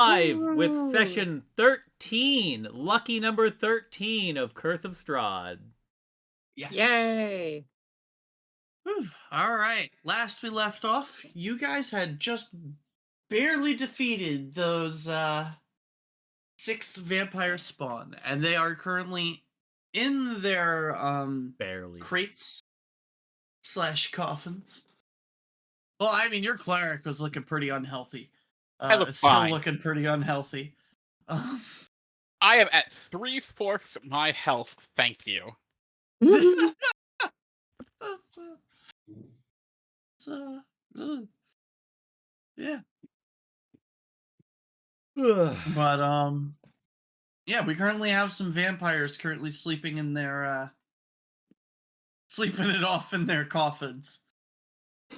Live with Woo! session 13, lucky number 13 of Curse of Strahd. Yes. Yay! Whew. All right. Last we left off, you guys had just barely defeated those 6 vampire spawn, and they are currently in their Barely. crates slash coffins. Well, I mean, your cleric was looking pretty unhealthy. I look Still fine. looking pretty unhealthy. Um, I am at 3/4 my health, thank you. that's, it's, ugh. Yeah. But yeah, we currently have some vampires currently sleeping in their sleeping it off in their coffins.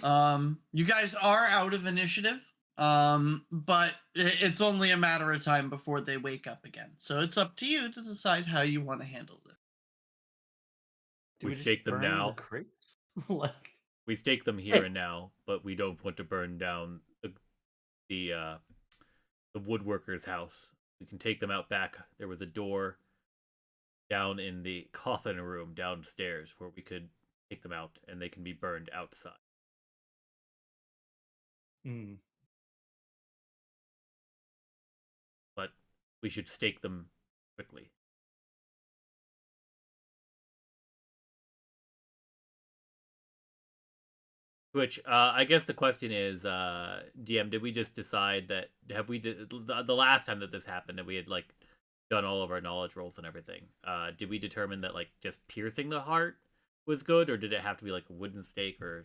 You guys are out of initiative. But it's only a matter of time before they wake up again. So it's up to you to decide how you want to handle this. Do We just stake them burn now. The crates? Like, We stake them here and now, but we don't want to burn down the woodworker's house. We can take them out back. There was a door down in the coffin room downstairs where we could take them out, and they can be burned outside. But we should stake them quickly. Which, I guess the question is, DM, did we just decide that, the last time that this happened, that we had, like, done all of our knowledge rolls and everything, did we determine that, like, just piercing the heart was good, or did it have to be, like, a wooden stake, or...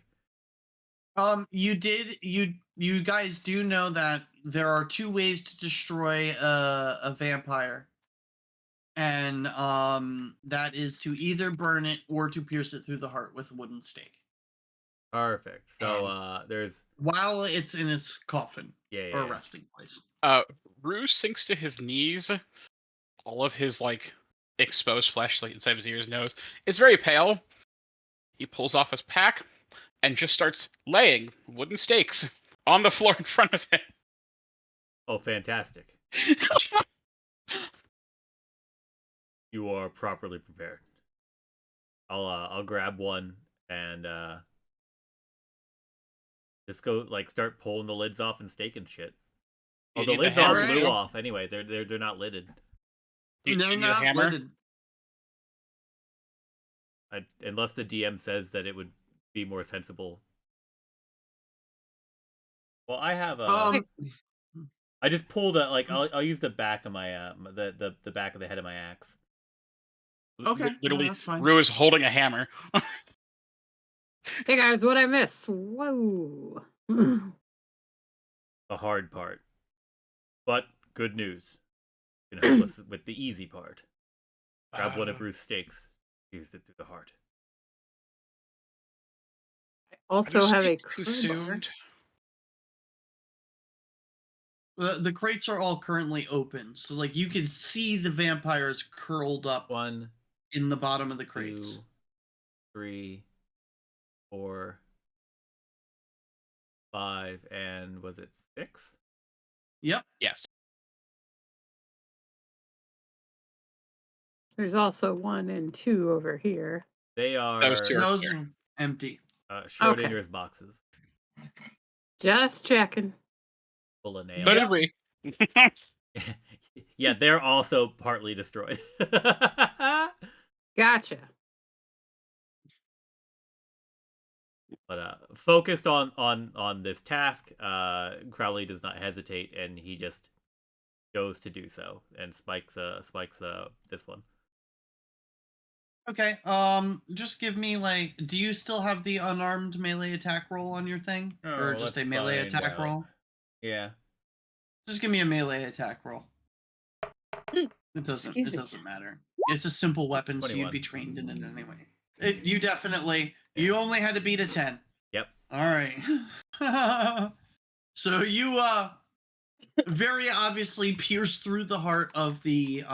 You guys do know that there are 2 ways to destroy a vampire. And, that is to either burn it or to pierce it through the heart with a wooden stake. Perfect. So, there's... While it's in its coffin. Yeah. Or resting place. Rue sinks to his knees. All of his, like, exposed flesh, like, inside of his ears, nose, is very pale. He pulls off his pack and just starts laying wooden stakes on the floor in front of him. Oh, fantastic. You are properly prepared. I'll grab one and just go, like, start pulling the lids off and staking shit. Oh, the lids all blew off anyway. They're not lidded. They're not lidded. Unless the DM says that it would be more sensible. Well, I have a. I just pulled a, like, I'll use the back of my the back of the head of my axe. Okay, Literally, that's fine. Rue is holding a hammer. Hey guys, what I miss? Whoa! The hard part, but good news. You can help us with the easy part. Grab one of Rue's stakes. Use it through the heart. I also have a consumed. The crates are all currently open, so, like, you can see the vampires curled up 1 in the bottom of the crates. 2 3 4 5, and was it 6? Yep. Yes. There's also 1 and 2 over here. They are... Those 2 are empty. Schrodinger's boxes. Just checking. Full of nails. So did we. Yeah, they're also partly destroyed. Gotcha. But focused on this task, Crowley does not hesitate, and he just goes to do so and spikes this one. Okay. Just give me, like, do you still have the unarmed melee attack roll on your thing, or just a melee attack roll? Yeah. Just give me a melee attack roll. It doesn't matter. It's a simple weapon, 21. So you'd be trained in it anyway. You definitely. Yeah. You only had to beat a 10. Yep. All right. So you very obviously pierce through the heart of the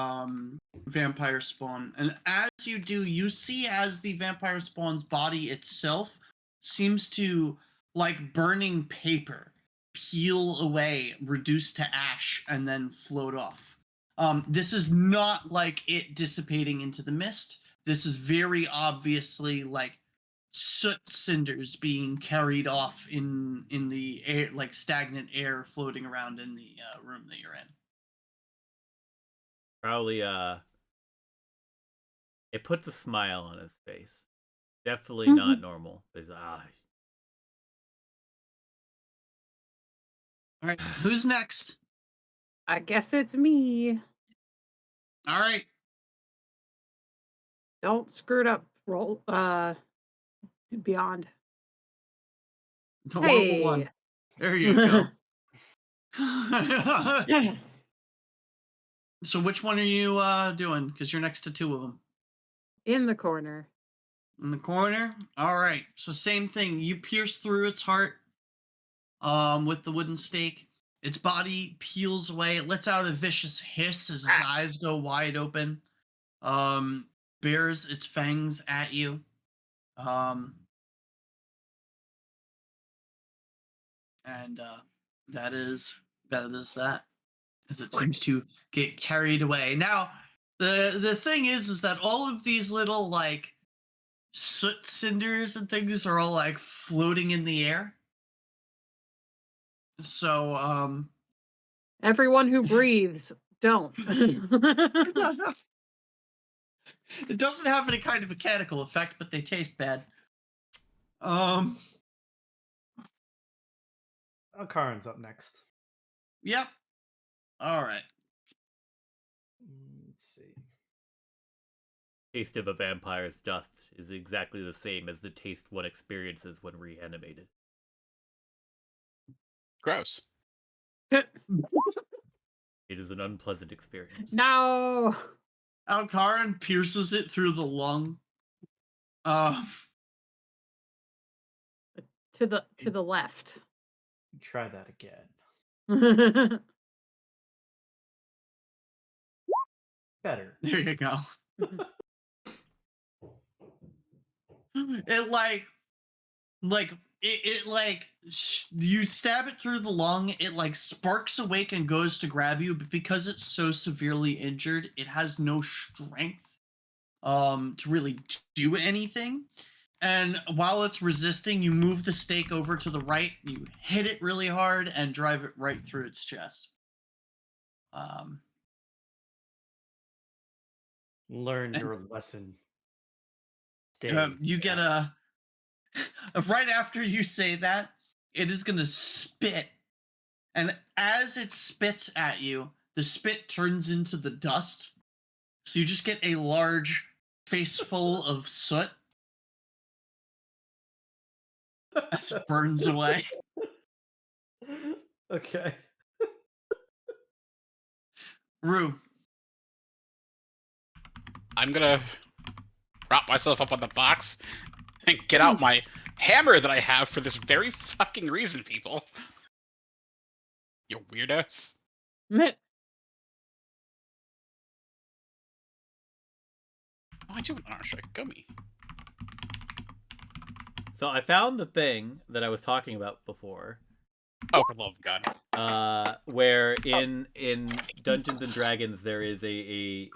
vampire spawn, and as you do, you see as the vampire spawn's body itself seems to, like burning paper, peel away, reduce to ash, and then float off. This is not like it dissipating into the mist. This is very obviously like soot cinders being carried off in the air, like stagnant air floating around in the room that you're in. Crowley, it puts a smile on his face. Definitely not normal. His eyes. All right, who's next? I guess it's me. All right, Don't screw it up. Roll. Beyond. don't roll one. Hey. There you go. So which one are you doing? Because you're next to two of them. In the corner. In the corner. All right. So same thing. You pierce through its heart with the wooden stake. Its body peels away. It lets out a vicious hiss as its eyes go wide open. Bares its fangs at you. And that is that. As it seems to get carried away. Now, the thing is that all of these little like soot cinders and things are all like floating in the air. So Everyone who breathes, don't. it doesn't have any kind of mechanical effect, but they taste bad. Karin's up next. Yep. All right. Let's see. Taste of a vampire's dust is exactly the same as the taste one experiences when reanimated. Gross. It is an unpleasant experience. No. Alcaran pierces it through the lung. To the left. Try that again. Better. There you go. It you stab it through the lung, it like sparks awake and goes to grab you, but because it's so severely injured, it has no strength to really do anything. And while it's resisting, you move the stake over to the right, you hit it really hard and drive it right through its chest. Learn your lesson. You get right after you say that, it is going to spit. And as it spits at you, the spit turns into the dust. So you just get a large face full of soot as it burns away. Okay. Rue. I'm gonna prop myself up on the box and get out my hammer that I have for this very fucking reason, people. You weirdos. Meh. Oh, I do an honor strike gummy. So I found the thing that I was talking about before. Oh, for the love of God. Where in Dungeons and Dragons there is a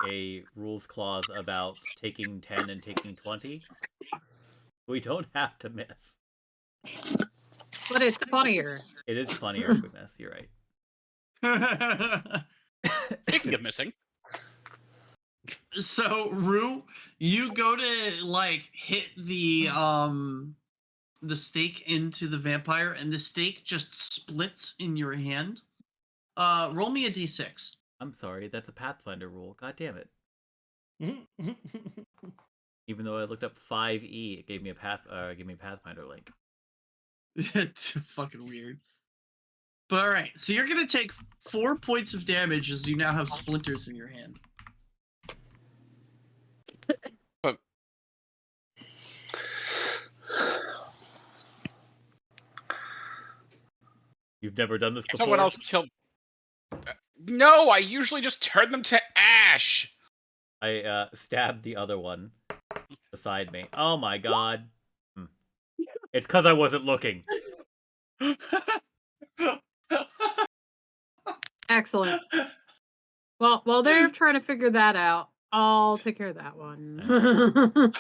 rules clause about taking 10 and taking 20. We don't have to miss. But it's funnier. It is funnier if we miss, you're right. Speaking of missing. So, Rue, you go to like hit the stake into the vampire, and the stake just splits in your hand. Roll me a d6. I'm sorry, that's a Pathfinder rule. God damn it. Even though I looked up 5e, it gave me a Pathfinder link. It's fucking weird. But all right, so you're gonna take 4 points of damage as you now have splinters in your hand. You've never done this before? Someone else killed. No, I usually just turn them to ash. I stabbed the other one beside me. Oh my god. It's because I wasn't looking. Excellent. Well, while they're trying to figure that out, I'll take care of that one.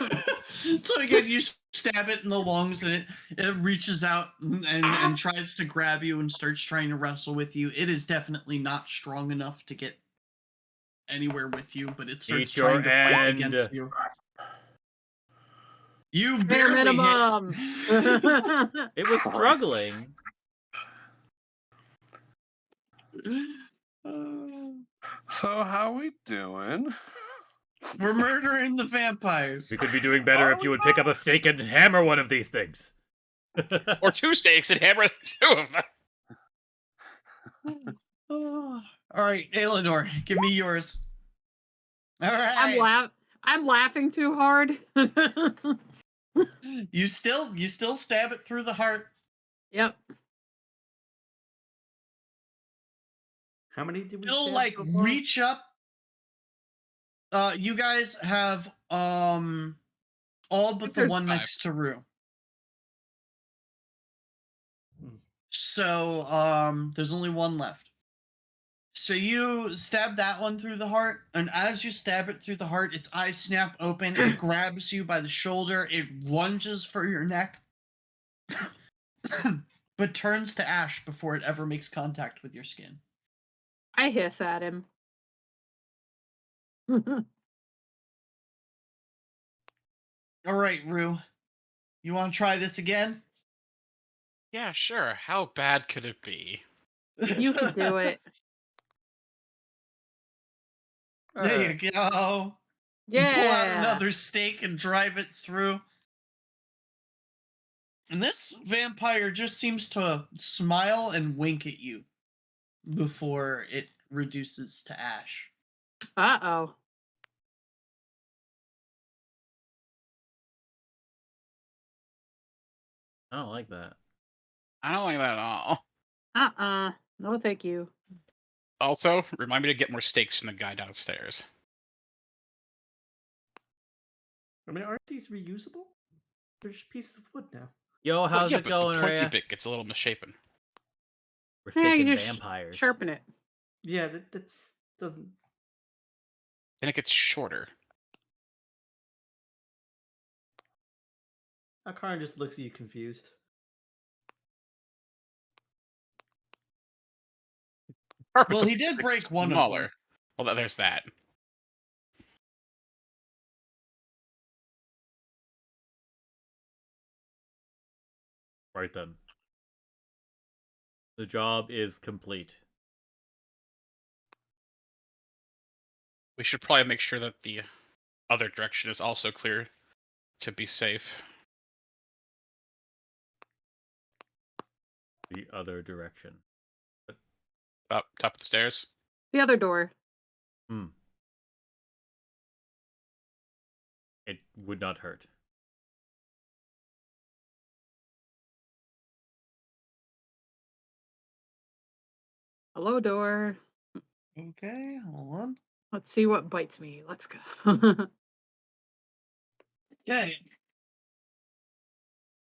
So again, you stab it in the lungs, and it reaches out and tries to grab you and starts trying to wrestle with you. It is definitely not strong enough to get anywhere with you, but it starts Meet your trying to fight end. against you. You Bare barely minimum. hit. It was struggling. So how we doing? We're murdering the vampires. We could be doing better if you would pick up a stake and hammer one of these things. Or 2 stakes and hammer 2 of them. All right, Eleanor, give me yours. All right. I'm laughing too hard. You still stab it through the heart. Yep. How many did we It'll stab like so far? reach up. You guys have all but the there's one 5. next to Rue. Hmm. So there's only one left. So you stab that one through the heart, and as you stab it through the heart, its eyes snap open, it grabs you by the shoulder, it lunges for your neck, but turns to ash before it ever makes contact with your skin. I hiss at him. All right, Rue. You want to try this again? Yeah, sure. How bad could it be? You can do it. There you go. Yeah. You pull out another stake and drive it through. And this vampire just seems to smile and wink at you before it reduces to ash. Uh-oh. I don't like that. I don't like that at all. Uh-uh. No, thank you. Also, remind me to get more stakes from the guy downstairs. I mean, aren't these reusable? They're just pieces of wood now. Yo, Well, how's yeah, it but going, the pointy Rhea? bit gets a little misshapen. We're Yeah, staking you just vampires. sharpen it. Yeah, that's doesn't. Then it gets shorter. Akaran just looks at you confused. Well, he did break one of them. Smaller. Well, there's that. Right then. The job is complete. We should probably make sure that the other direction is also clear to be safe. The other direction. Up top of the stairs. The other door. It would not hurt. Hello, door. Okay, hold on. Let's see what bites me. Let's go. Okay,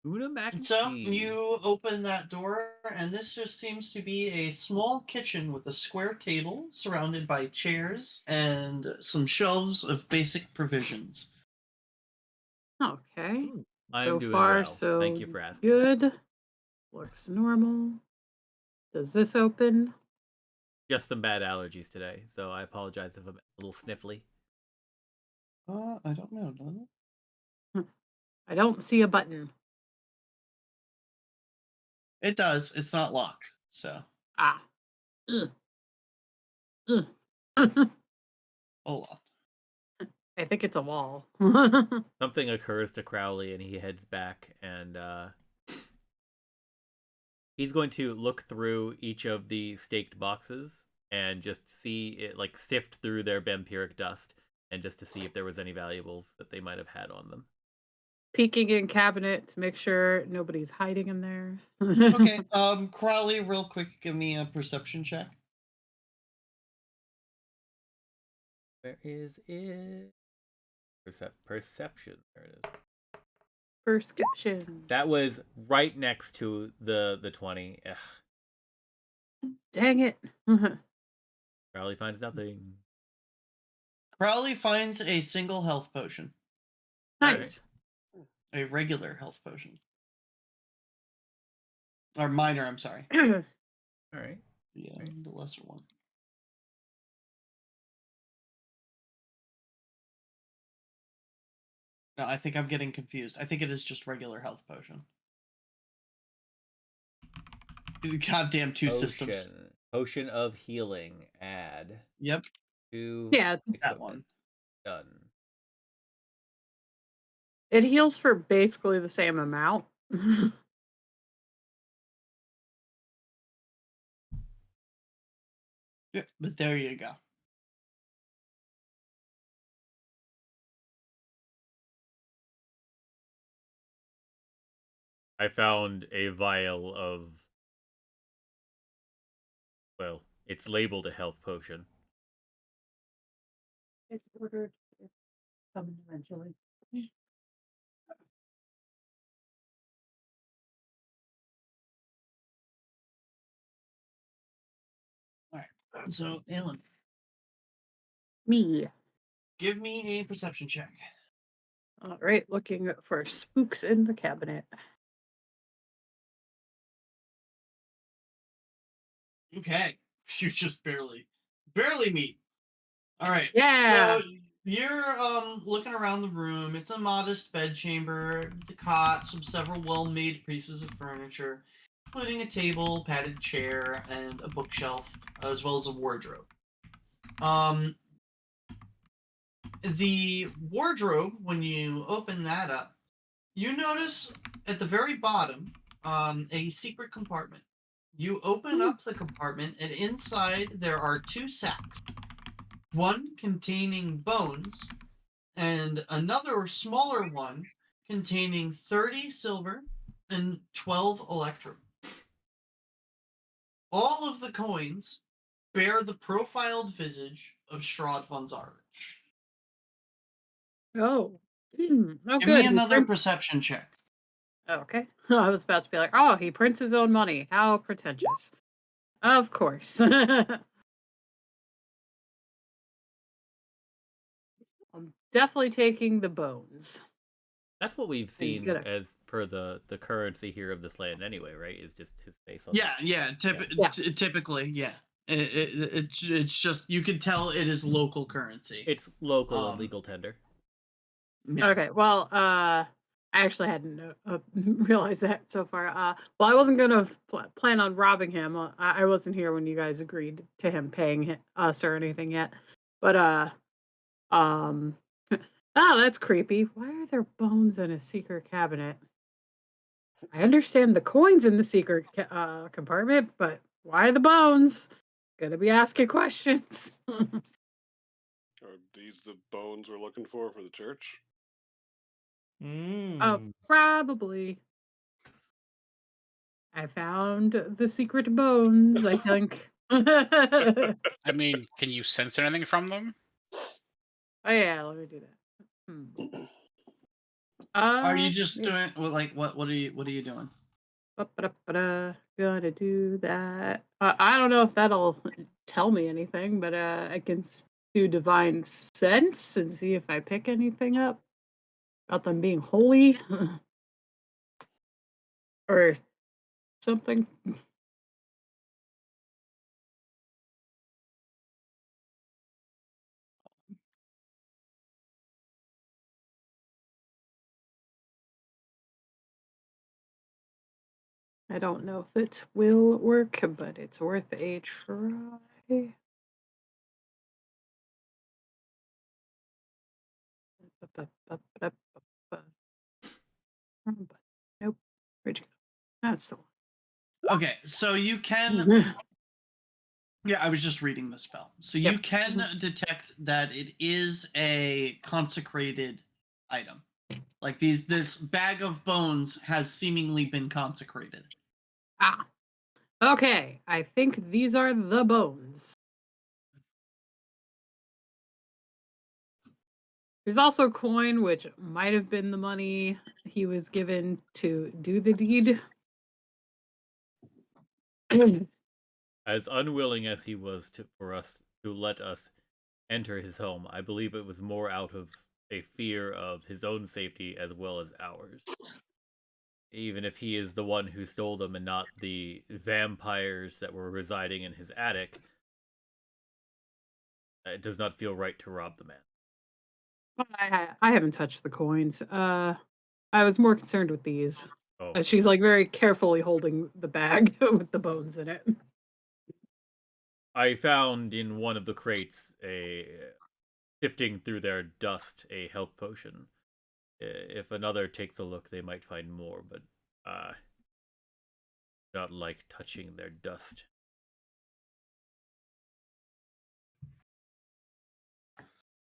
Una mac and so cheese. you open that door, and this just seems to be a small kitchen with a square table surrounded by chairs and some shelves of basic provisions. Okay. I'm So doing far, well. so Thank you for asking. good. Looks normal. Does this open? Just some bad allergies today, so I apologize if I'm a little sniffly. I don't know, does it? I don't see a button. It does. It's not locked, so Ah. Ugh. Ugh. hold on. I think it's a wall. Something occurs to Crowley, and he heads back, and he's going to look through each of the staked boxes and just see it, like, sift through their vampiric dust, and just to see if there was any valuables that they might have had on them. Peeking in cabinet to make sure nobody's hiding in there. Okay, Crowley, real quick, give me a perception check. Where is it? Perception. There it is. Prescription. That was right next to the 20. Ugh. Dang it. Crowley finds nothing. Crowley finds a single health potion. Nice. A regular health potion. Or minor, I'm sorry. All right. Yeah, the lesser one. No, I think I'm getting confused. I think it is just regular health potion. Goddamn two systems. Potion of healing. Add. Yep. To Yeah, equipment. That one. Done. it heals for basically the same amount. Yeah, but there you go. I found a vial of. Well, it's labeled a health potion. It's ordered. It's coming eventually. All right. So, Alan, Me. give me a perception check. All right, looking for spooks in the cabinet. Okay. You just barely meet. All right. Yeah. So you're looking around the room. It's a modest bedchamber, the cot, several well-made pieces of furniture, including a table, padded chair, and a bookshelf, as well as a wardrobe. The wardrobe, when you open that up, you notice at the very bottom a secret compartment. You open up the compartment, and inside there are two sacks. One containing bones, and another smaller one containing 30 silver and 12 electrum. All of the coins bear the profiled visage of Strahd von Zarvich. Oh. Oh, Give good. me another perception check. Okay. I was about to be like, oh, he prints his own money. How pretentious. Of course. I'm definitely taking the bones. That's what we've seen Good. as per the currency here of this land, anyway, right? Is just his face on. Yeah. Typically, yeah. It's just you can tell it is local currency. It's local and legal tender. Yeah. Okay. Well, I actually hadn't realized that so far. Well, I wasn't gonna plan on robbing him. I wasn't here when you guys agreed to him paying us or anything yet. But oh, that's creepy. Why are there bones in a secret cabinet? I understand the coins in the secret compartment, but why the bones? Gonna be asking questions. Are these the bones we're looking for the church? Probably. I found the secret bones, I think. Oh I mean, can you sense anything from them? yeah, let me do that. Are you just doing what are you doing? Gonna do that. I don't know if that'll tell me anything, but I can do divine sense and see if I pick anything up about them being holy or something. I don't know if it will work, but it's worth a try. Nope. Where'd you go? That's the one. Okay, so you can. Yeah, I was just reading the spell. So you can detect that it is a consecrated item. Like this bag of bones has seemingly been consecrated. Ah. Okay, I think these are the bones. There's also a coin, which might have been the money he was given to do the deed. As unwilling as he was for us to let us enter his home, I believe it was more out of a fear of his own safety as well as ours. Even if he is the one who stole them and not the vampires that were residing in his attic, it does not feel right to rob the man. I haven't touched the coins. I was more concerned with these. Oh, She's like very carefully holding the bag with the bones in it. I found in one of the crates sifting through their dust a health potion. If another takes a look, they might find more, but not like touching their dust.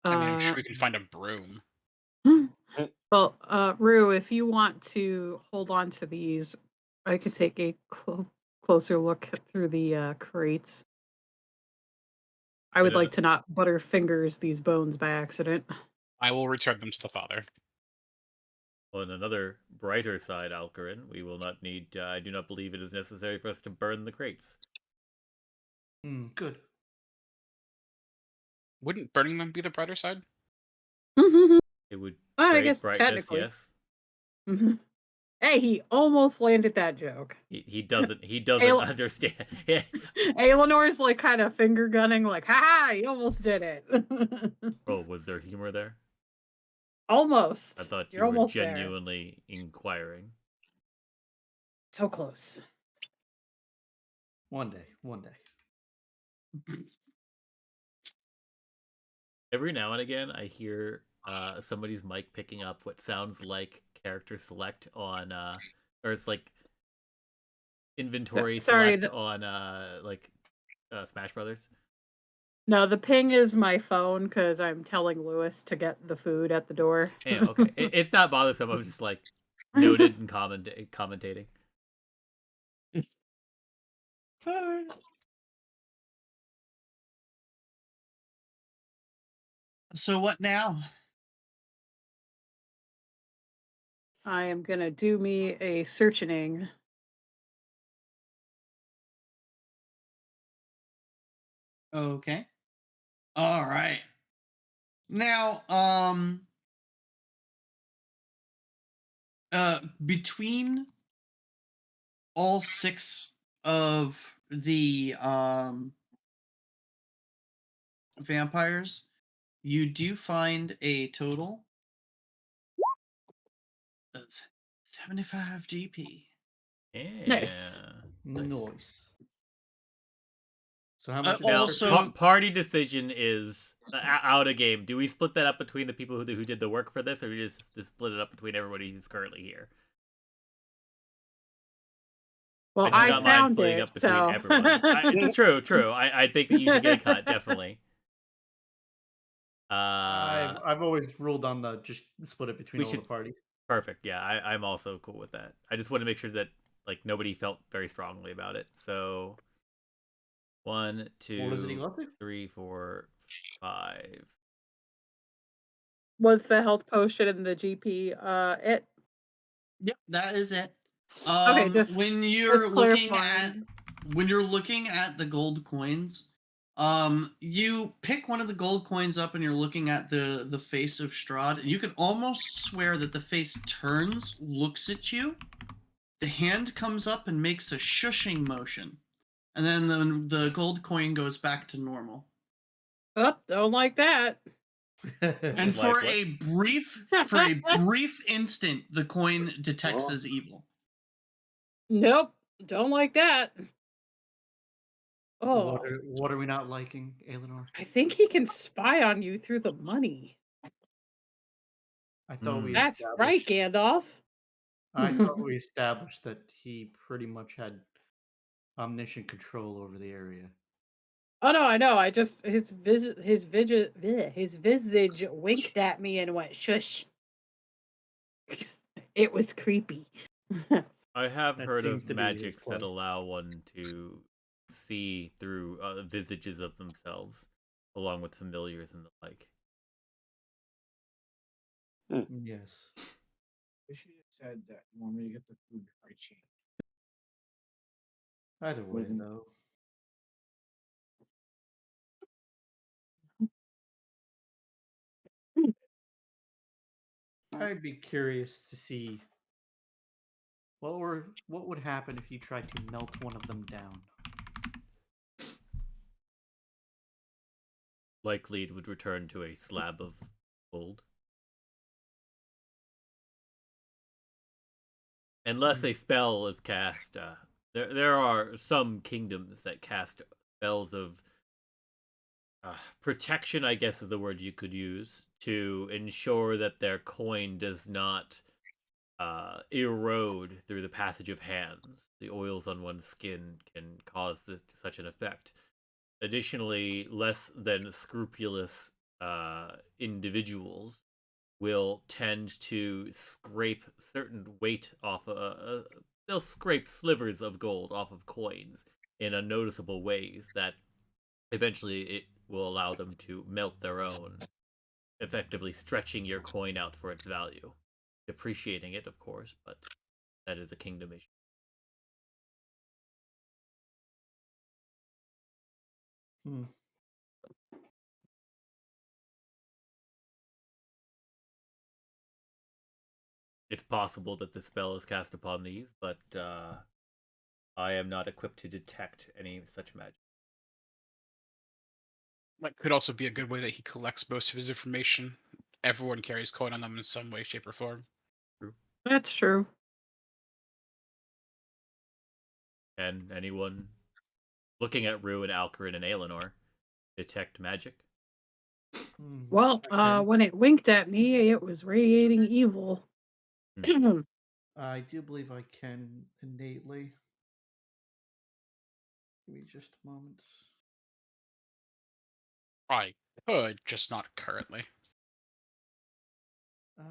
I mean, I'm sure we can find a broom. Well, Rue, if you want to hold on to these, I could take a closer look through the crates. I would like to not butterfingers these bones by accident. I will return them to the father. On another brighter side, Alcarin, we will not need. I do not believe it is necessary for us to burn the crates. Good. Wouldn't burning them be the brighter side? It would I create guess brightness, technically. yes. Hey, he almost landed that joke. He doesn't. He doesn't understand. Eleanor's like kind of finger gunning, like, ha! He almost did it. Oh, was there humor there? Almost. I thought You're you were almost genuinely inquiring. So close. One day. Every now and again, I hear somebody's mic picking up what sounds like character select on, or it's like inventory sorry, select on, Smash Brothers. No, the ping is my phone because I'm telling Lewis to get the food at the door. Yeah, okay. It's not bothersome. I was just like noted and commentating. So what now? I am gonna do me a searching. Okay. All right. Now, between all 6 of the vampires, you do find a total of 75 GP. Yeah. Nice. Nice. So how much? Also, party decision is out of game. Do we split that up between the people who did the work for this, or do we just split it up between everybody who's currently here? Well, I do I not mind found splitting it, up between so everyone. It's true. I think that you should get a cut, definitely. I've always ruled on the just split it between all the parties. Perfect. Yeah, I'm also cool with that. I just want to make sure that like nobody felt very strongly about it. So 1, 2, 3, 4, 5. was the health potion in the GP it? Yep, that is it. Okay, just when you're clarifying. when you're looking at the gold coins, you pick one of the gold coins up and you're looking at the face of Strahd, and you can almost swear that the face turns, looks at you, the hand comes up and makes a shushing motion, and then the gold coin goes back to normal. Oh, don't like that. And for a brief instant, the coin detects as evil. Nope, don't like that. Oh, What are we not liking, Eleanor? I think he can spy on you through the money. I thought we That's right, Gandalf. I thought we established that he pretty much had omniscient control over the area. Oh no, I know. I just his visage winked at me and went shush. It was creepy. I have That heard seems of to be his magics play. that allow one to see through visages of themselves, along with familiars and the like. Yes. Wish you said that you want me to get the food before I change. Either way, though. I'd be curious to see what would happen if you tried to melt one of them down. Likely it would return to a slab of gold. Unless a spell is cast. There are some kingdoms that cast spells of protection, I guess is the word you could use, to ensure that their coin does not erode through the passage of hands. The oils on one's skin can cause such an effect. Additionally, less than scrupulous individuals will tend to scrape certain weight off. They'll scrape slivers of gold off of coins in unnoticeable ways that eventually it will allow them to melt their own, effectively stretching your coin out for its value, depreciating it, of course, but that is a kingdom issue. It's possible that the spell is cast upon these, but I am not equipped to detect any such magic. That could also be a good way that he collects most of his information. Everyone carries coin on them in some way, shape, or form. That's true. And anyone looking at Rue and Alcarin and Aelinor detect magic? Well, when it winked at me, it was radiating evil. I do believe I can innately. Give me just a moment. I could, just not currently. Hang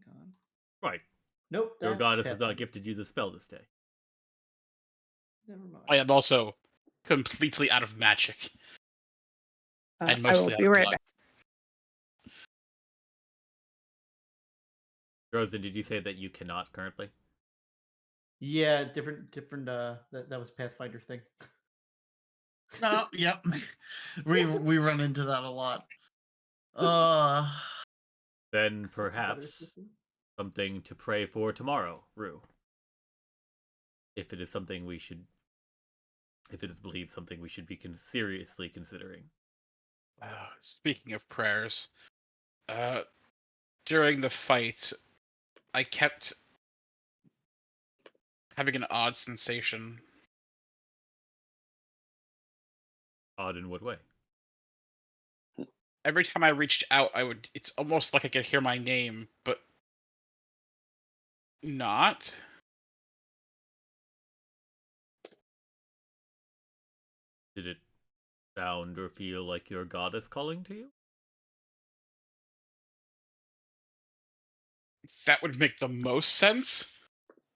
on. Right. Nope. Your That's goddess has not Pathfinder. gifted you the spell this day. Never mind. I am also completely out of magic. And I will mostly out be of right blood. back. Rosen, did you say that you cannot currently? Yeah, different. That was Pathfinder thing. Oh, yep. we run into that a lot. Then perhaps something to pray for tomorrow, Rue. If it is something we should, if it is believed something we should be seriously considering. Speaking of prayers, during the fight, I kept having an odd sensation. Odd in what way? Every time I reached out, it's almost like I could hear my name, but not. Did it sound or feel like your goddess calling to you? That would make the most sense,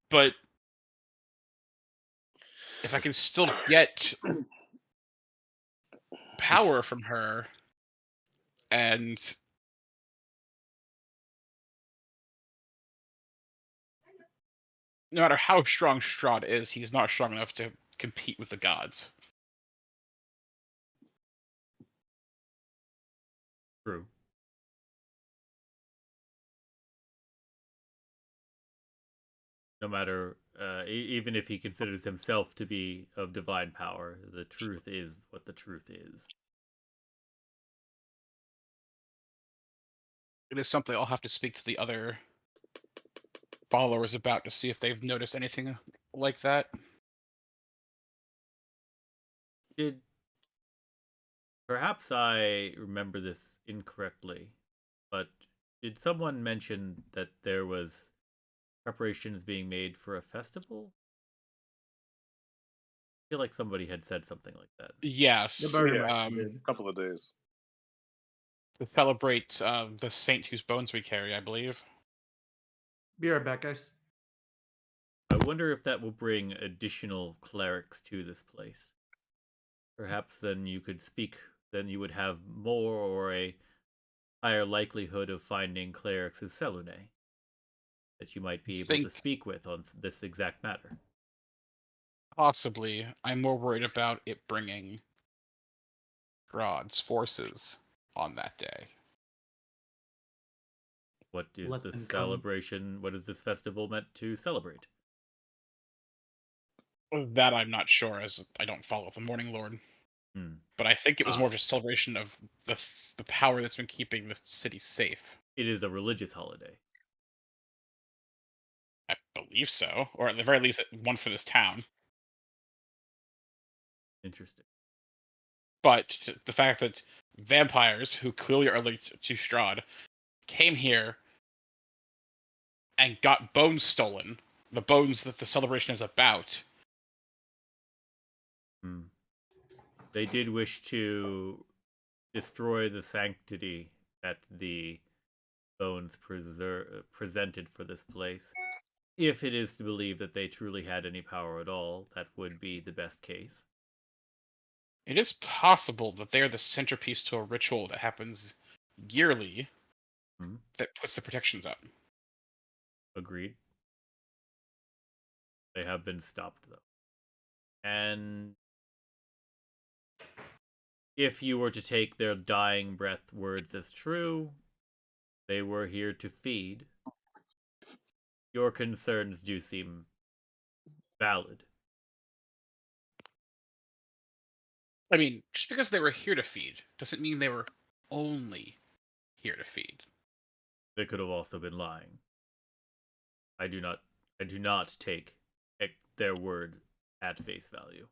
but if I can still get power from her, and no matter how strong Strahd is, he's not strong enough to compete with the gods. True. No matter, even if he considers himself to be of divine power, the truth is what the truth is. It is something I'll have to speak to the other followers about to see if they've noticed anything like that. Perhaps I remember this incorrectly, but did someone mention that there was preparations being made for a festival? I feel like somebody had said something like that. Yes. A couple of days. To celebrate the saint whose bones we carry, I believe. Be right back, guys. I wonder if that will bring additional clerics to this place. Perhaps then you could speak, then you would have more or a higher likelihood of finding clerics of Selune that you might be able to speak with on this exact matter. Possibly. I'm more worried about it bringing Grodd's forces on that day. What is Let this them come. celebration? What is this festival meant to celebrate? That I'm not sure, as I don't follow the Morning Lord. Hmm. But I think it was Ah. more of a celebration of the power that's been keeping this city safe. It is a religious holiday. I believe so, or at the very least, one for this town. Interesting. But the fact that vampires, who clearly are linked to Strahd, came here and got bones stolen, the bones that the celebration is about. Hmm. They did wish to destroy the sanctity that the bones presented for this place. If it is to believe that they truly had any power at all, that would be the best case. It is possible that they are the centerpiece to a ritual that happens yearly Hmm. that puts the protections up. Agreed. They have been stopped, though. And if you were to take their dying breath words as true, they were here to feed. Your concerns do seem valid. I mean, just because they were here to feed doesn't mean they were only here to feed. They could have also been lying. I do not take their word at face value.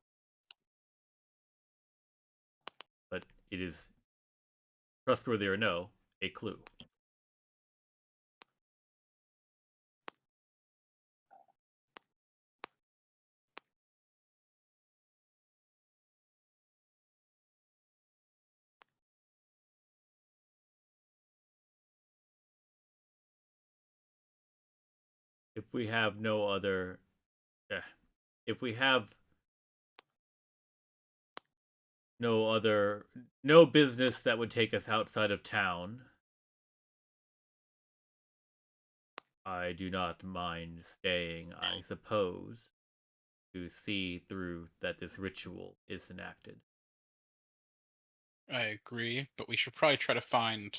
But it is, trustworthy or no, a clue. If we have no other, if we have no business that would take us outside of town, I do not mind staying, I suppose, to see through that this ritual is enacted. I agree, but we should probably try to find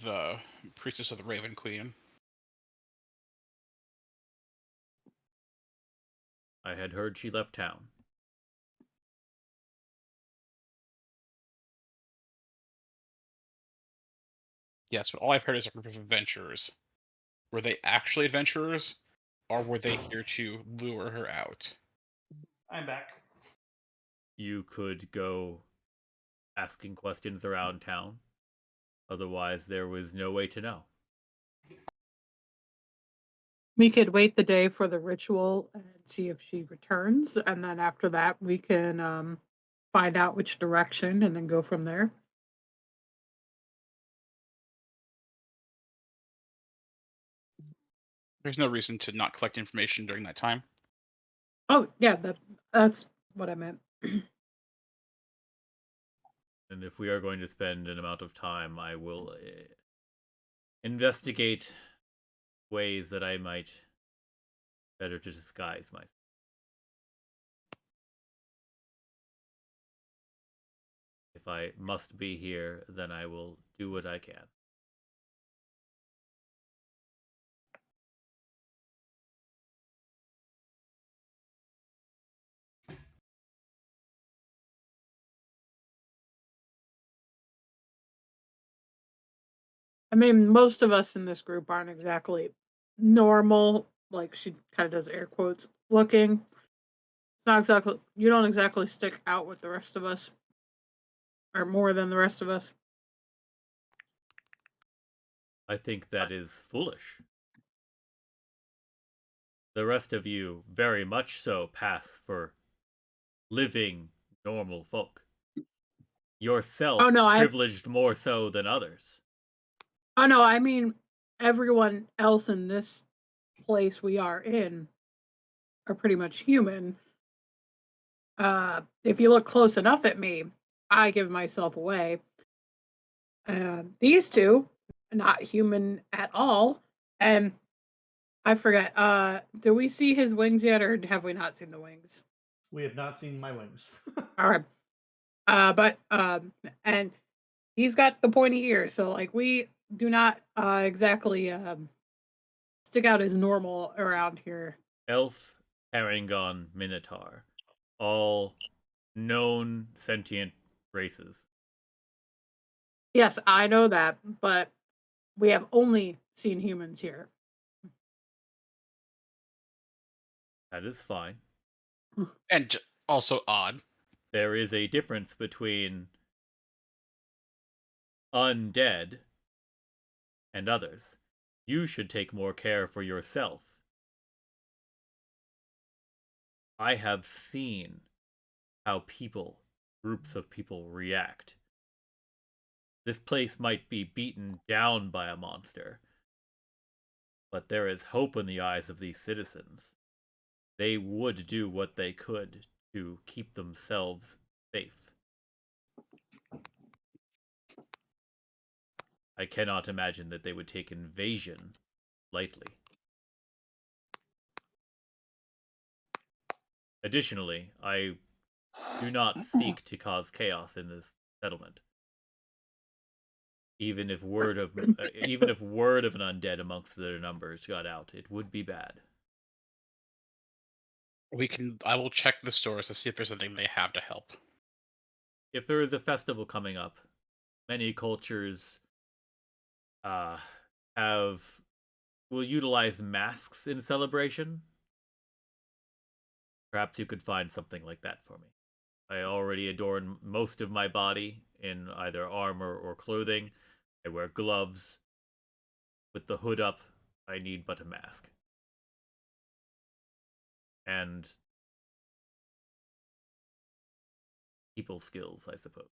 the priestess of the Raven Queen. I had heard she left town. Yes, but all I've heard is a group of adventurers. Were they actually adventurers, or were they here to lure her out? I'm back. You could go asking questions around town. Otherwise, there was no way to know. We could wait the day for the ritual and see if she returns, and then after that, we can find out which direction and then go from there. There's no reason to not collect information during that time. Oh, yeah, that's what I meant. And if we are going to spend an amount of time, I will investigate ways that I might better to disguise myself. If I must be here, then I will do what I can. I mean, most of us in this group aren't exactly normal. Like she kind of does air quotes looking. It's not exactly, you don't exactly stick out with the rest of us, or more than the rest of us. I think that is foolish. The rest of you very much so pass for living normal folk. Yourself Oh no, privileged more so than others. oh no, I mean everyone else in this place we are in are pretty much human. If you look close enough at me, I give myself away. These two, not human at all. And I forget, do we see his wings yet, or have we not seen the wings? We have not seen my wings. All right. And he's got the pointy ears, so like we do not exactly stick out as normal around here. Elf, Parangon, Minotaur, all known sentient races. Yes, I know that, but we have only seen humans here. That is fine. And also odd. There is a difference between undead and others. You should take more care for yourself. I have seen how groups of people react. This place might be beaten down by a monster, but there is hope in the eyes of these citizens. They would do what they could to keep themselves safe. I cannot imagine that they would take invasion lightly. Additionally, I do not seek to cause chaos in this settlement. Even if word of an undead amongst their numbers got out, it would be bad. I will check the stores to see if there's anything they have to help. If there is a festival coming up, many cultures will utilize masks in celebration. Perhaps you could find something like that for me. I already adorn most of my body in either armor or clothing. I wear gloves. With the hood up, I need but a mask. And people skills, I suppose.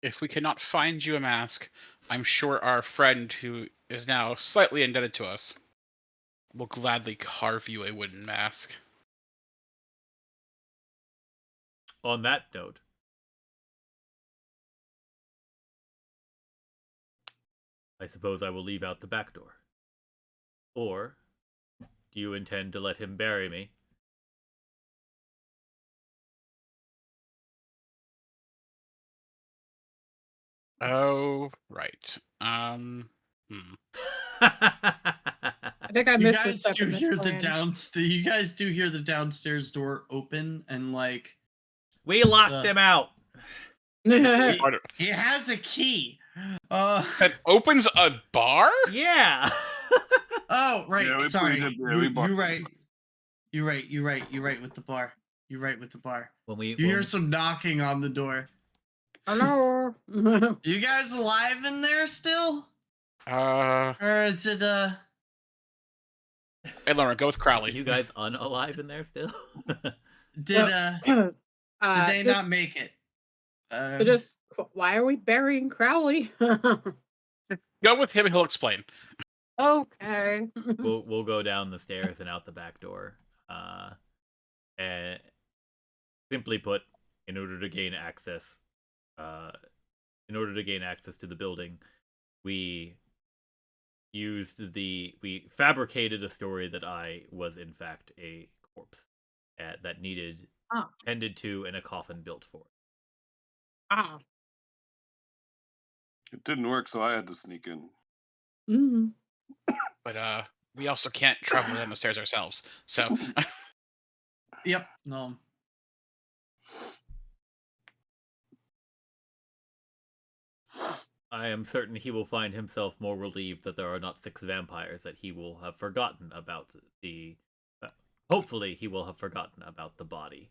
If we cannot find you a mask, I'm sure our friend, who is now slightly indebted to us, will gladly carve you a wooden mask. On that note, I suppose I will leave out the back door. Or do you intend to let him bury me? Oh, right. I think I You missed a guys step do in this hear the plan. downstairs. You guys do hear the downstairs door open and like We locked him out. he has a key. That opens a bar? Yeah. Oh, right. Yeah, we Sorry. played it, yeah, we bought You're it. right. You're right. You're right. You're right with the bar. You're right with the bar. When You hear some knocking on the door. Hello. You guys alive in there still? Hey, Or is it Lauren, go with Crowley. you guys unalive in there still? did they just, not make it? just why are we burying Crowley? Go with him, he'll explain. Okay. we'll go down the stairs and out the back door. And simply put, in order to gain access to the building, we fabricated a story that I was in fact a corpse that needed tended to and a coffin built for. Ah. It didn't work, so I had to sneak in. Mm-hmm. But we also can't travel down the stairs ourselves. So Yep. No. I am certain he will find himself more relieved that there are not 6 vampires, that he will have forgotten about the... hopefully he will have forgotten about the body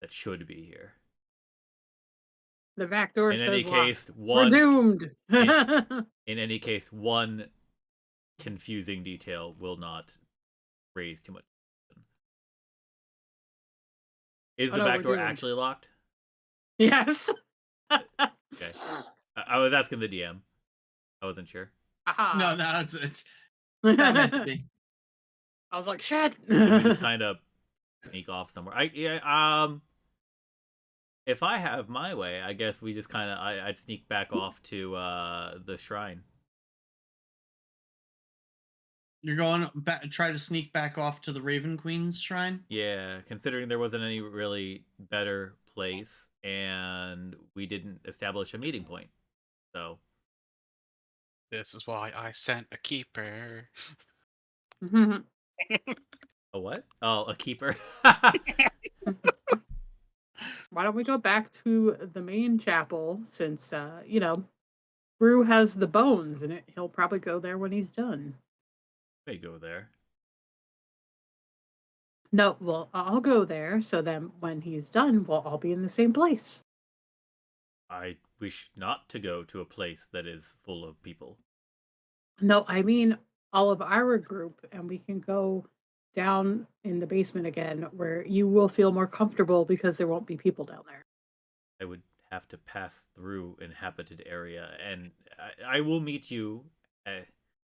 that should be here. The back door In says any locked. case, We're doomed. in any case, one confusing detail will not raise too much. Is the back door actually locked? Yes. Okay. I was asking the DM. I wasn't sure. Aha. No, it's not meant to be. I was like, shit. We just kind of sneak off somewhere. If I have my way, I guess we just kind of I'd sneak back off to the shrine. You're going back, try to sneak back off to the Raven Queen's shrine? Yeah, considering there wasn't any really better place, and we didn't establish a meeting point. So This is why I sent a keeper. a what? Oh, a keeper. Why don't we go back to the main chapel since Brew has the bones and he'll probably go there when he's done. May go there. No, well, I'll go there so then when he's done, we'll all be in the same place. I wish not to go to a place that is full of people. No, I mean all of our group, and we can go down in the basement again where you will feel more comfortable because there won't be people down there. I would have to pass through inhabited area, and I will meet you.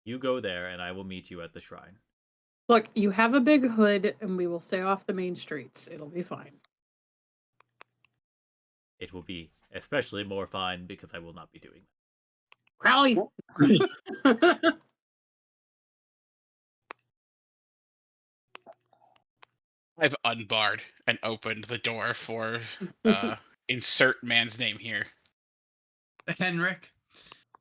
You go there, and I will meet you at the shrine. Look, you have a big hood, and we will stay off the main streets. It'll be fine. It will be especially more fine because I will not be doing that. Crowley! I've unbarred and opened the door for insert man's name here. Henrik.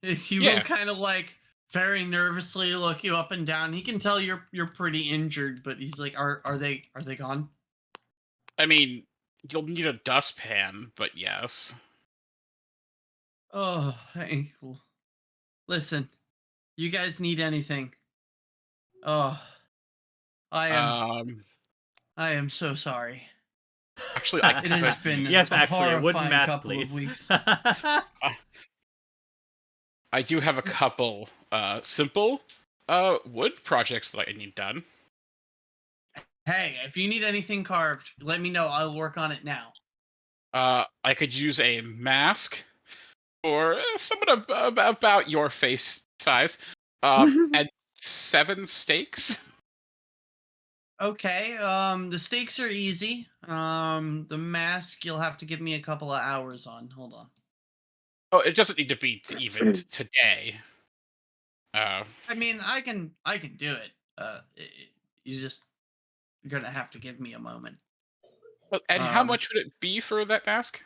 He Yeah. will kind of like very nervously look you up and down. He can tell you're pretty injured, but he's like, are they gone? I mean, you'll need a dustpan, but yes. Oh, ankle. Listen, you guys need anything? Oh, I am so sorry. Actually, I It has could. been Yes, a actually, a wooden horrifying mask, couple please. of weeks. I do have a couple simple wood projects that I need done. Hey, if you need anything carved, let me know. I'll work on it now. I could use a mask for someone about your face size, and 7 stakes. Okay, the stakes are easy. The mask you'll have to give me a couple of hours on. Hold on. Oh, it doesn't need to be even today. I mean, I can do it. You're gonna have to give me a moment. And how much would it be for that mask?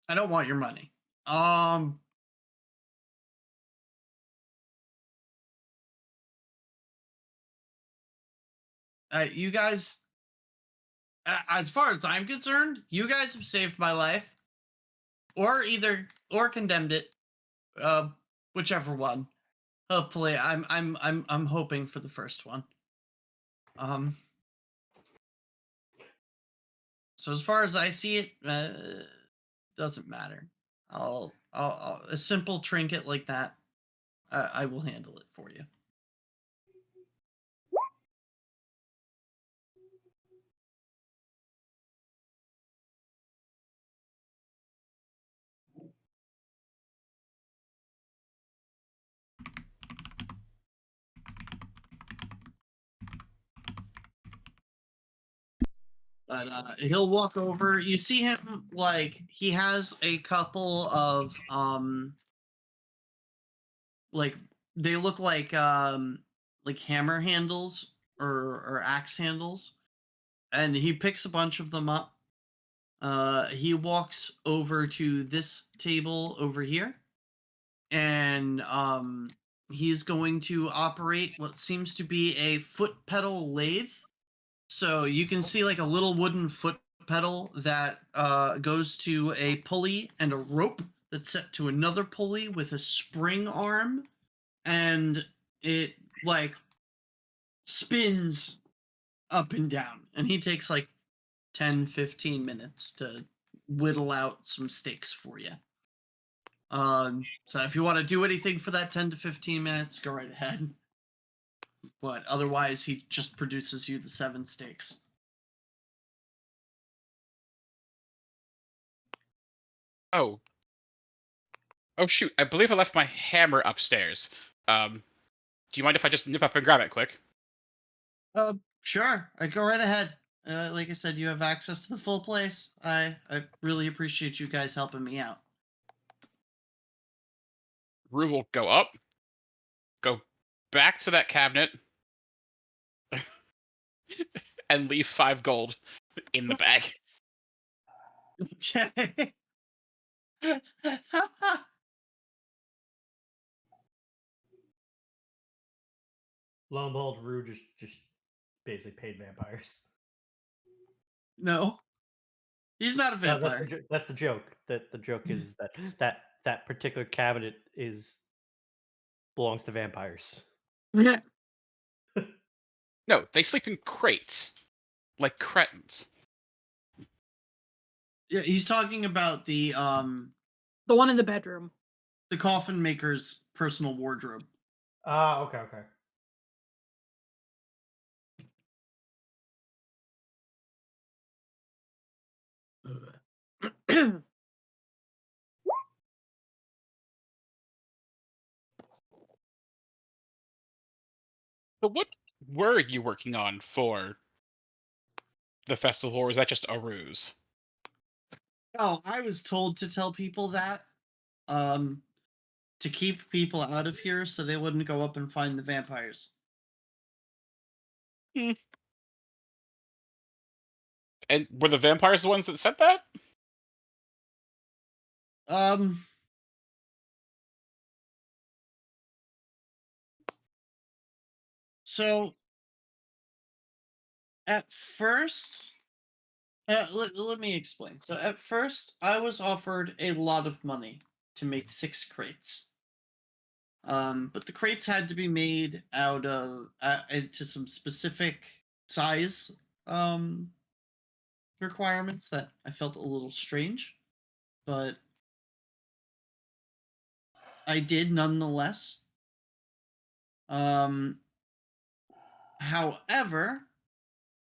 I don't want your money. You guys, as far as I'm concerned, you guys have saved my life, or condemned it, whichever one. Hopefully, I'm hoping for the first one. So as far as I see it, doesn't matter. I'll a simple trinket like that, I will handle it for you. But he'll walk over. You see him like he has a couple of like they look like hammer handles or axe handles, and he picks a bunch of them up. He walks over to this table over here, and he's going to operate what seems to be a foot pedal lathe. So you can see like a little wooden foot pedal that goes to a pulley and a rope that's set to another pulley with a spring arm, and it like spins up and down. And he takes like 10-15 minutes to whittle out some stakes for you. So if you want to do anything for that 10 to 15 minutes, go right ahead. But otherwise, he just produces you the 7 stakes. Oh shoot! I believe I left my hammer upstairs. Do you mind if I just nip up and grab it quick? Sure. Go right ahead. Like I said, you have access to the full place. I really appreciate you guys helping me out. Rue will go up, go back to that cabinet, and leave 5 gold in the bag. Okay. Lo and behold, Rue just basically paid vampires. No, he's not a No, vampire. that's the joke. That the joke is that particular cabinet belongs to vampires. No, they sleep in crates, like cretins. Yeah, he's talking about The one in the bedroom. the coffin maker's personal wardrobe. Ah, okay. So what were you working on for the festival, or was that just a ruse? Oh, I was told to tell people that. To keep people out of here so they wouldn't go up and find the vampires. And were the vampires the ones that said that? Um, so at first, let me explain. So at first, I was offered a lot of money to make 6 crates. But the crates had to be made out of into some specific size requirements that I felt a little strange, but I did nonetheless. However,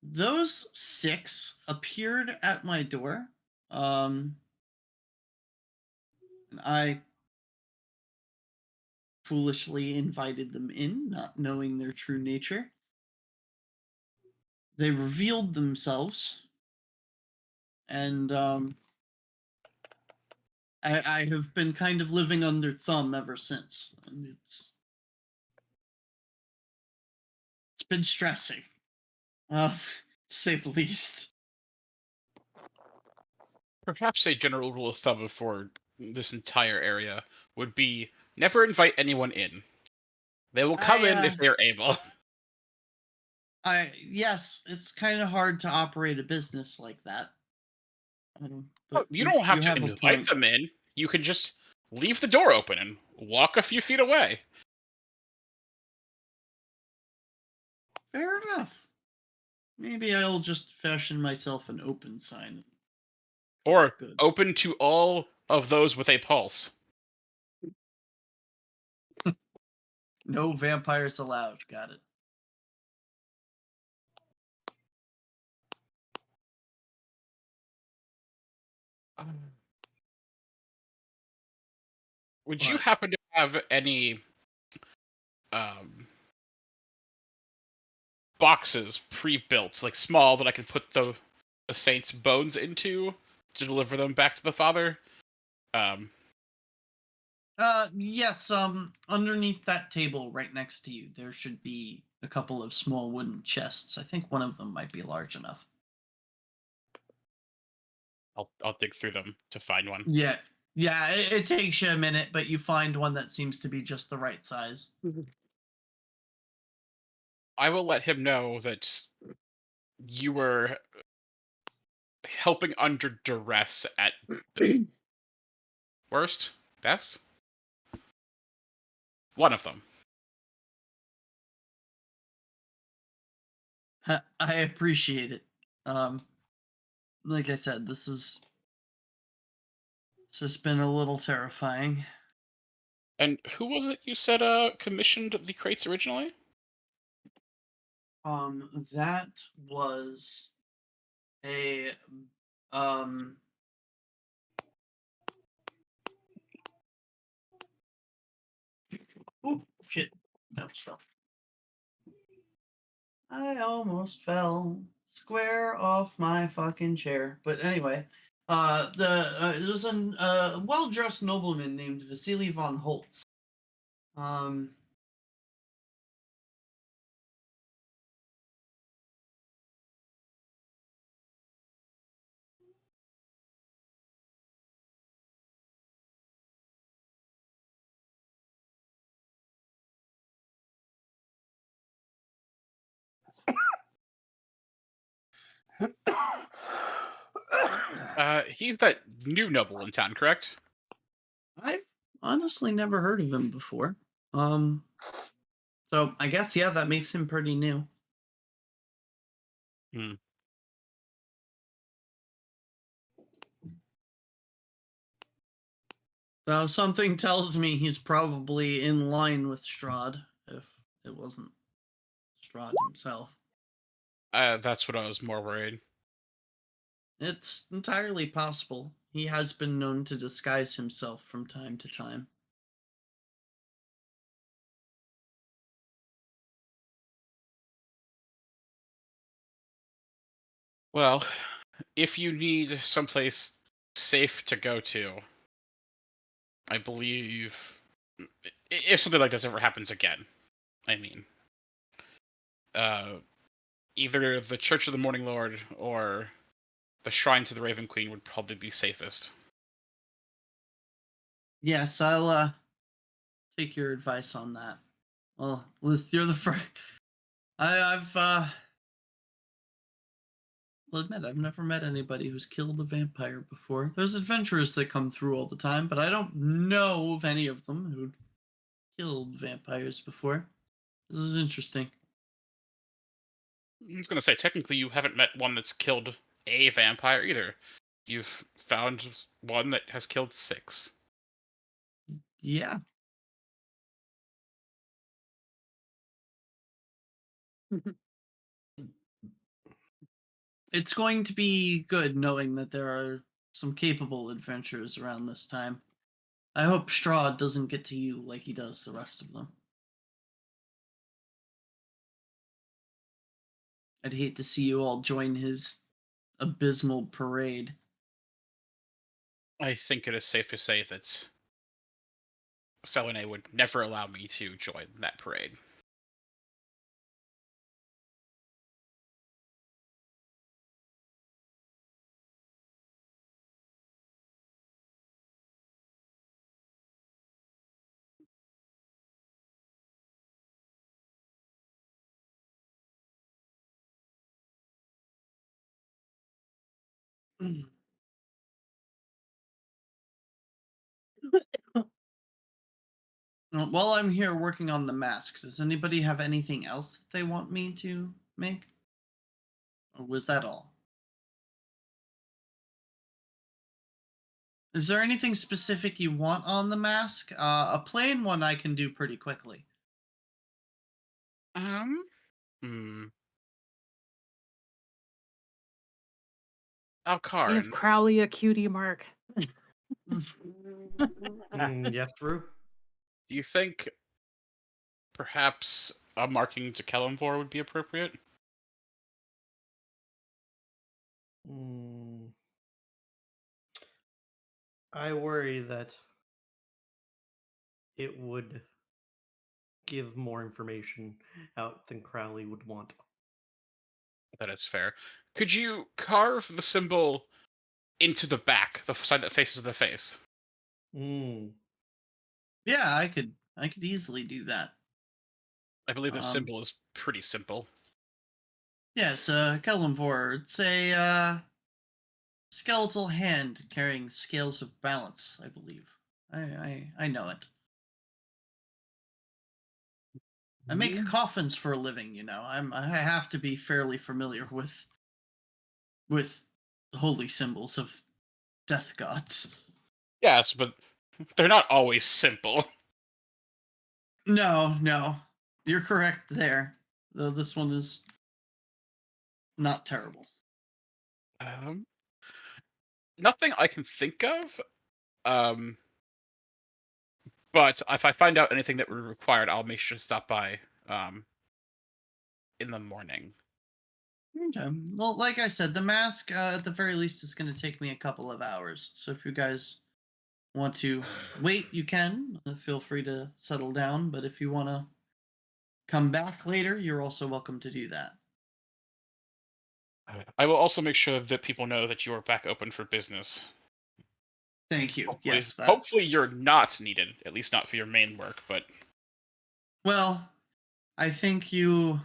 those 6 appeared at my door. And I foolishly invited them in, not knowing their true nature. They revealed themselves, and I have been kind of living under thumb ever since, and it's been stressing, to say the least. Perhaps a general rule of thumb for this entire area would be never invite anyone in. They will come in if they're able. Yes, it's kind of hard to operate a business like that. But You don't have you to have a invite point. them in. You can just leave the door open and walk a few feet away. Fair enough. Maybe I'll just fashion myself an open sign. Or Good. open to all of those with a pulse. No vampires allowed. Got it. Would you But happen to have any boxes pre-built, like small, that I could put the saint's bones into to deliver them back to the father? yes, underneath that table right next to you, there should be a couple of small wooden chests. I think one of them might be large enough. I'll dig through them to find one. Yeah. Yeah, it takes you a minute, but you find one that seems to be just the right size. I will let him know that you were helping under duress at the worst, best, one of them. I appreciate it. Like I said, this has been a little terrifying. And who was it you said commissioned the crates originally? That was a um oh shit. That was fell. I almost fell square off my fucking chair. But anyway, there's a well-dressed nobleman named Vasily von Holtz. Um, He's that new noble in town, correct? I've honestly never heard of him before. So I guess yeah, that makes him pretty new. Hmm. So something tells me he's probably in line with Strahd, if it wasn't Strahd himself. That's what I was more worried. It's entirely possible. He has been known to disguise himself from time to time. Well, if you need someplace safe to go to, I believe if something like this ever happens again, I mean, uh, either the Church of the Morning Lord or the Shrine to the Raven Queen would probably be safest. Yes, I'll take your advice on that. Well, you're the first. I've will admit I've never met anybody who's killed a vampire before. There's adventurers that come through all the time, but I don't know of any of them who'd killed vampires before. This is interesting. I was gonna say, technically, you haven't met one that's killed a vampire either. You've found one that has killed 6. Yeah. It's going to be good knowing that there are some capable adventurers around this time. I hope Strahd doesn't get to you like he does the rest of them. I'd hate to see you all join his abysmal parade. I think it is safe to say that Selene would never allow me to join that parade. While I'm here working on the mask, does anybody have anything else that they want me to make? Or was that all? Is there anything specific you want on the mask? A plain one I can do pretty quickly. Hmm. Give Alcarn, Crowley a cutie mark. Yes, true. do you think perhaps a marking to Kellamvor would be appropriate? Mm, I worry that it would give more information out than Crowley would want. That is fair. Could you carve the symbol into the back, the side that faces the face? Mm. Yeah, I could easily do that. I believe the Um, symbol is pretty simple. yeah, it's a Kellamvor. It's a skeletal hand carrying scales of balance, I believe. I know it. I make coffins for a living, you know. I have to be fairly familiar with holy symbols of death gods. Yes, but they're not always simple. No. You're correct there. Though this one is not terrible. Um, Nothing I can think of. Um, but if I find out anything that would be required, I'll make sure to stop by in the morning. Okay. Well, like I said, the mask at the very least is going to take me a couple of hours. So if you guys want to wait, you can. Feel free to settle down. But if you want to come back later, you're also welcome to do that. I will also make sure that people know that you are back open for business. Thank you. Hopefully, Yes, that. hopefully you're not needed, at least not for your main work. But Well, I think you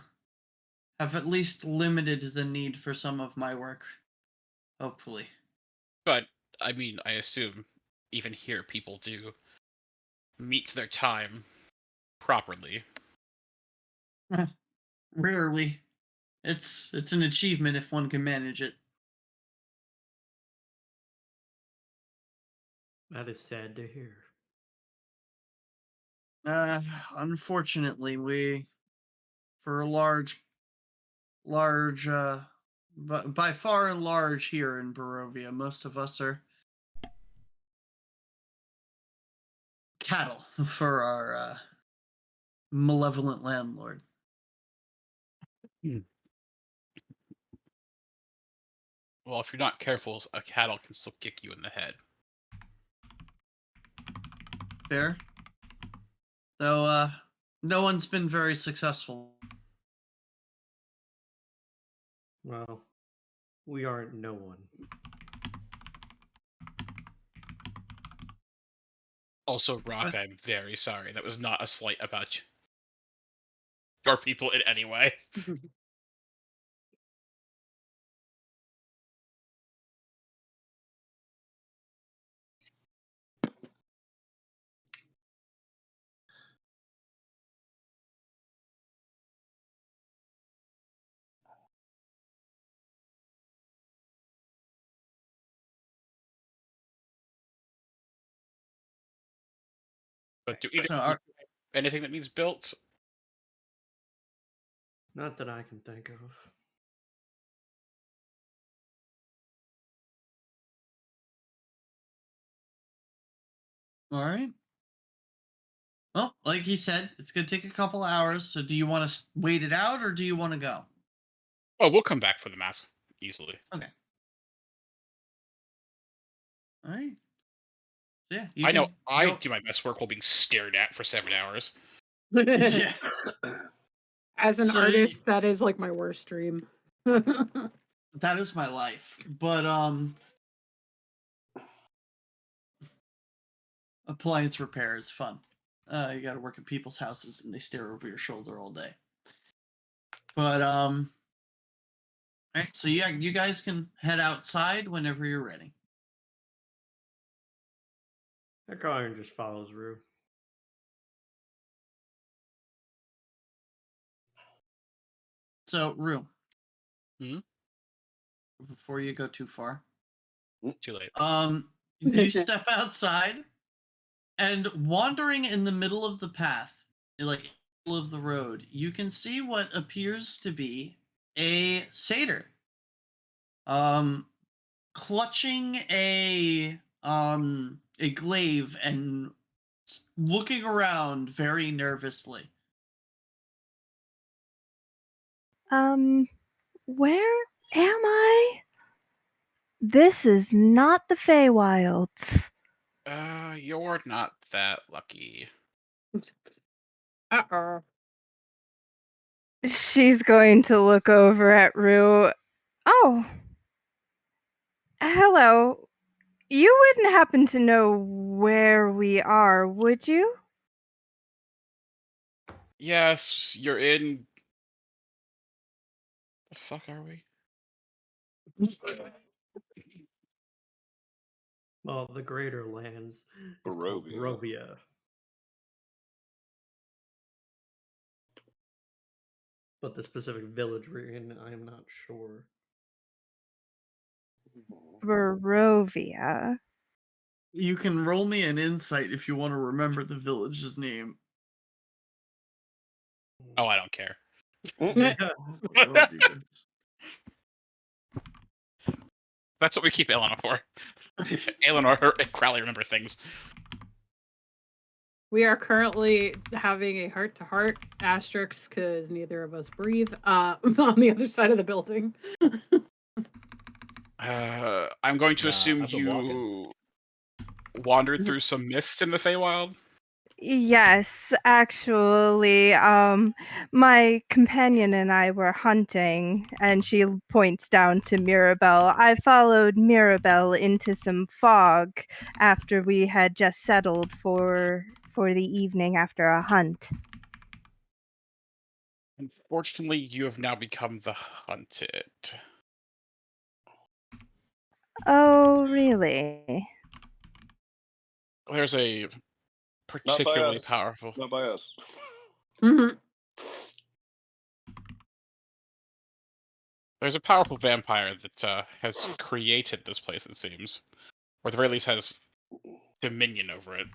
have at least limited the need for some of my work. Hopefully. But I mean, I assume even here people do meet their time properly. Rarely. It's an achievement if one can manage it. That is sad to hear. Unfortunately, we, for a large, but by far and large here in Barovia, most of us are cattle for our malevolent landlord. Well, if you're not careful, a cattle can still kick you in the head. Fair. Though, no one's been very successful. Well, we aren't no one. Also, Rock, I'm very sorry. That was not a slight about you. Your people in any way. But do either So, anything that means built? Not that I can think of. all right. Well, like he said, it's gonna take a couple hours. So, do you want to wait it out, or do you want to go? Oh, we'll come back for the mass easily. Okay. All right. So, yeah, I know I go- do my best work while being stared at for 7 hours. Yeah. As an So artist, that is like my worst dream. That is my life. But appliance repair is fun. You got to work at people's houses and they stare over your shoulder all day. But all right. So yeah, you guys can head outside whenever you're ready. That Iron just follows Rue. So Rue, Hmm? before you go too far, Too late. you step outside, and wandering in the middle of the path, like middle of the road, you can see what appears to be a satyr. Clutching a glaive and looking around very nervously. Where am I? This is not the Feywilds. You're not that lucky. Uh-oh. She's going to look over at Rue. Oh. Hello. You wouldn't happen to know where we are, would you? Yes, you're in. The fuck are we? Well, the Greater Lands is called Barovia. Barovia. But the specific village we're in, I'm not sure. Barovia. You can roll me an insight if you want to remember the village's name. Oh, I don't care. That's what we keep Eleanor for. Eleanor and Crowley remember things. We are currently having a heart-to-heart asterisk because neither of us breathe on the other side of the building. I'm going to assume I've been you wandered through some mist in the Feywild. Yes, actually, my companion and I were hunting, and she points down to Mirabelle. I followed Mirabelle into some fog after we had just settled for the evening after a hunt. Unfortunately, you have now become the hunted. Oh, really? There's a Not by particularly us. powerful. Not by us. Mhm. There's a powerful vampire that has created this place. It seems, or at the very least has dominion over it.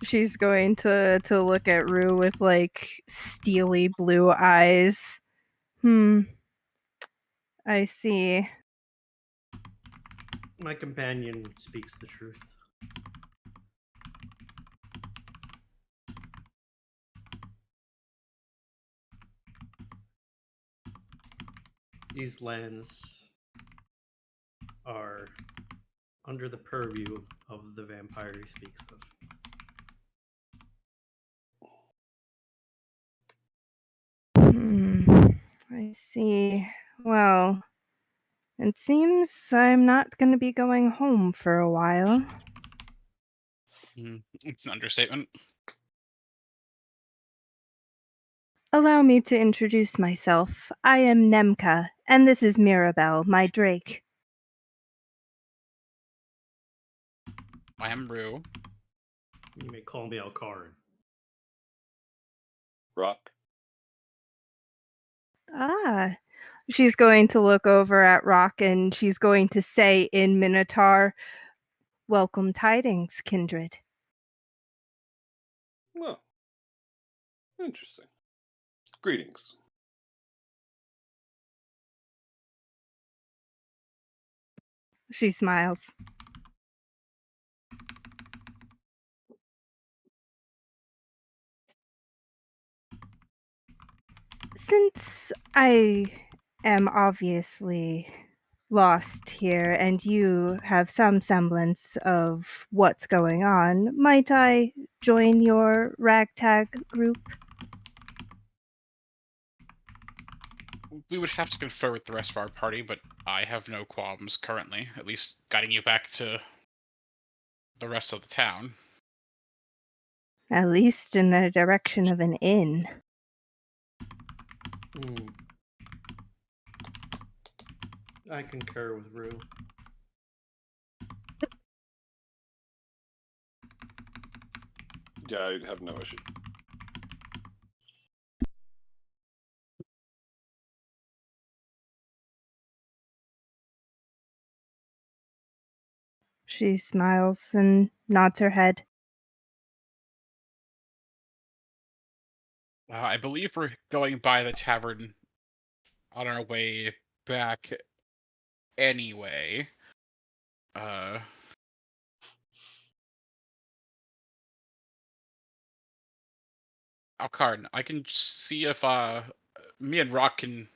She's going to look at Rue with like steely blue eyes. I see. My companion speaks the truth. These lands are under the purview of the vampire he speaks of. I see. Well, it seems I'm not going to be going home for a while. It's an understatement. Allow me to introduce myself. I am Nemka, and this is Mirabelle, my drake. I am Rue. You may call me Alcarin. Rock. Ah. She's going to look over at Rock and she's going to say in Minotaur, "Welcome tidings, kindred." Well, interesting. Greetings. She smiles. Since I am obviously lost here and you have some semblance of what's going on, might I join your ragtag group? We would have to confer with the rest of our party, but I have no qualms currently, at least guiding you back to the rest of the town. At least in the direction of an inn. I concur with Rue. Yeah, I'd have no issue. She smiles and nods her head. I believe we're going by the tavern on our way back anyway. Alcard, I can see if me and Rock can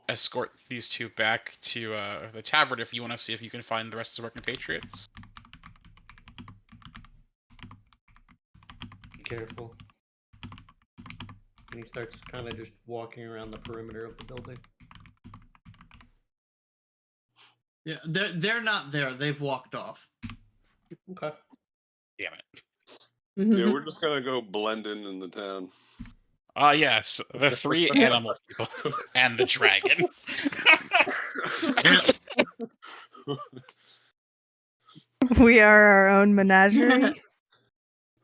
escort these two back to the tavern if you want to see if you can find the rest of the working patriots. Be careful. And he starts kind of just walking around the perimeter of the building. Yeah, they're not there. They've walked off. Okay. Damn it. Yeah, we're just gonna go blend in the town. Yes, the three animal people and the dragon. We are our own menagerie.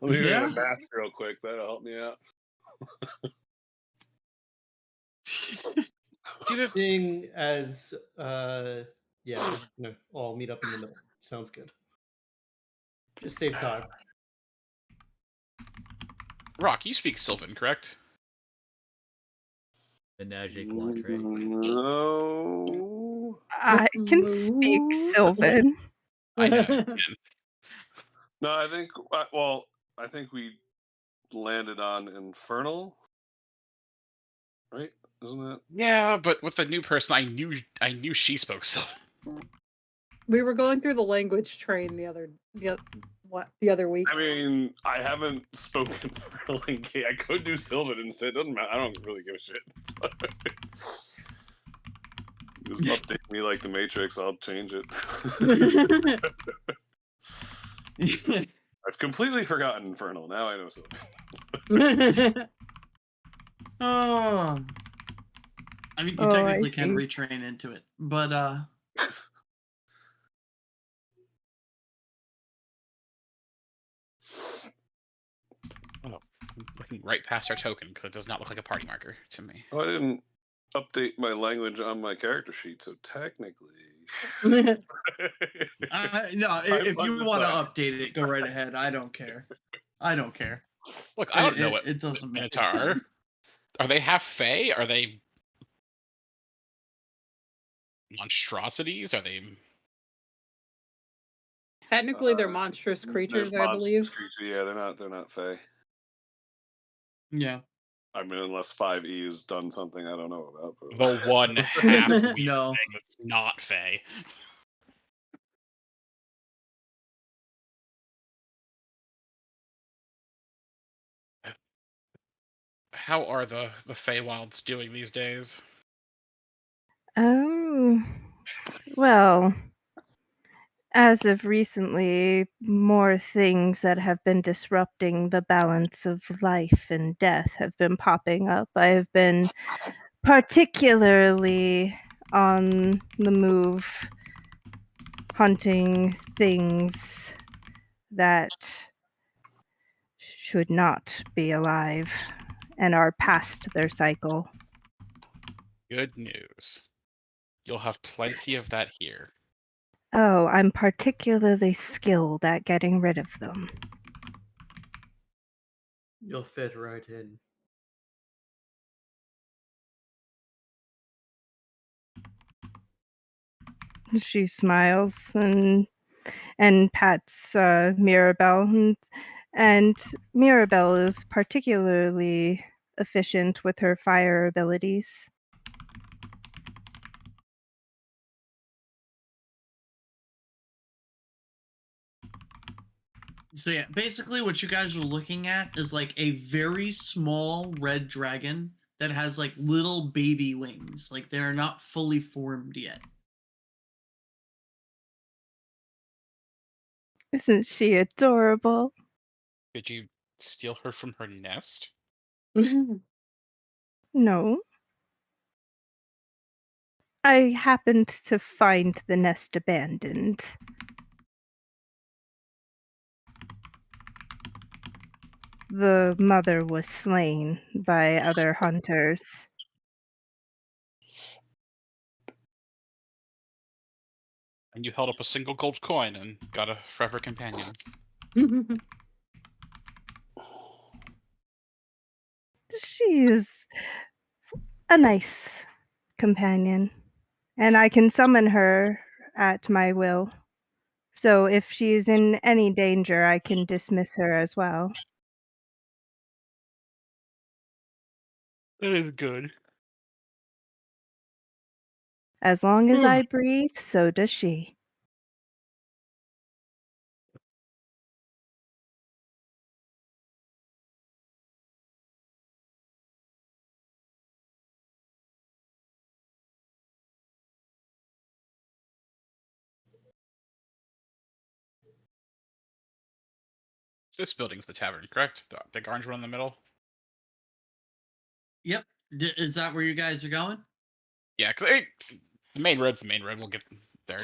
Let me Yeah. get a mask real quick. That'll help me out. Seeing as yeah, no, all meet up in the middle. Sounds good. Just save time. Rock, you speak Sylvan, correct? Menage Quantre. No. I can speak Sylvan. I know. You can. No, I think. I think we landed on Infernal, right? Isn't it? Yeah, but with the new person, I knew she spoke Sylvan. We were going through the language train the other week. I mean, I haven't spoken Infernal in K. I could do Sylvan instead. It doesn't matter. I don't really give a shit. Just update me like the Matrix. I'll change it. I've completely forgotten Infernal. Now I know Sylvan. Oh. I mean, you Oh, technically I can see. retrain into it, but walking right past our token because it does not look like a party marker to me. Oh, I didn't update my language on my character sheet, so technically. No, I'm if you want to undecided. update it, go right ahead. I don't care. I don't care. Look, I don't know what It doesn't matter. Minotaur are. Are they half fae? Are they monstrosities? Are they? Technically, they're monstrous They're creatures, I monstrous believe. creatures. Yeah, they're not fey. Yeah. I mean, unless 5e has done something I don't know about. But... The one half weird No. thing that's not fae. How are the Feywilds doing these days? Oh, well, as of recently, more things that have been disrupting the balance of life and death have been popping up. I have been particularly on the move, hunting things that should not be alive and are past their cycle. Good news. You'll have plenty of that here. Oh, I'm particularly skilled at getting rid of them. You'll fit right in. She smiles and pats Mirabelle, and Mirabelle is particularly efficient with her fire abilities. So yeah, basically what you guys are looking at is like a very small red dragon that has like little baby wings. Like they're not fully formed yet. Isn't she adorable? Did you steal her from her nest? No. I happened to find the nest abandoned. The mother was slain by other hunters. And you held up a single gold coin and got a forever companion. She is a nice companion, and I can summon her at my will. So if she is in any danger, I can dismiss her as well. That is good. As long as I breathe, so does she. This building's the tavern, correct? The big orange one in the middle? Yep. Is that where you guys are going? Yeah, the main road's the main road. We'll get there.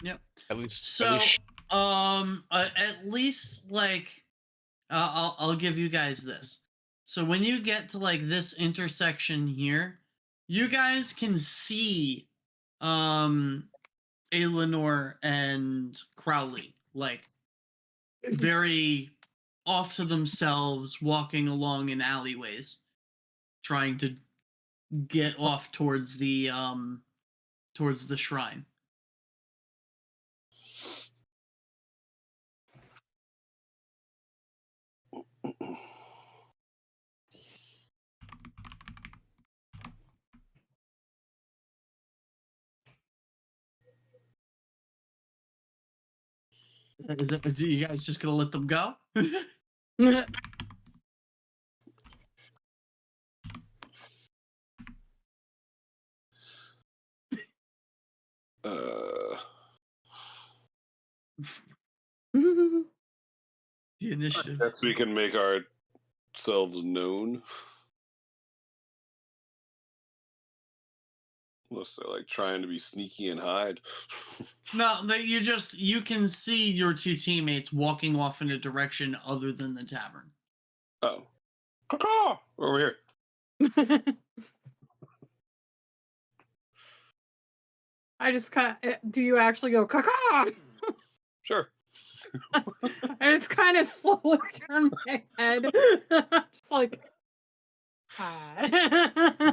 Yep. At least. So, at least like, I'll give you guys this. So when you get to like this intersection here, you guys can see, Eleanor and Crowley like very off to themselves, walking along in alleyways, trying to get off towards the shrine. Is you guys just gonna let them go? The initiative. Guess we can make ourselves known. Unless they're like trying to be sneaky and hide. No, you can see your two teammates walking off in a direction other than the tavern. Oh. Caw-caw! Over here. I just kind of. Do you actually go caca? Sure. I just kind of slowly turn my head. Just like. Hi.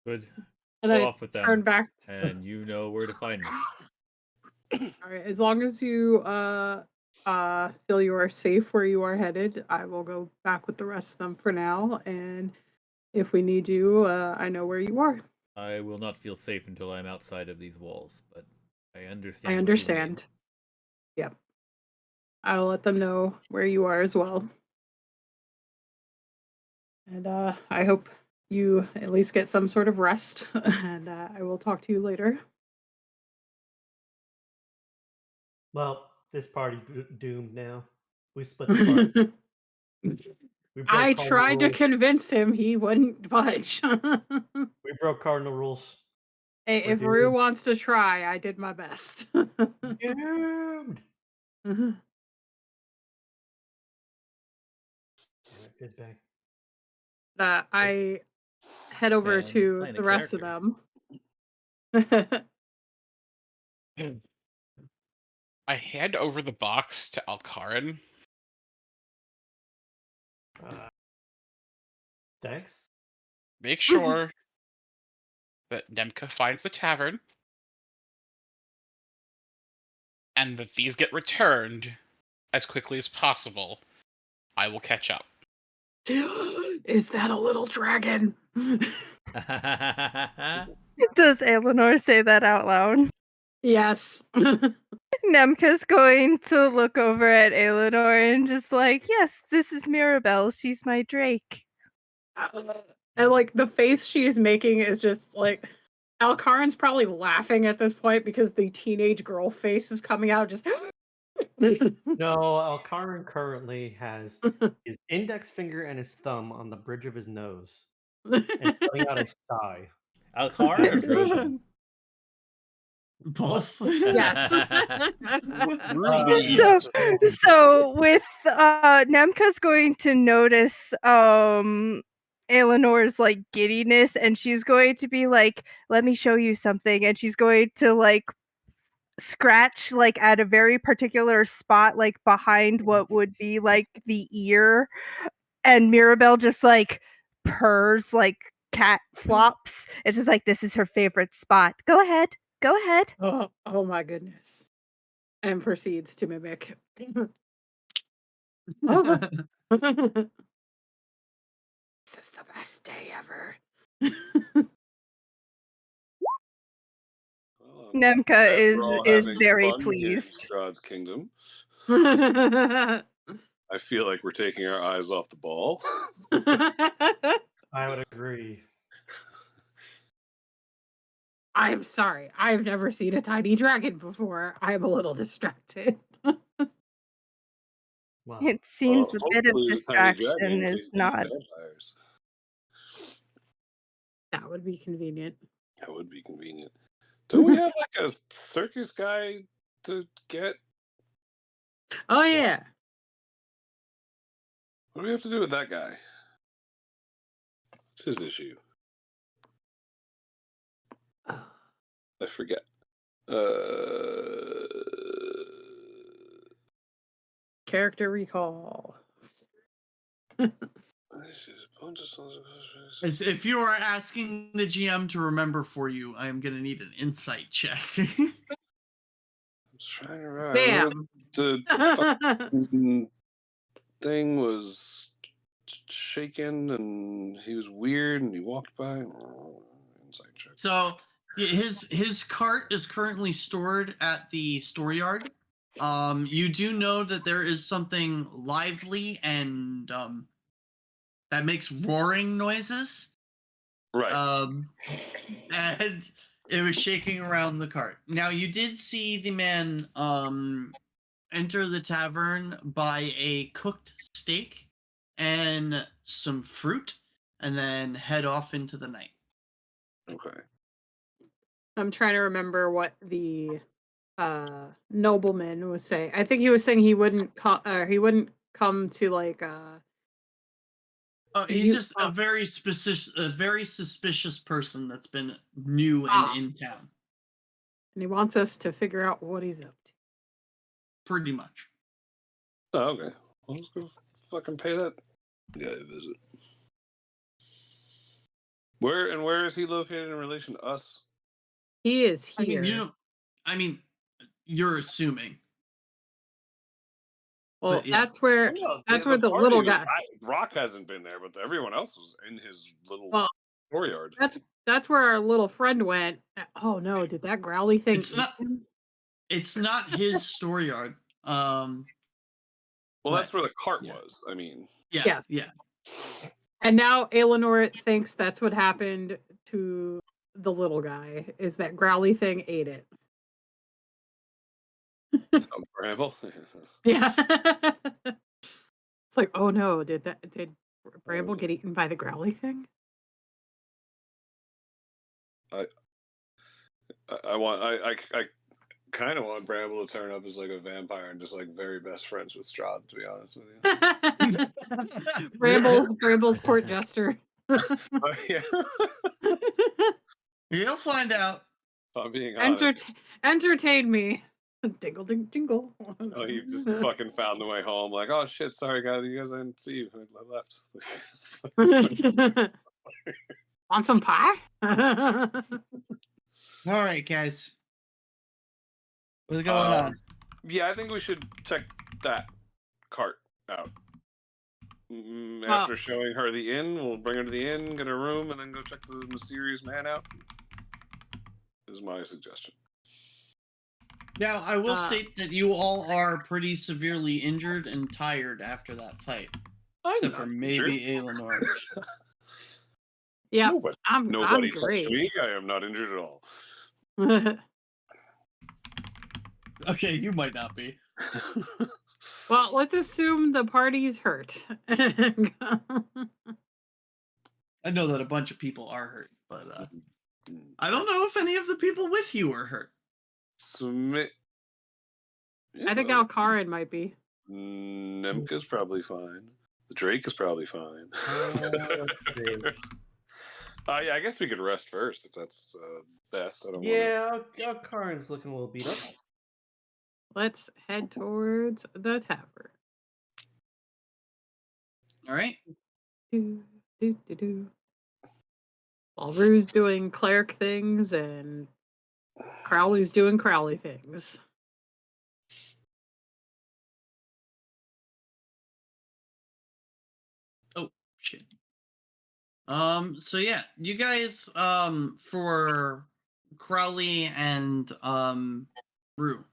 Good. And Go I off with them, turn back. and you know where to find me. All right, as long as you feel you are safe where you are headed, I will go back with the rest of them for now. And if we need you, I know where you are. I will not feel safe until I'm outside of these walls, but I understand. I what you mean. understand. Yep. I will let them know where you are as well. And I hope you at least get some sort of rest. And I will talk to you later. Well, this party's doomed now. We split the party. We broke I cardinal tried to rules. convince him he wouldn't budge. We broke cardinal rules. Hey, We're if Rue doomed. wants to try, I did my best. Doomed. Mhm. Damn it, Fizzbang. I head over Fan to playing a the rest of character. them. I hand over the box to Alcarin. Thanks. Make sure that Nemka finds the tavern, and that these get returned as quickly as possible. I will catch up. Is that a little dragon? Does Eleanor say that out loud? Yes. Nemka's going to look over at Eleanor and just like, yes, this is Mirabelle. She's my Drake. And like the face she is making is just like Alcarin's probably laughing at this point because the teenage girl face is coming out just No, Alcarin currently has his index finger and his thumb on the bridge of his nose and letting out a sigh. Alcarin or Trojan? Both. Yes. So with Nemka's going to notice Eleanor's like giddiness, and she's going to be like, let me show you something, and she's going to like scratch like at a very particular spot, like behind what would be like the ear, and Mirabelle just like purrs like cat flops. It's just like, this is her favorite spot. Go ahead. Oh my goodness. And proceeds to mimic. Oh. This is the best day ever. Well, Nemka we're all is having very fun here in pleased. Strahd's kingdom. I feel like we're taking our eyes off the ball. I would agree. I'm sorry. I've never seen a tiny dragon before. I'm a little distracted. Wow. It seems a bit of hopefully the tiny distraction dragons is eat not. vampires. That would be convenient. That would be convenient. Don't we have like a circus guy to get? Oh yeah. What do we have to do with that guy? What's his issue? I forget. Character recall. If you are asking the GM to remember for you, I am gonna need an insight check. I'm just trying to remember. Bam. The fucking thing was shaking and he was weird and he walked by. Insight check. So his cart is currently stored at the storeyard. You do know that there is something lively and that makes roaring noises. Right. And it was shaking around the cart. Now you did see the man enter the tavern, buy a cooked steak and some fruit, and then head off into the night. Okay. I'm trying to remember what the nobleman was saying. I think he was saying he wouldn't come to like He's just oh, a very suspicious person that's been new and Ah. in town. and he wants us to figure out what he's up to. Pretty much. Oh, okay. Well, let's go fucking pay that guy a visit. Where is he located in relation to us? He is here. I mean, you're assuming. Well, but yeah. that's where No, that's where the party little was- guy. Rock hasn't been there, but everyone else was in his little Well, dooryard. That's where our little friend went. Oh no, did that growly thing It's eat not- him? It's not his storeyard. Well, that's but- where the cart yeah. was. I mean, Yeah. Yes. Yeah. And now Eleanor thinks that's what happened to the little guy, is that growly thing ate it. Bramble. Yeah. It's like, oh no, did Bramble get eaten by the growly thing? I kind of want Bramble to turn up as like a vampire and just like very best friends with Strahd, to be honest with you. Bramble's court jester. Yeah. You'll find out. If I'm being honest. Entertain me. Dingle ding jingle. Oh, you just fucking found the way home. Like, oh shit, sorry guys, you guys, I didn't see you. I left. Want some pie? All right, guys. What's going on? Yeah, I think we should check that cart out. After showing her the inn, we'll bring her to the inn, get her room, and then go check the mysterious man out. Is my suggestion. Now, I will state that you all are pretty severely injured and tired after that fight. Except for maybe Eleanor. Yeah, Nobody I'm great. touched me. I am not injured at all. Okay, you might not be. Well, let's assume the party's hurt. I know that a bunch of people are hurt, but I don't know if any of the people with you are hurt. I think Alcarin might be. Nemka's probably fine. The Drake is probably fine. Yeah, I guess we could rest first if that's best. I don't Alcarin's looking a little beat up. Let's head towards the tavern. All right. While Rue's doing cleric things and Crowley's doing Crowley things. Oh shit. So yeah, you guys for Crowley and Rue,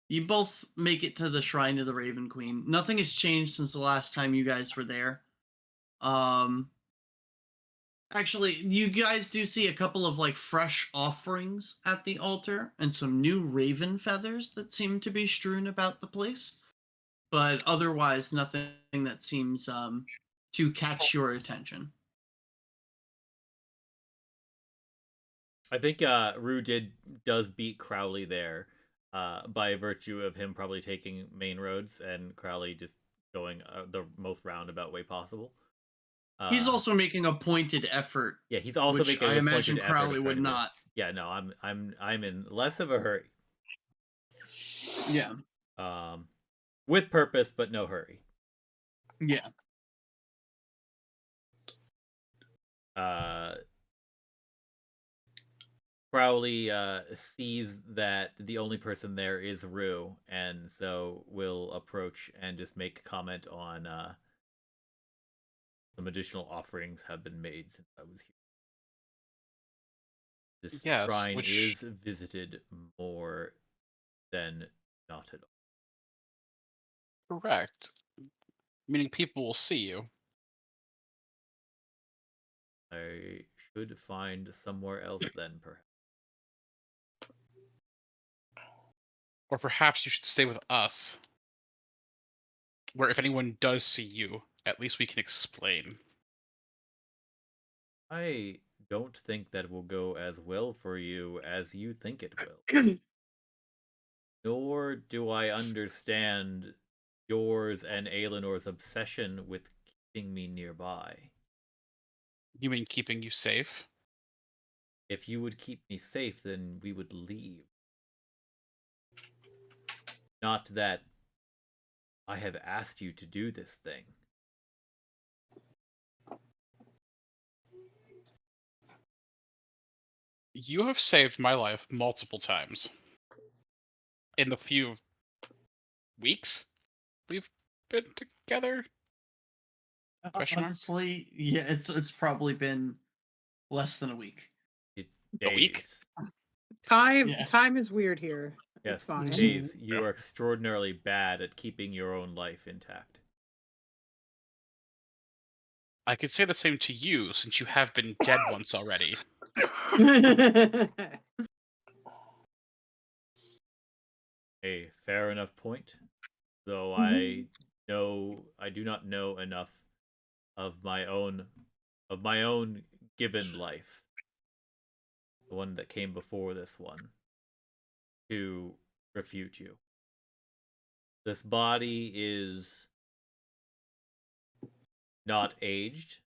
you both make it to the Shrine of the Raven Queen. Nothing has changed since the last time you guys were there. Actually, you guys do see a couple of like fresh offerings at the altar and some new raven feathers that seem to be strewn about the place. But otherwise, nothing that seems to catch your attention. I think Rue does beat Crowley there by virtue of him probably taking main roads and Crowley just going the most roundabout way possible. He's also making a pointed effort. Yeah, he's also making. I imagine Crowley would not. Yeah, no, I'm in less of a hurry. Yeah. With purpose, but no hurry. Yeah. Crowley sees that the only person there is Rue, and so will approach and just make a comment on some additional offerings have been made since I was here. This shrine is visited more than not at all. Correct. Meaning people will see you. I should find somewhere else then, perhaps. Or perhaps you should stay with us. Where if anyone does see you, at least we can explain. I don't think that will go as well for you as you think it will. Nor do I understand yours and Aelenor's obsession with keeping me nearby. You mean keeping you safe? If you would keep me safe, then we would leave. Not that I have asked you to do this thing. You have saved my life multiple times. In the few weeks we've been together? Question mark? Honestly, yeah, it's probably been less than a week. A week? Days. Yeah. Time is weird here. It's Yes, fine. days. You are extraordinarily bad at keeping your own life intact. I could say the same to you, since you have been dead once already. A fair enough point. Though Mhm. I do not know enough of my own given life, the one that came before this one, to refute you. This body is not aged,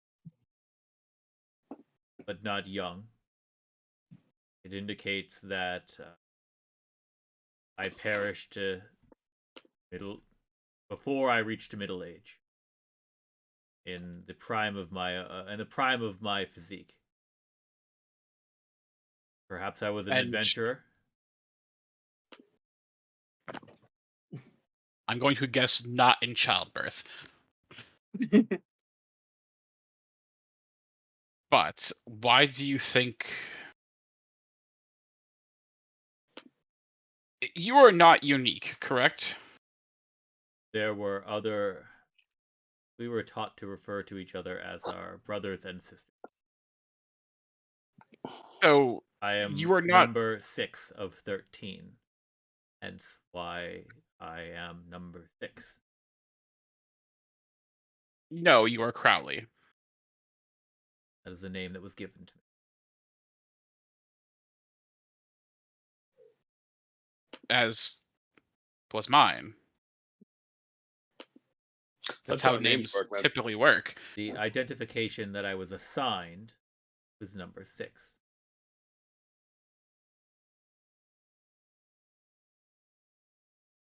but not young. It indicates that I perished before I reached middle age, in the prime of my physique. Perhaps I was an And adventurer. I'm going to guess not in childbirth. But why do you think you are not unique, correct? We were taught to refer to each other as our brothers and sisters. So I am you are not. number 6 of 13, hence why I am number 6. No, you are Crowley. That is the name that was given to me. As was mine. That's how names work, man. typically work. The identification that I was assigned was number 6.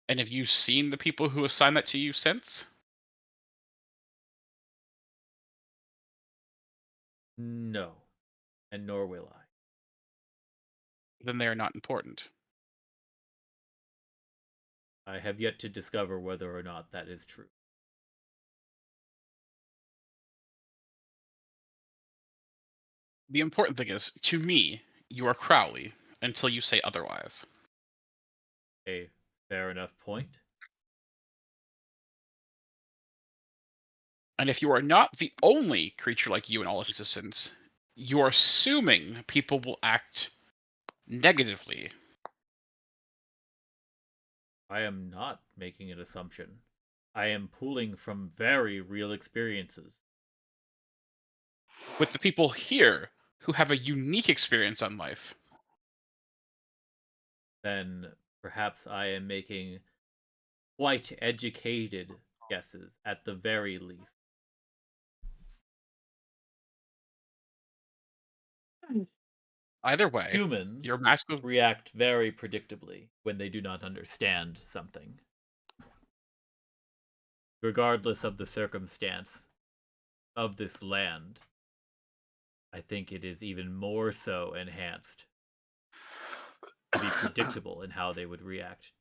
And have you seen the people who assigned that to you since? No, and nor will I. Then they are not important. I have yet to discover whether or not that is true. The important thing is, to me, you are Crowley until you say otherwise. A fair enough point. And if you are not the only creature like you in all of existence, you are assuming people will act negatively. I am not making an assumption. I am pulling from very real experiences. With the people here who have a unique experience on life. Then perhaps I am making quite educated guesses at the very least. Either way, Humans your masculine react very predictably when they do not understand something. Regardless of the circumstance of this land, I think it is even more so enhanced to be predictable in how they would react.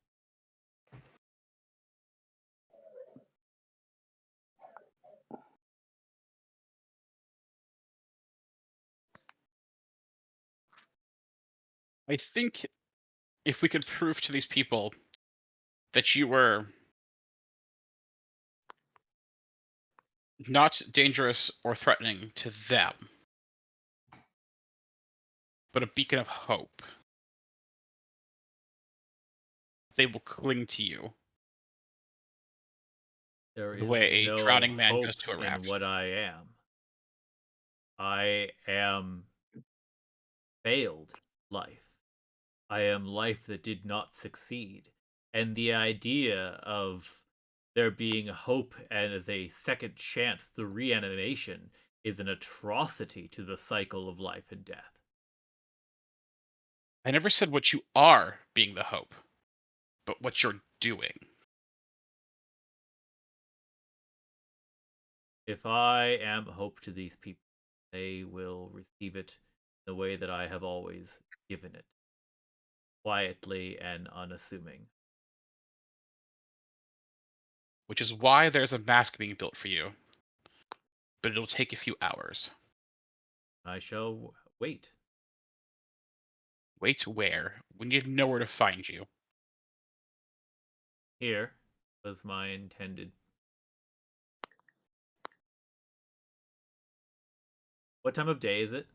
I think if we could prove to these people that you were not dangerous or threatening to them, but a beacon of hope, they will cling to you There the is way a no drowning man hope does to a in raft. what I am. I am failed life. I am life that did not succeed. And the idea of there being hope and as a second chance through reanimation is an atrocity to the cycle of life and death. I never said what you are being the hope, but what you're doing. If I am hope to these people, they will receive it the way that I have always given it, quietly and unassuming. Which is why there's a mask being built for you. But it'll take a few hours. I shall wait. Wait where? We need to know where to find you. Here was my intended. What time of day is it?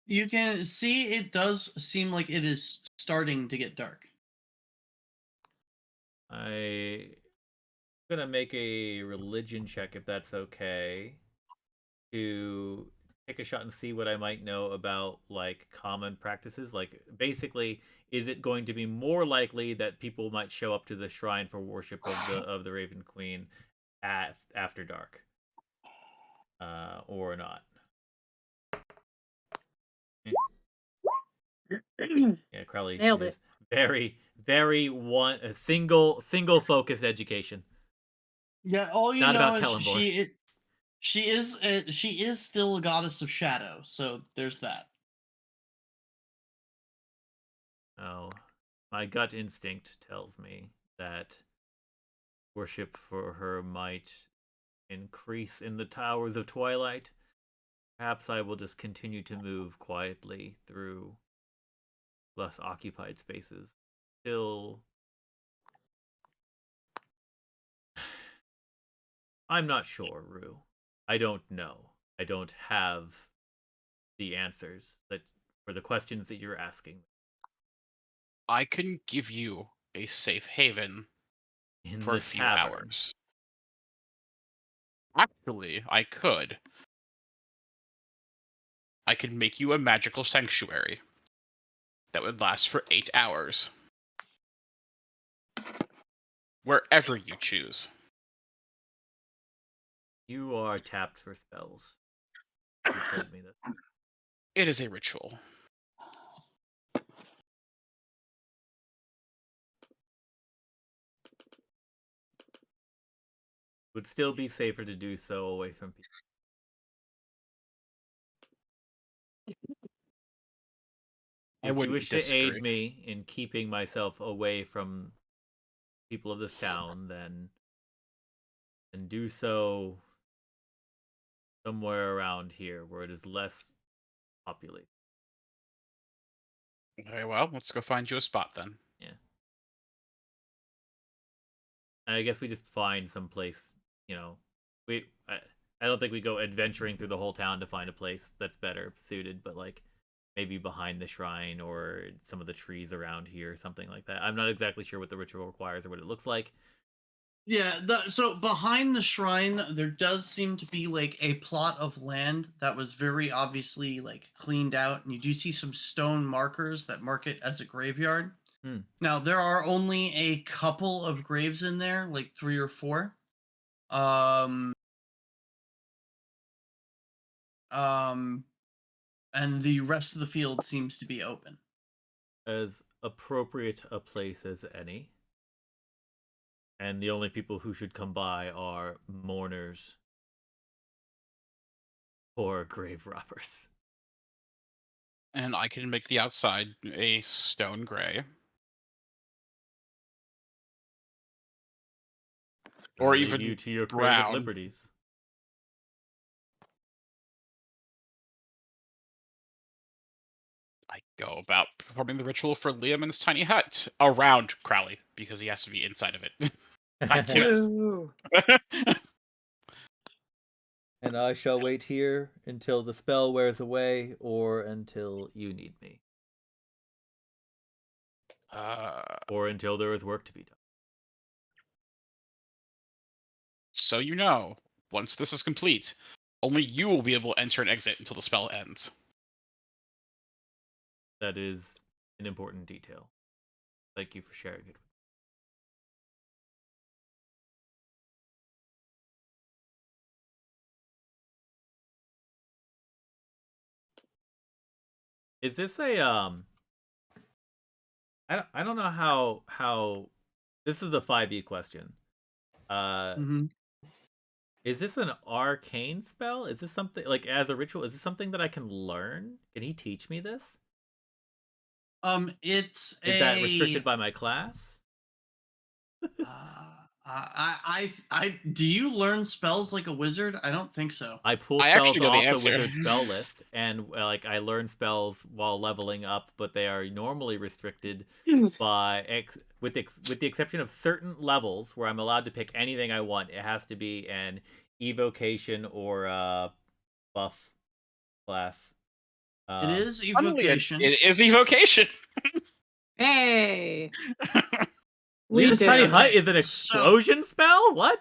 You can see it does seem like it is starting to get dark. I'm gonna make a religion check if that's okay, to take a shot and see what I might know about like common practices. Like basically, is it going to be more likely that people might show up to the shrine for worship of the Raven Queen after dark, or not? Yeah, Crowley Nailed is it. very a single focused education. Yeah, all you Not know about is Kellenborg. she is still a goddess of shadow, so there's that. Oh, my gut instinct tells me that worship for her might increase in the towers of twilight. Perhaps I will just continue to move quietly through less occupied spaces till I'm not sure, Rue. I don't know. I don't have the answers that for the questions that you're asking I can give you a safe haven in for a the few tavern. hours. Actually, I could. I could make you a magical sanctuary that would last for 8 hours. Wherever you choose. You are tapped for spells. You told me that. It is a ritual. Would still be safer to do so away from people. I If you wouldn't wish to disagree. aid me in keeping myself away from people of this town, then do so somewhere around here where it is less populated. Very well, let's go find you a spot then. Yeah. I guess we just find some place, you know. I don't think we go adventuring through the whole town to find a place that's better suited, but like maybe behind the shrine or some of the trees around here, something like that. I'm not exactly sure what the ritual requires or what it looks like. Yeah, so behind the shrine, there does seem to be like a plot of land that was very obviously like cleaned out, and you do see some stone markers that mark it as a graveyard. Now, there are only a couple of graves in there, like 3 or 4. And the rest of the field seems to be open. As appropriate a place as any. And the only people who should come by are mourners or grave robbers. And I can make the outside a stone gray. Or Leave even you to your creative brown. liberties. I go about performing the ritual for Liam in his tiny hut around Crowley because he has to be inside of it. I do it. And I shall wait here until the spell wears away or until you need me. Or until there is work to be done. So you know, Once this is complete, only you will be able to enter and exit until the spell ends. That is an important detail. Thank you for sharing it. Is this a I don't know how this is a 5e question. Is this an arcane spell? Is this something like as a ritual? Is this something that I can learn? Can he teach me this? It's Is that restricted by my class? Do you learn spells like a wizard? I don't think so. I pull I spells actually know the off the answer. wizard spell list, and like I learn spells while leveling up, but they are normally restricted by with the exception of certain levels where I'm allowed to pick anything I want. It has to be an evocation or buff class. It is Funnily, evocation. It is evocation. Hey. We Leave a did tiny it. hut is an explosion spell? What?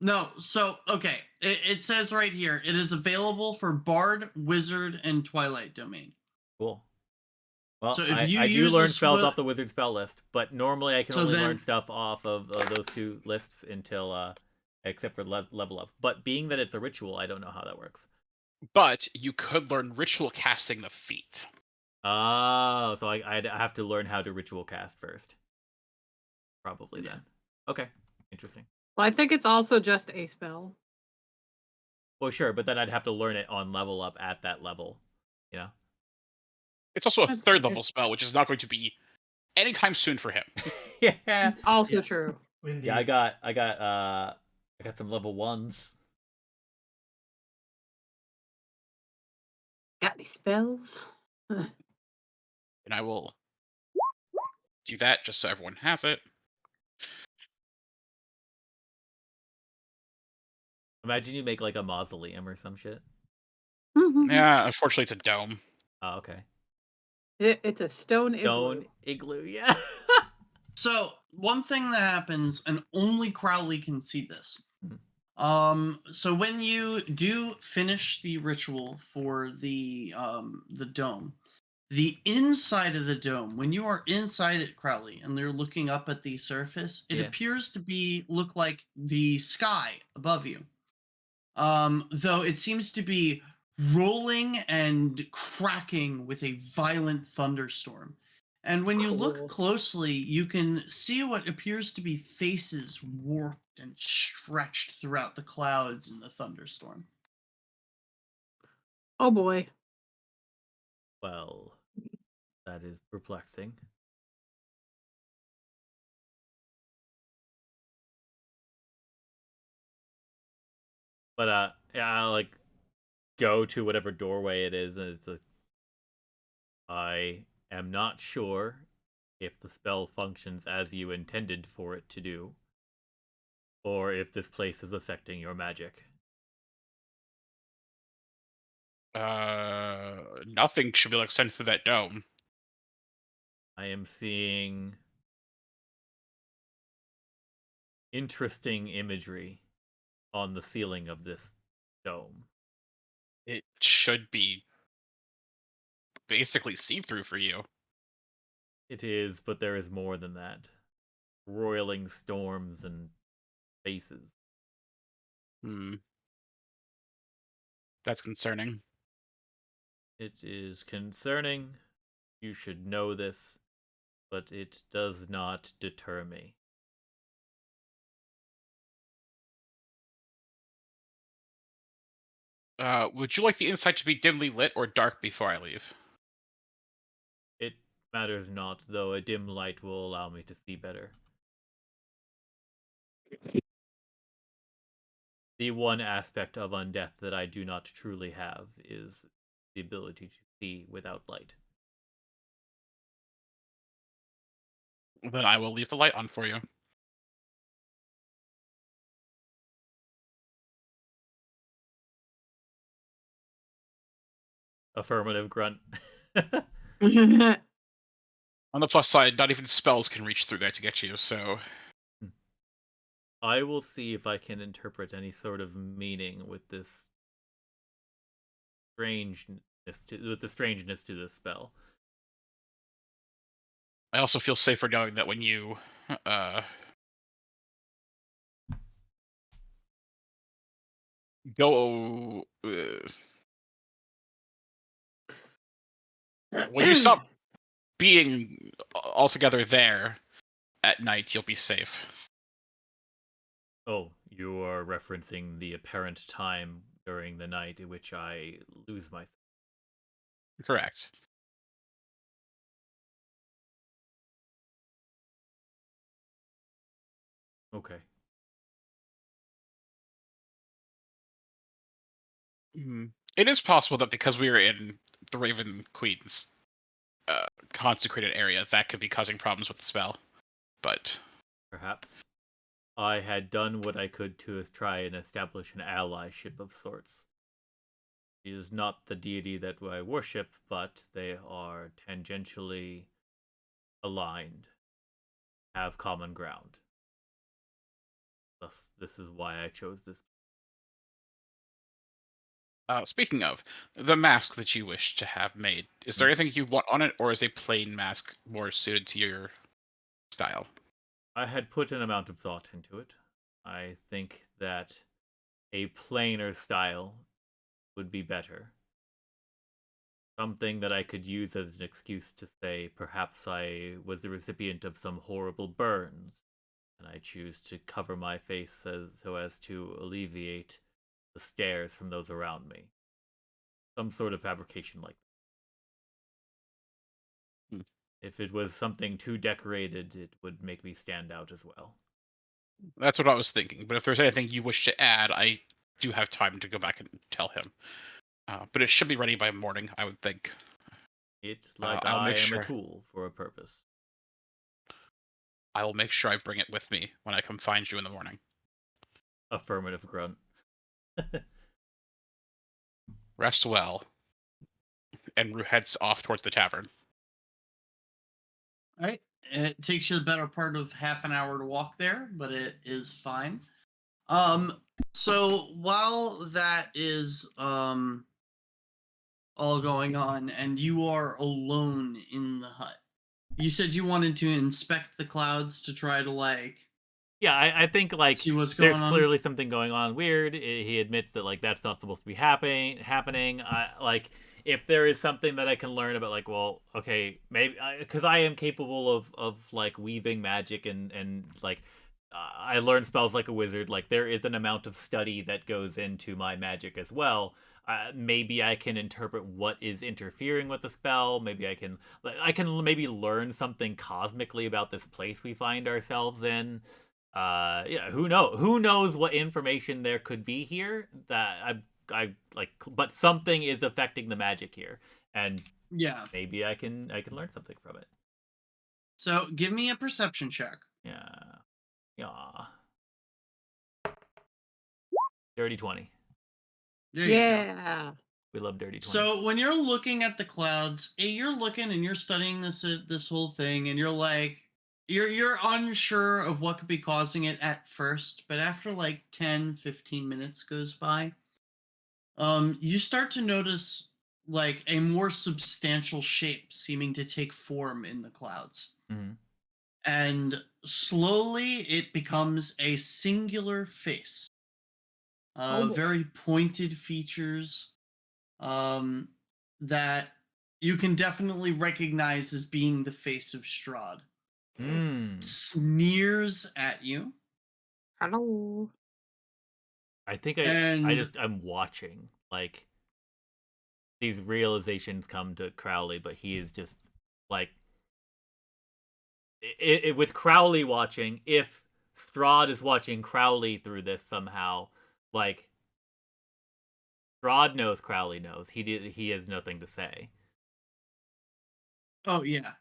No, so okay. It says right here, it is available for Bard, Wizard, and Twilight Domain. Cool. Well, So if I you do use learn a spells swi- off the wizard spell list, but normally I can So only then- learn stuff off of those two lists until except for level up. But being that it's a ritual, I don't know how that works. But you could learn ritual casting the feat. Oh, so I'd have to learn how to ritual cast first. Probably then. Okay, interesting. Well, I think it's also just a spell. Well, sure, but then I'd have to learn it on level up at that level. You know? It's also a That's third okay. level spell, which is not going to be anytime soon for him. Yeah. It's also Yeah. true. Indeed. Yeah, I got some level 1s. Got any spells? And I will do that just so everyone has it. Imagine you make like a mausoleum or some shit. Yeah, unfortunately, it's a dome. Oh, okay. It's a stone igloo. Stone igloo, yeah. So one thing that happens, and only Crowley can see this. So when you do finish the ritual for the dome, the inside of the dome, when you are inside it, Crowley, and they're looking up at the surface, it Yeah. appears to look like the sky above you. Though it seems to be rolling and cracking with a violent thunderstorm. And when you Cool. look closely, you can see what appears to be faces warped and stretched throughout the clouds in the thunderstorm. Oh boy. Well, that is perplexing. But yeah, I'll like go to whatever doorway it is, and it's like I am not sure if the spell functions as you intended for it to do, or if this place is affecting your magic. Nothing should be able to extend through that dome. I am seeing interesting imagery on the ceiling of this dome. It should be basically see-through for you. It is, but there is more than that. Roiling storms and faces. That's concerning. It is concerning. You should know this, but it does not deter me. Would you like the inside to be dimly lit or dark before I leave? It matters not, though a dim light will allow me to see better. The one aspect of undeath that I do not truly have is the ability to see without light. Then I will leave the light on for you. Affirmative grunt. On the plus side, not even spells can reach through there to get you, so I will see if I can interpret any sort of meaning with this the strangeness to this spell. I also feel safer knowing that when you go when you stop being altogether there at night, you'll be safe. Oh, you are referencing the apparent time during the night in which I lose myself. Correct. Okay. It is possible that because we are in the Raven Queen's consecrated area, that could be causing problems with the spell. But Perhaps. I had done what I could to try and establish an allyship of sorts. She is not the deity that I worship, but they are tangentially aligned, have common ground. Thus, this is why I chose this. speaking of, the mask that you wish to have made, is there anything you want on it, or is a plain mask more suited to your style? I had put an amount of thought into it. I think that a plainer style would be better. Something that I could use as an excuse to say perhaps I was the recipient of some horrible burns, and I choose to cover my face so as to alleviate the stares from those around me. Some sort of fabrication like that. If it was something too decorated, it would make me stand out as well. That's what I was thinking. But if there's anything you wish to add, I do have time to go back and tell him. But it should be ready by morning, I would think. It's like I'll I make am sure. a tool for a purpose. I will make sure I bring it with me when I come find you in the morning. Affirmative grunt. Rest well. And Rue heads off towards the tavern. All right. It takes you the better part of half an hour to walk there, but it is fine. So while that is all going on and you are alone in the hut, you said you wanted to inspect the clouds to try to Yeah, I think see what's going there's on. clearly something going on weird. He admits that that's not supposed to be happening. If there is something that I can learn about, well, okay, maybe because I am capable of weaving magic and I learn spells like a wizard. There is an amount of study that goes into my magic as well. Maybe I can interpret what is interfering with the spell. Maybe I can maybe learn something cosmically about this place we find ourselves in. Who knows what information there could be here that I like, but something is affecting the magic here, and yeah, maybe I can learn something from it. So give me a perception check. Yeah. Dirty 20. There you Yeah. We love dirty 20. So when you're looking at the clouds, you're looking and you're studying this whole thing, and you're unsure of what could be causing it at first, but after 10-15 minutes goes by, you start to notice a more substantial shape seeming to take form in the clouds. Mm-hmm. And slowly it becomes a singular face. Very pointed features that you can definitely recognize as being the face of Strahd. Sneers at you. Hello. I think I'm watching. These realizations come to Crowley, but he is just with Crowley watching, if Strahd is watching Crowley through this somehow, Strahd knows Crowley knows. He has nothing to say. Oh yeah.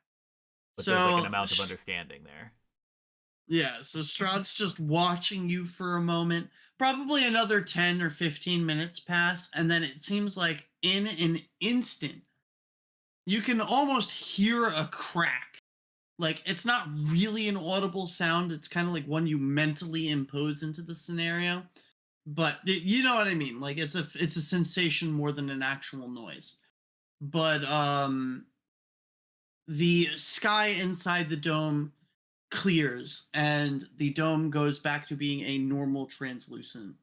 But there's an amount of understanding there. Yeah, so Strahd's just watching you for a moment. Probably another 10 or 15 minutes pass, and then it seems like in an instant, you can almost hear a crack like it's not really an audible sound. It's kind of like one you mentally impose into the scenario, but you know what I mean. Like it's a sensation more than an actual noise. But the sky inside the dome clears, and the dome goes back to being a normal, translucent,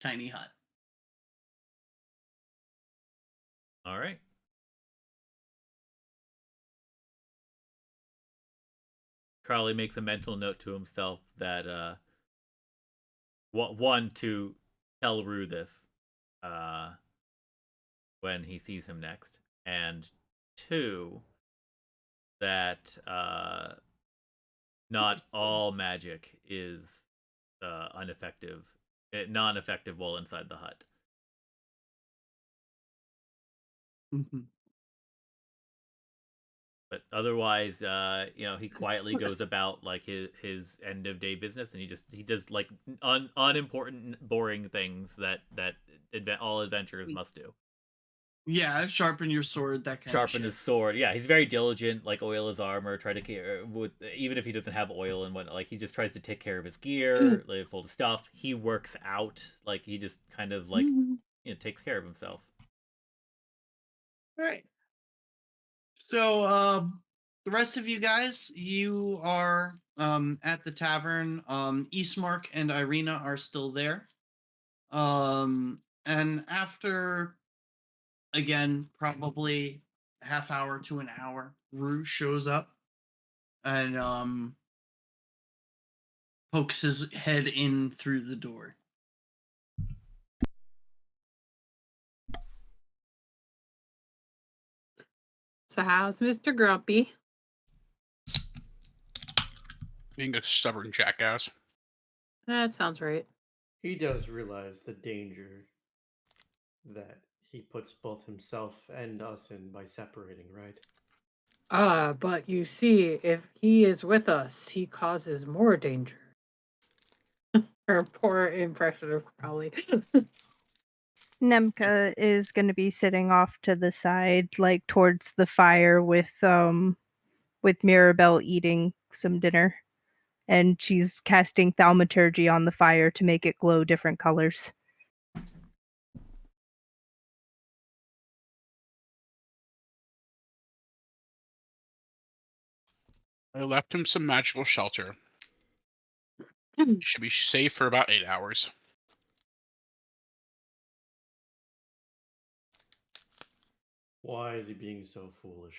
tiny hut. All right. Crowley makes a mental note to himself that one, to tell Rue this when he sees him next, and two, that not all magic is non-effective while inside the hut. Mm-hmm. But otherwise, he quietly goes about like his end of day business, and he does like unimportant, boring things that all adventurers must do. Yeah, sharpen your sword, that kind Sharpen of his shit. sword. Yeah, he's very diligent. Like oil his armor. Try to care with even if he doesn't have oil and whatnot. Like he just tries to take care of his gear, like full of stuff. He works out. Like he just kind of like takes care of himself. All right. So the rest of you guys, you are at the tavern. Eastmark and Irina are still there. And after, again, probably a half hour to an hour, Rue shows up and pokes his head in through the door. So how's Mr. Grumpy? Being a stubborn jackass. That sounds right. He does realize the danger that he puts both himself and us in by separating, right? But you see, if he is with us, he causes more danger. Her poor impression of Crowley. Nemka is going to be sitting off to the side, like towards the fire with Mirabelle eating some dinner, and she's casting thaumaturgy on the fire to make it glow different colors. I left him some magical shelter. He should be safe for about 8 hours. Why is he being so foolish?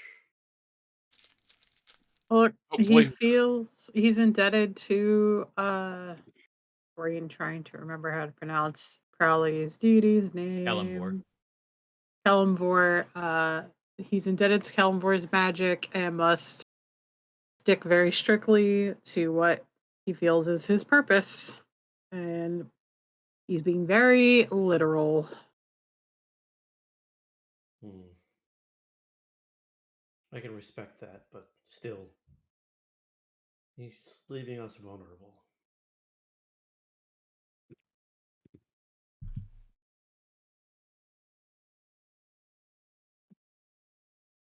Well, he Hopefully. feels he's indebted to brain trying to remember how to pronounce Crowley's deity's name. Kellamvor. He's indebted to Kellamvor's magic and must stick very strictly to what he feels is his purpose. And he's being very literal. I can respect that, but still, he's leaving us vulnerable.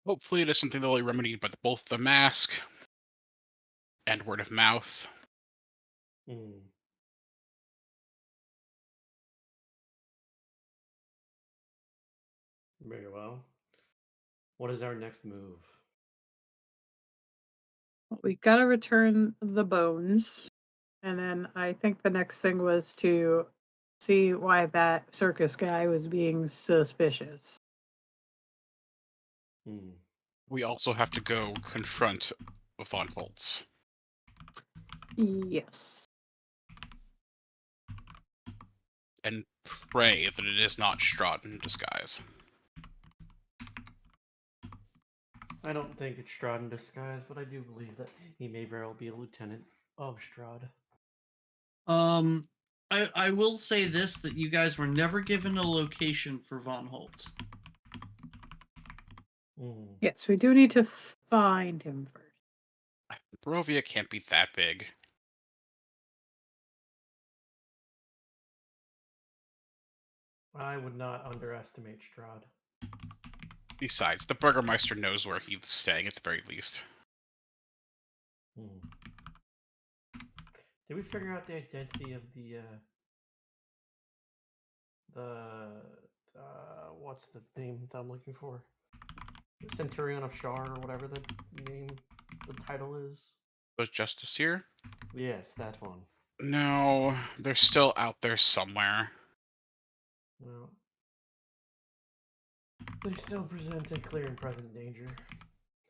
Hopefully it is something that will be remedied by both the mask and word of mouth. Very well. What is our next move? We gotta return the bones. And then I think the next thing was to see why that circus guy was being suspicious. We also have to go confront Von Holtz. Yes. And pray that it is not Strahd in disguise. I don't think it's Strahd in disguise, but I do believe that he may very well be a lieutenant of Strahd. I will say this, that you guys were never given a location for Von Holtz. Yes, we do need to find him first. Barovia can't be that big. I would not underestimate Strahd. Besides, the Burgermeister knows where he's staying at the very least. Did we figure out the identity of the what's the name that I'm looking for? The Centurion of Shar, or whatever the title is. Was Justice here? Yes, that one. No, they're still out there somewhere. Well, they still present a clear and present danger,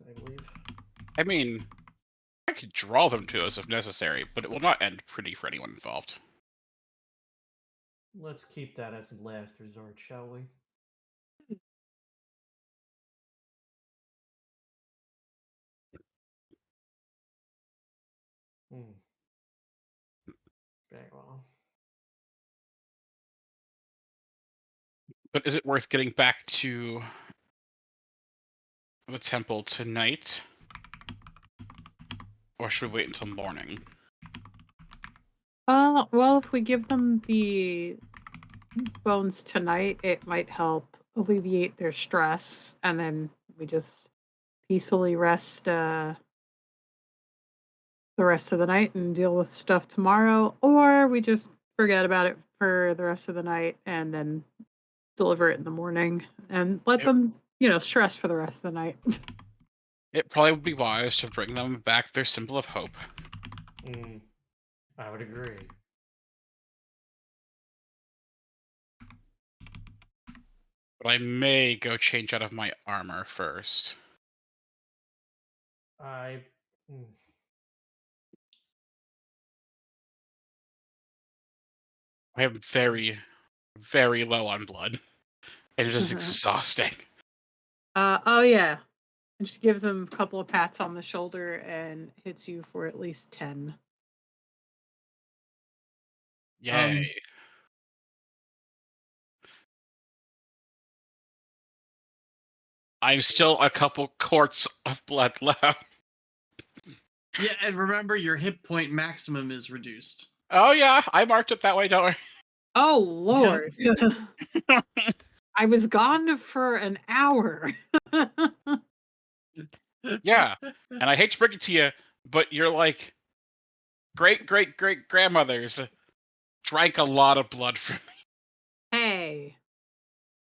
I believe. I mean, I could draw them to us if necessary, but it will not end pretty for anyone involved. Let's keep that as a last resort, shall we? Very well. But is it worth getting back to the temple tonight? Or should we wait until morning? Well, if we give them the bones tonight, it might help alleviate their stress, and then we just peacefully rest the rest of the night and deal with stuff tomorrow, or we just forget about it for the rest of the night and then deliver it in the morning and let them, stress for the rest of the night. It probably would be wise to bring them back their symbol of hope. I would agree. But I may go change out of my armor first. I am very, very low on blood. And it is exhausting. Oh yeah. And she gives him a couple of pats on the shoulder and hits you for at least 10. Yay. I'm still a couple quarts of blood left. Yeah, and remember your hit point maximum is reduced. Oh yeah, I marked it that way, don't worry. Oh Lord. I was gone for an hour. Yeah, and I hate to bring it to you, but you're like great grandmothers drank a lot of blood from me. Hey,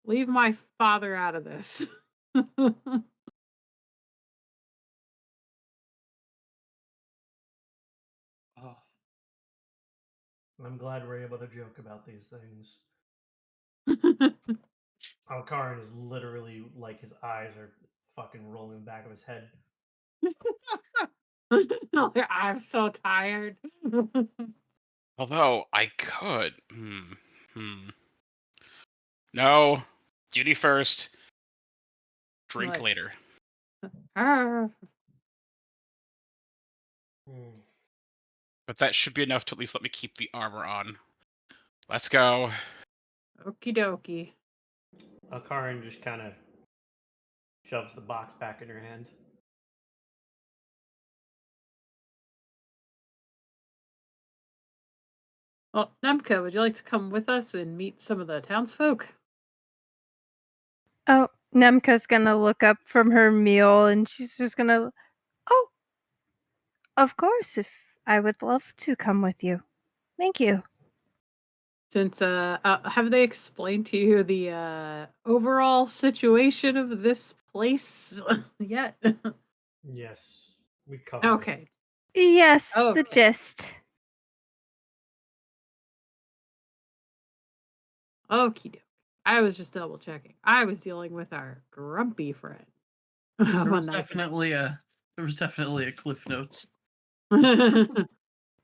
leave my father out of this. Oh. I'm glad we're able to joke about these things. Alcarin is literally like his eyes are fucking rolling in the back of his head. I'm so tired. Although I could. No. Duty first. Drink later. But that should be enough to at least let me keep the armor on. Let's go. Okie dokie. Alcarin just kind of shoves the box back in her hand. Well, Nemka, would you like to come with us and meet some of the townsfolk? Oh, Nemka's gonna look up from her meal and she's just gonna, oh, of course, if I would love to come with you. Thank you. Since, have they explained to you the overall situation of this place yet? Yes, we covered Okay. Yes, the gist. Okie doke. I was just double checking. I was dealing with our grumpy friend. There was definitely a Cliff Notes.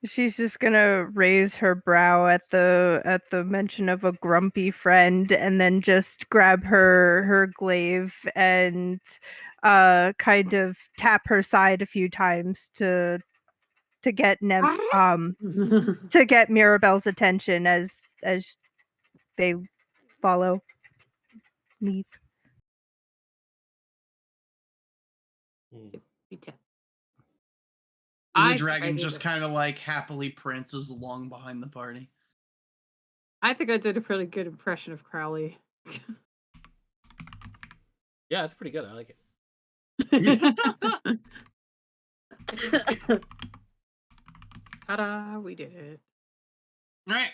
She's just gonna raise her brow at the mention of a grumpy friend, and then just grab her glaive and kind of tap her side a few times to get to get Mirabelle's attention as they follow me. The dragon just kind of like happily prances along behind the party. I think I did a pretty good impression of Crowley. Yeah, it's pretty good. I like Ta-da! We did it. All right.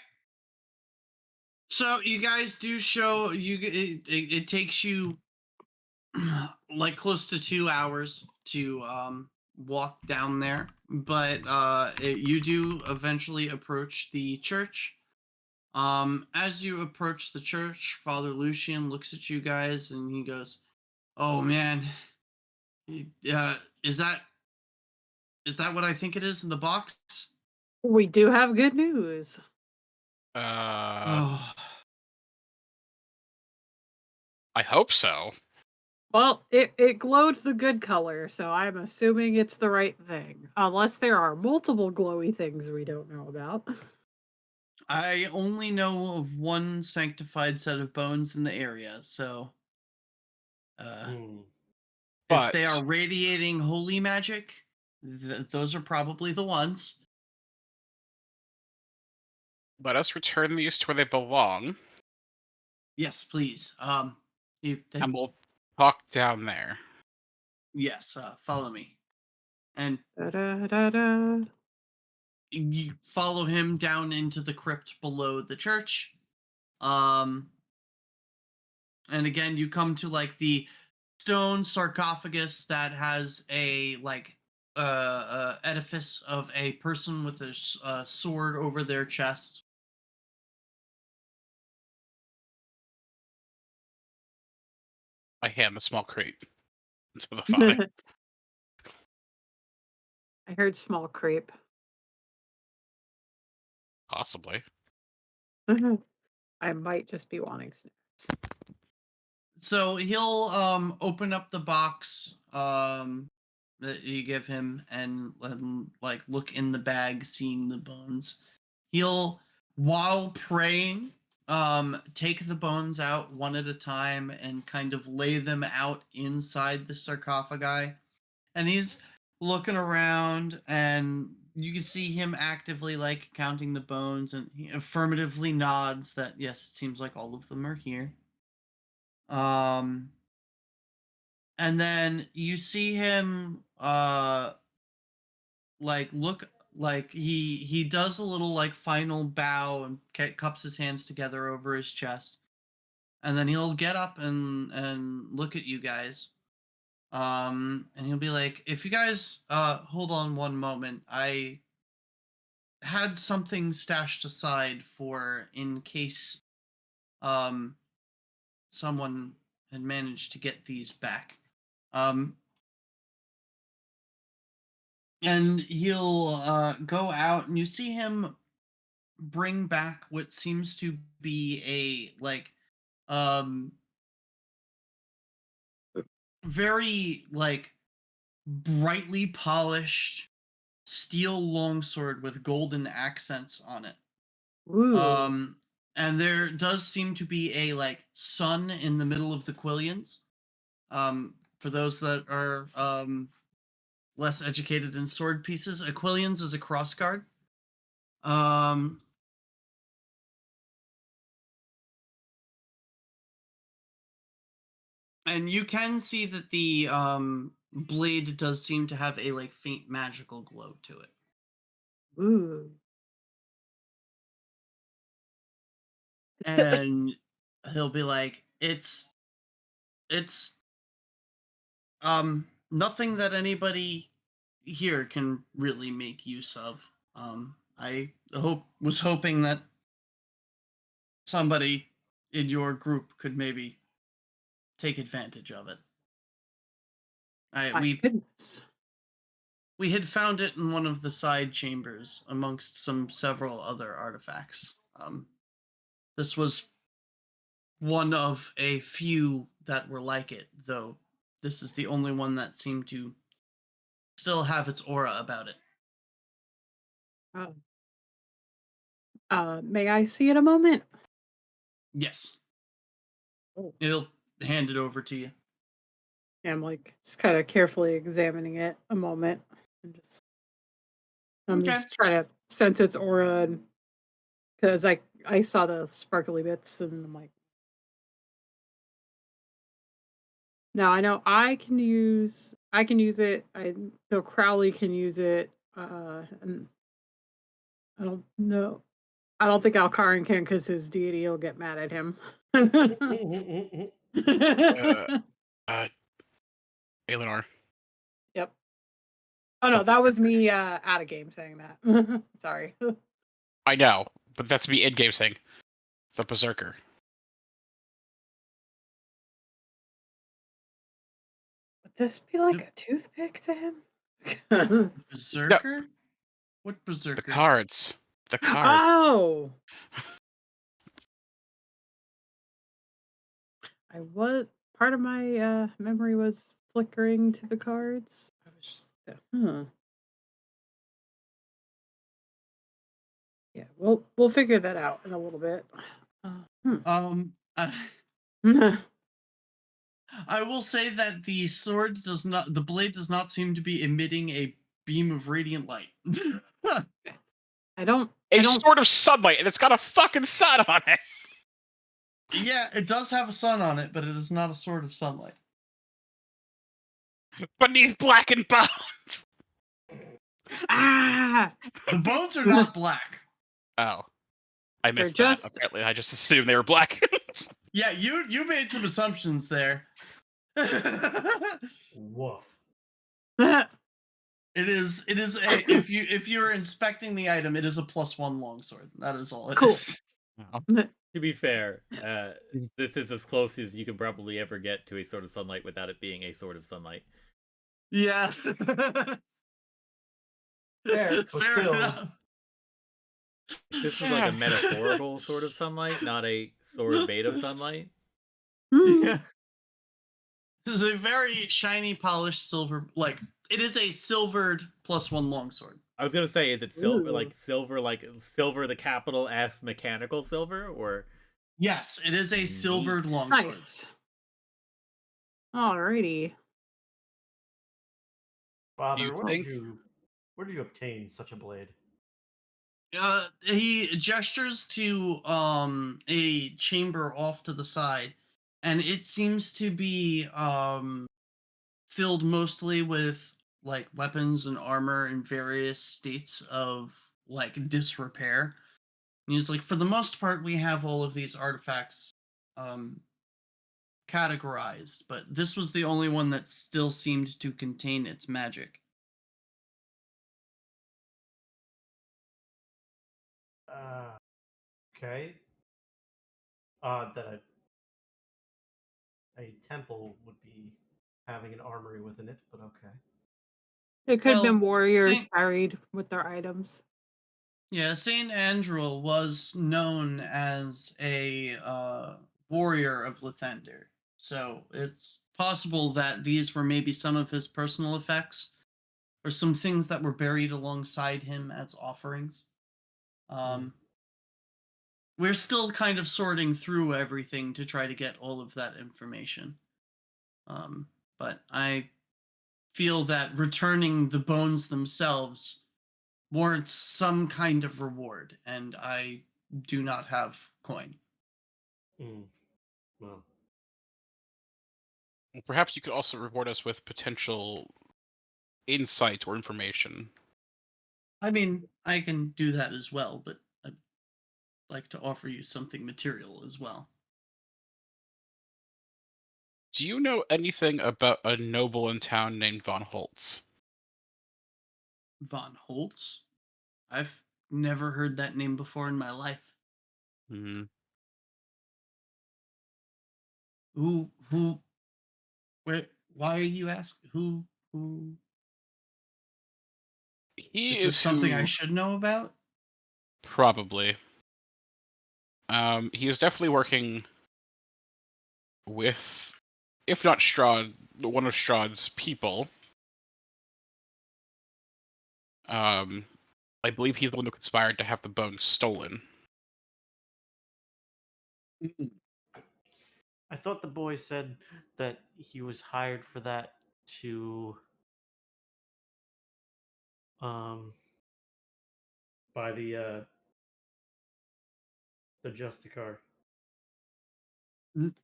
So you guys do show you. It takes you like close to 2 hours to walk down there, but you do eventually approach the church. As you approach the church, Father Lucian looks at you guys and he goes, "Oh man, uh, is that what I think it is in the box?" We do have good news. Oh, I hope so. Well, it glowed the good color, so I'm assuming it's the right thing. Unless there are multiple glowy things we don't know about. I only know of one sanctified set of bones in the area, so Hmm. if they But are radiating holy magic, those are probably the ones. let us return these to where they belong, Yes, please. and we'll talk down there. Yes, follow me, and Da-da-da-da. you follow him down into the crypt below the church. Um, and again, you come to like the stone sarcophagus that has a like edifice of a person with a sword over their chest. I hand the small crate into the fire. I heard small creep. Possibly. I might just be wanting snacks. So he'll open up the box that you give him and like look in the bag, seeing the bones. He'll, while praying, take the bones out one at a time and kind of lay them out inside the sarcophagi. And he's looking around, and you can see him actively like counting the bones, and he affirmatively nods that yes, it seems like all of them are here. Um, and then you see him like look like he does a little like final bow and cups his hands together over his chest, and then he'll get up and look at you guys. And he'll be like, if you guys hold on one moment, I had something stashed aside for in case um someone had managed to get these back. um and he'll go out, and you see him bring back what seems to be a like um very like brightly polished steel longsword with golden accents on it. Ooh. And there does seem to be a like sun in the middle of the quillions. For those that are less educated in sword pieces, a quillions is a crossguard. Um, and you can see that the blade does seem to have a like faint magical glow to it. Ooh. And he'll be like, it's nothing that anybody here can really make use of. I was hoping that somebody in your group could maybe take advantage of it. My goodness. We had found it in one of the side chambers amongst several other artifacts. This was one of a few that were like it, though this is the only one that seemed to still have its aura about it. Oh. May I see it a moment? Yes. Oh. It'll hand it over to you. Yeah, I'm like just kind of carefully examining it a moment. I'm Okay. just trying to sense its aura, because I saw the sparkly bits, and I'm like, now I know I can use it. I know Crowley can use it. And I don't know. I don't think Alcarin can because his deity will get mad at him. Aelinor. Yep. Oh no, that was me out of game saying that. Sorry. I know, but that's me in-game saying the Berserker. Would this be like a toothpick to him? Berserker? No. What Berserker? The cards. The cards. Oh! Part of my memory was flickering to the cards. I was just, Yeah, we'll figure that out in a little bit. I will say that the sword the blade does not seem to be emitting a beam of radiant light. I don't. Sword of sunlight, and it's got a fucking sun on it. Yeah, it does have a sun on it, but it is not a sword of sunlight. But these blackened bones. The bones are not black. Oh, I missed that. Apparently, I just assumed they were black. Yeah, you made some assumptions there. Woof. It is a if you're inspecting the item, it is a +1 longsword. That is all it is. To be fair, this is as close as you can probably ever get to a sword of sunlight without it being a sword of sunlight. Yeah. Fair enough. This is like a metaphorical sword of sunlight, not a sword made of sunlight. Yeah. This is a very shiny, polished silver. Like, it is a silvered +1 longsword. I was gonna say, is it silver, like silver, the capital S mechanical silver, or? Yes, it is a silvered longsword. Nice. Alrighty. Father, where did you obtain such a blade? He gestures to a chamber off to the side, and it seems to be filled mostly with like weapons and armor in various states of like disrepair. And he's like, for the most part, we have all of these artifacts categorized, but this was the only one that still seemed to contain its magic. Okay. Odd that a temple would be having an armory within it, but okay. It could have been warriors buried with their items. Yeah, Saint Andrel was known as a warrior of Lathander, so it's possible that these were maybe some of his personal effects, or some things that were buried alongside him as offerings. We're still kind of sorting through everything to try to get all of that information. But I feel that returning the bones themselves warrants some kind of reward, and I do not have coin. Well, perhaps you could also reward us with potential insight or information. I mean, I can do that as well, but I'd like to offer you something material as well. Do you know anything about a noble in town named Von Holtz? Von Holtz? I've never heard that name before in my life. Who, wait, why are you asking? Who? He is this something I should know about? Probably. He is definitely working with, if not Strahd, one of Strahd's people. I believe he's the one who conspired to have the bones stolen. I thought the boy said that he was hired for that to by the Justicar.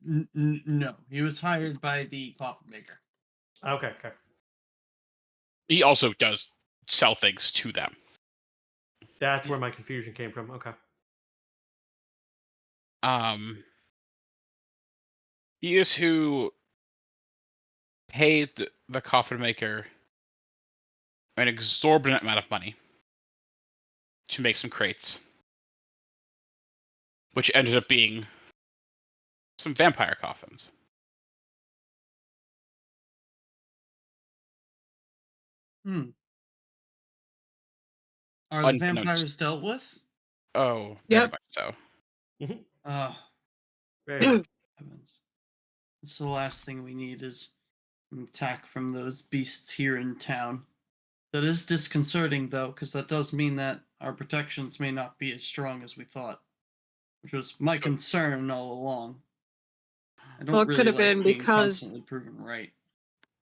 No, he was hired by the copper maker. Okay. He also does sell things to them. That's where my confusion came from. Okay. He is who paid the coffin maker an exorbitant amount of money to make some crates, which ended up being some vampire coffins. Are the Unbeknownst. vampires dealt with? Oh, very Yep. much so. Very much. Heavens. It's the last thing we need is an attack from those beasts here in town. That is disconcerting, though, because that does mean that our protections may not be as strong as we thought, which was my concern all along. I don't Well, it really could have like been being because constantly proven right.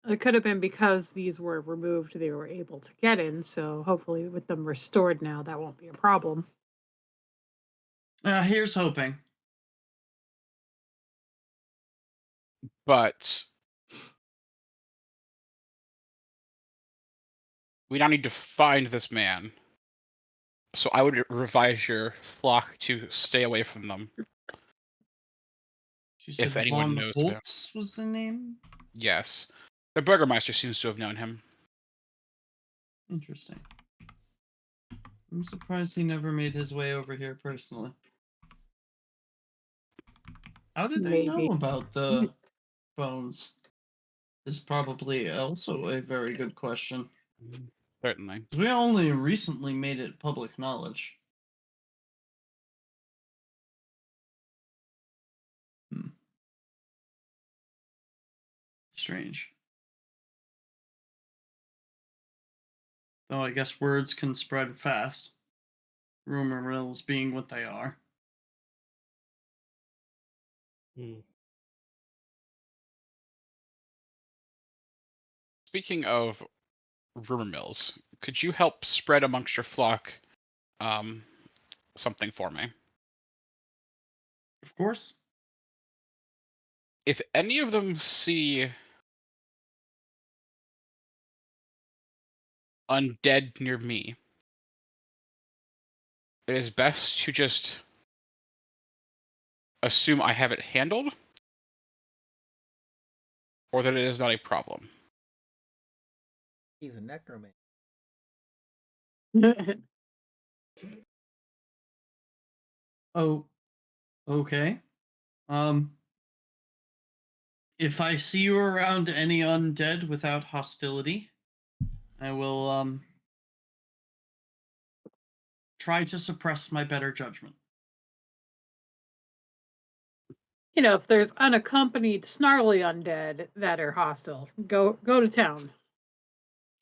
it could have been because these were removed, they were able to get in. So hopefully, with them restored now, that won't be a problem. Here's hoping. But we now need to find this man. So I would revise your flock to stay away from them. You said If anyone Von knows about- Holtz was the name? Yes. The Burgermeister seems to have known him. Interesting. I'm surprised he never made his way over here personally. How did they know Maybe. about the bones? Is probably also a very good question. Certainly. We only recently made it public knowledge. Strange. Though I guess words can spread fast. Rumor mills being what they are. Speaking of rumor mills, could you help spread amongst your flock something for me? Of course. If any of them see undead near me, it is best to just assume I have it handled, or that it is not a problem. He's a necromancer. Oh, okay. If I see you around any undead without hostility, I will try to suppress my better judgment. If there's unaccompanied snarly undead that are hostile, go to town.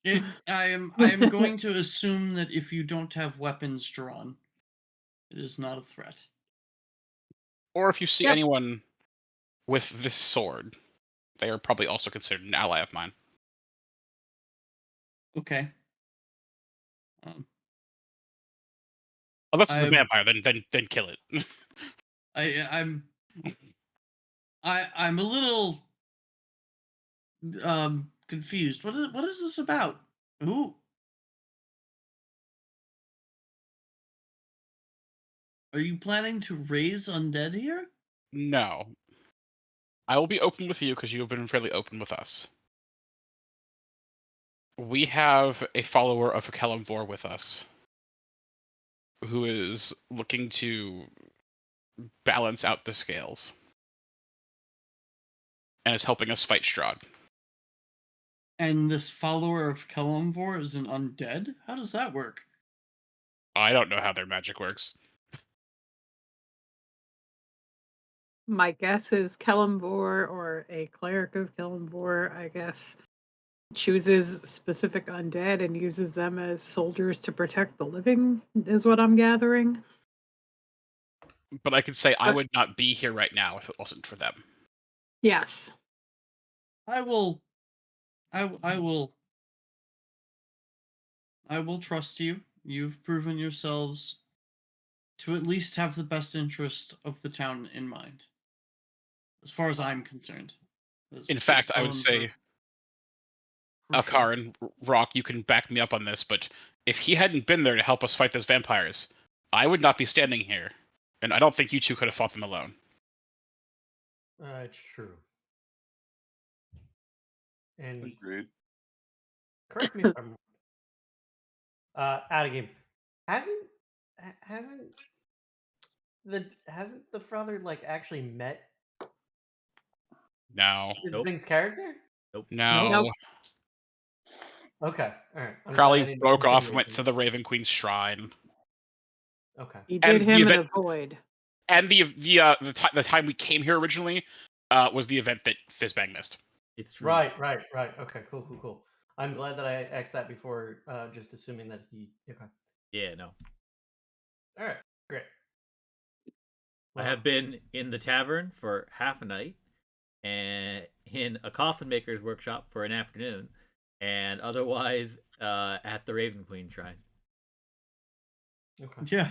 I am going to assume that if you don't have weapons drawn, it is not a threat. Or if you see Yep. anyone with this sword, they are probably also considered an ally of mine. Okay. Unless it's a vampire, then kill it. I'm a little confused. What is this about? Who are you planning to raise undead here? No. I will be open with you because you have been fairly open with us. We have a follower of Kalimvor with us who is looking to balance out the scales and is helping us fight Strahd. And this follower of Kalimvor is an undead? How does that work? I don't know how their magic works. My guess is Kalimvor or a cleric of Kalimvor, I guess, chooses specific undead and uses them as soldiers to protect the living, is what I'm gathering. But I could say I would not be here right now if it wasn't for them. Yes. I will trust you. You've proven yourselves to at least have the best interest of the town in mind, as far as I'm concerned. In fact, I would say, Alcar and Rock, you can back me up on this, but if he hadn't been there to help us fight those vampires, I would not be standing here, and I don't think you two could have fought them alone. It's true. And Agreed. correct me if I'm out of game. Hasn't the father like actually met No. Nope. Bing's character? No. Nope. Okay, all right. I'm glad I Crowley didn't broke off and insinuate went them. to the Raven Queen's shrine. Okay. He did And the him in a event- void. And the time we came here originally was the event that Fizzbang missed. It's true. Right. Okay, cool. I'm glad that I asked that before just assuming that he. Okay. Yeah, no. All right, great. I have been in the tavern for half a night, and in a coffin maker's workshop for an afternoon, and otherwise at the Raven Queen shrine. Okay. Yeah.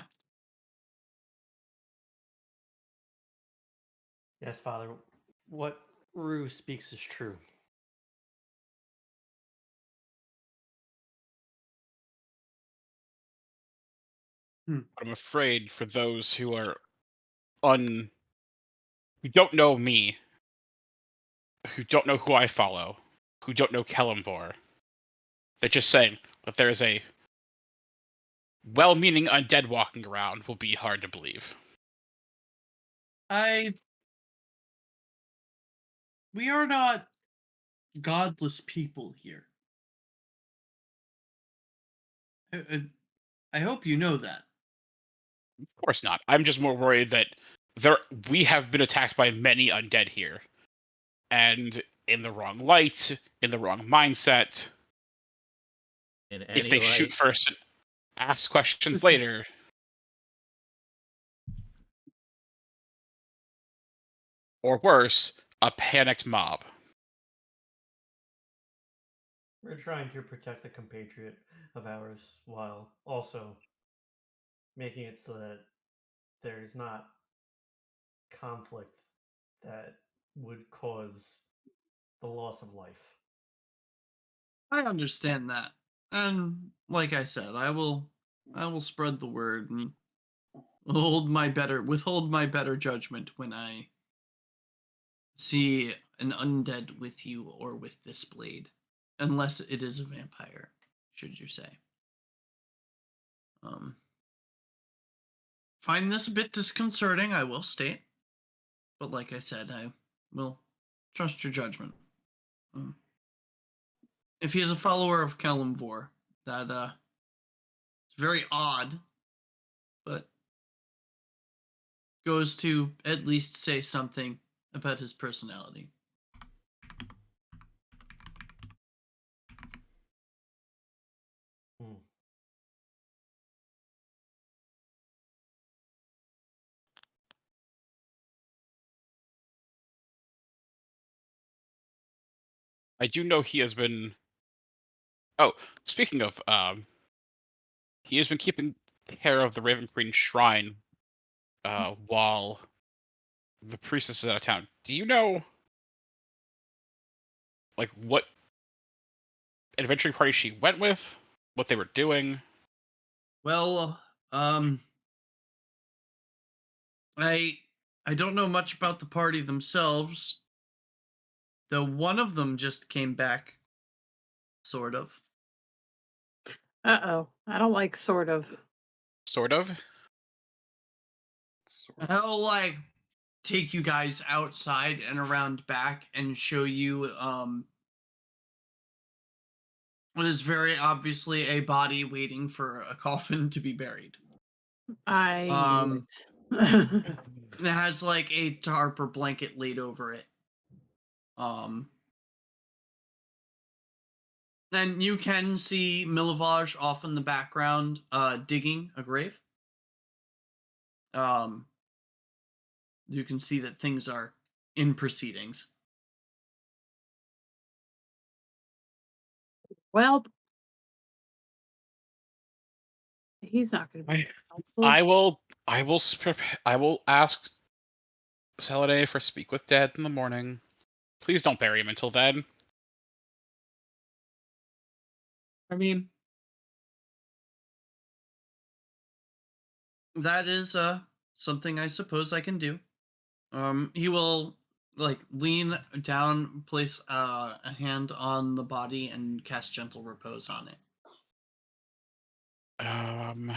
Yes, Father. What Rue speaks is true. But I'm afraid for those who are who don't know me, who don't know who I follow, who don't know Kellamvor, they're just saying that there is a well-meaning undead walking around will be hard to believe. We are not godless people here. I hope you know that. Of course not. I'm just more worried that we have been attacked by many undead here, and in the wrong light, in the wrong mindset. In If they shoot light. first and ask questions later. Or worse, a panicked mob. We're trying to protect a compatriot of ours while also making it so that there is not conflict that would cause the loss of life. I understand that. And like I said, I will spread the word and withhold my better judgment when I see an undead with you or with this blade. Unless it is a vampire, should you say. Find this a bit disconcerting, I will state. But like I said, I will trust your judgment. If he is a follower of Kellamvor, that it's very odd, but goes to at least say something about his personality. I do know he has been. Oh, speaking of, he has been keeping care of the Raven Queen shrine while the priestess is out of town. Do you know, like, what adventuring party she went with? What they were doing? Well, I don't know much about the party themselves, though one of them just came back, sort of. Uh-oh. I don't like sort of. Sort of? I'll like take you guys outside and around back and show you what is very obviously a body waiting for a coffin to be buried. I knew it. And it has like a tarp or blanket laid over it. Then you can see Milavage off in the background digging a grave. You can see that things are in proceedings. Well, he's not going to be helpful. I will ask Saladin for speak with Dad in the morning. Please don't bury him until then. I mean, That is something I suppose I can do. He will lean down, place a hand on the body, and cast gentle repose on it. Um,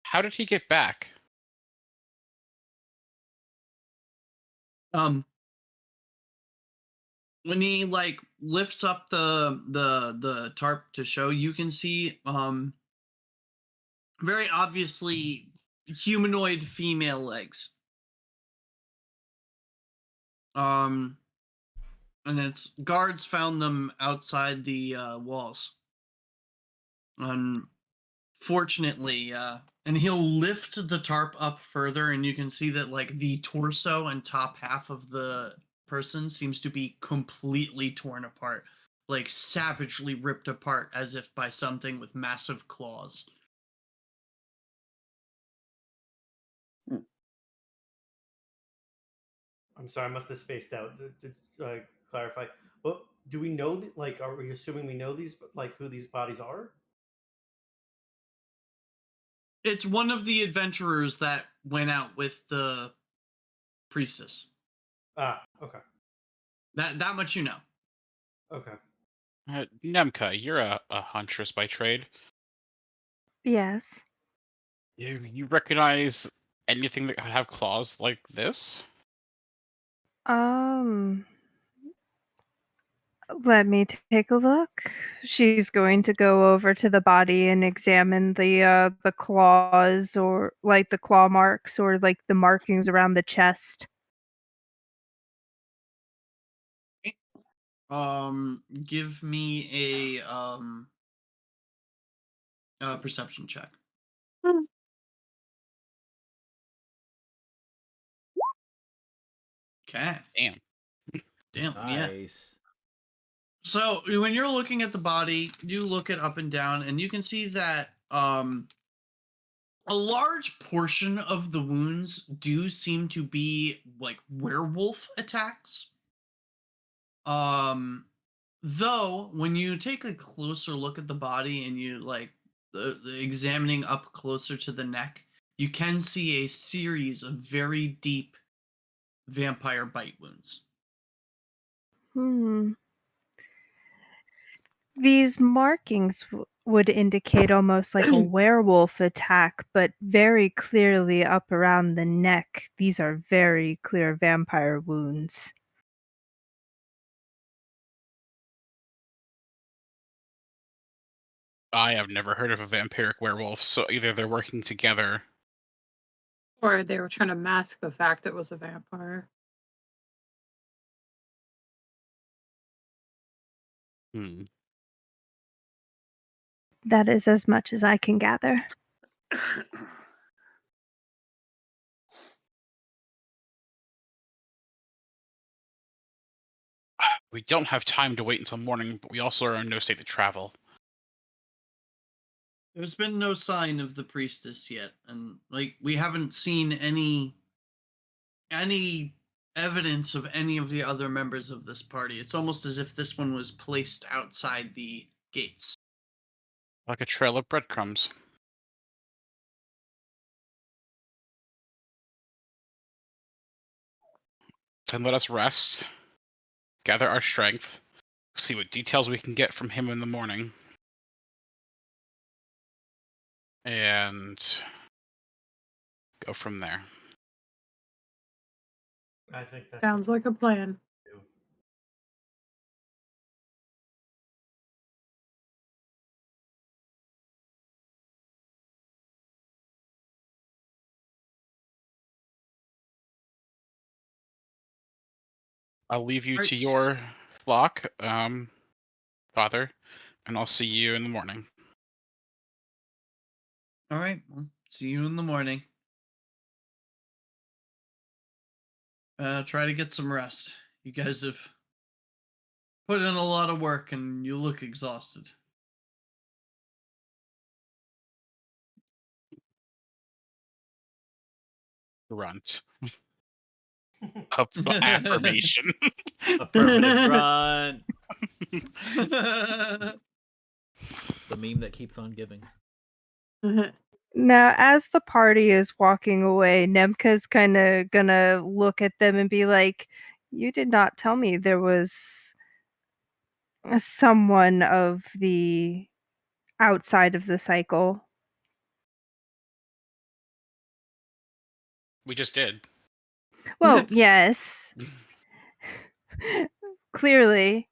how did he get back? When he lifts up the tarp to show, you can see very obviously humanoid female legs. And its guards found them outside the walls. Unfortunately, and he'll lift the tarp up further, and you can see that the torso and top half of the person seems to be completely torn apart, savagely ripped apart as if by something with massive claws. I'm sorry, I must have spaced out. To clarify, well, do we know that? Are we assuming we know these, who these bodies are? It's one of the adventurers that went out with the priestess. Ah, okay. That much you know. Okay. Nemka, you're a huntress by trade. Yes. You recognize anything that could have claws like this? Let me take a look. She's going to go over to the body and examine the claws, or the claw marks, or the markings around the chest. Give me a perception check. Okay. Damn. Yeah. Nice. So when you're looking at the body, you look it up and down, and you can see that a large portion of the wounds do seem to be werewolf attacks. Though when you take a closer look at the body and you the examining up closer to the neck, you can see a series of very deep vampire bite wounds. These markings would indicate almost like a werewolf attack, but very clearly up around the neck. These are very clear vampire wounds. I have never heard of a vampiric werewolf, so either they're working together. Or they were trying to mask the fact it was a vampire. That is as much as I can gather. We don't have time to wait until morning, but we also are in no state to travel. There's been no sign of the priestess yet, and we haven't seen any evidence of any of the other members of this party. It's almost as if this one was placed outside the gates. Like a trail of breadcrumbs. Then let us rest, gather our strength, see what details we can get from him in the morning, and go from there. I think that Sounds like a plan. I'll leave you Right. to your flock, Father, and I'll see you in the morning. All right. Well, see you in the morning. Try to get some rest. You guys have put in a lot of work, and you look exhausted. Grunt. Affirmation. Affirmative grunt. The meme that keeps on giving. Now, as the party is walking away, Nemka's kind of gonna look at them and be like, "You did not tell me there was someone of the outside of the cycle." We just did. Well, That's- yes. Clearly.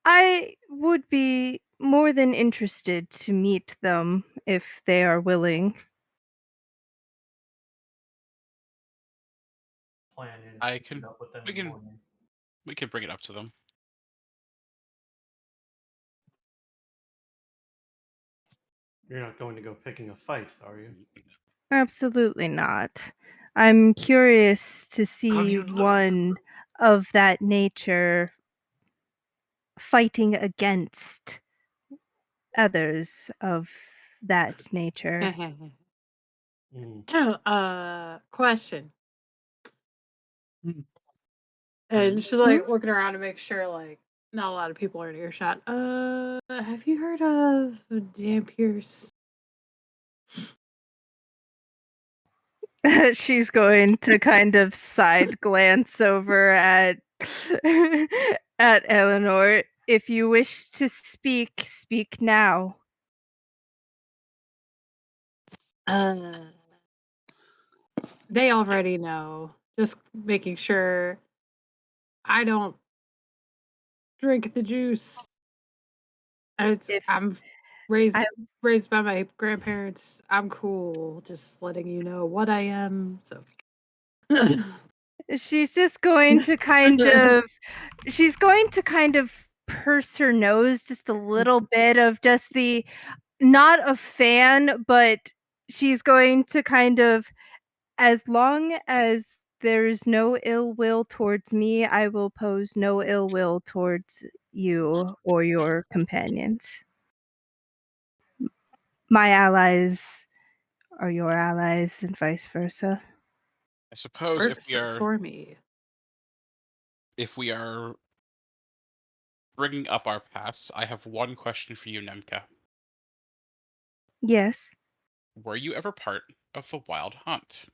I would be more than interested to meet them if they are willing. Plan is I to can- meet up with them we in the can- morning. We can bring it up to them. You're not going to go picking a fight, are you? Absolutely not. I'm curious to see you'd lose. one of that nature fighting against others of that nature. Question. Hmm. And she's like looking around to make sure like not a lot of people are in earshot. Have you heard of Dampier's? She's going to kind of side glance over at Eleanor. If you wish to speak, speak now. They already know. Just making sure I don't drink the juice. I'm raised by my grandparents. I'm cool. Just letting you know what I am. So She's just going to kind of purse her nose just a little bit of just the not a fan, but she's going to kind of, as long as there's no ill will towards me, I will pose no ill will towards you or your companions. My allies are your allies and vice versa. I suppose works for me. if we are bringing up our pasts, I have one question for you, Nemka. Yes. Were you ever part of the Wild Hunt?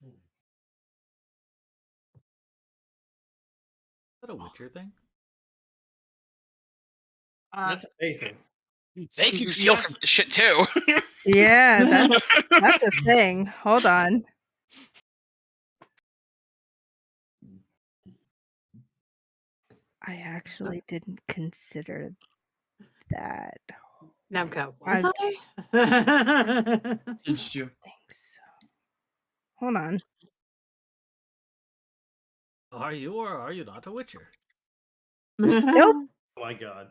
Is that a Witcher thing? That's a pay thing. They can steal from shit too. Yeah, that's a thing. Hold on. I actually didn't consider that. Namco, I was I? Did you? think so. Hold on. Are you or are you not a Witcher? Nope. Oh my god.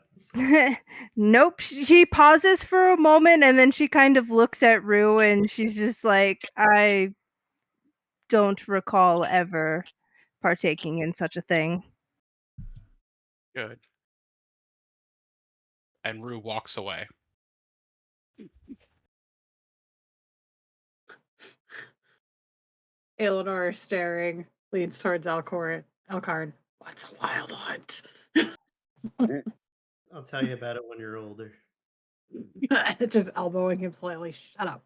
Nope. She pauses for a moment and then she kind of looks at Rue and she's just like, I don't recall ever partaking in such a thing. Good. And Rue walks away. Eleanor is staring, leans towards Elcard. What's a wild hunt? I'll tell you about it when you're older. Just elbowing him slightly. Shut up.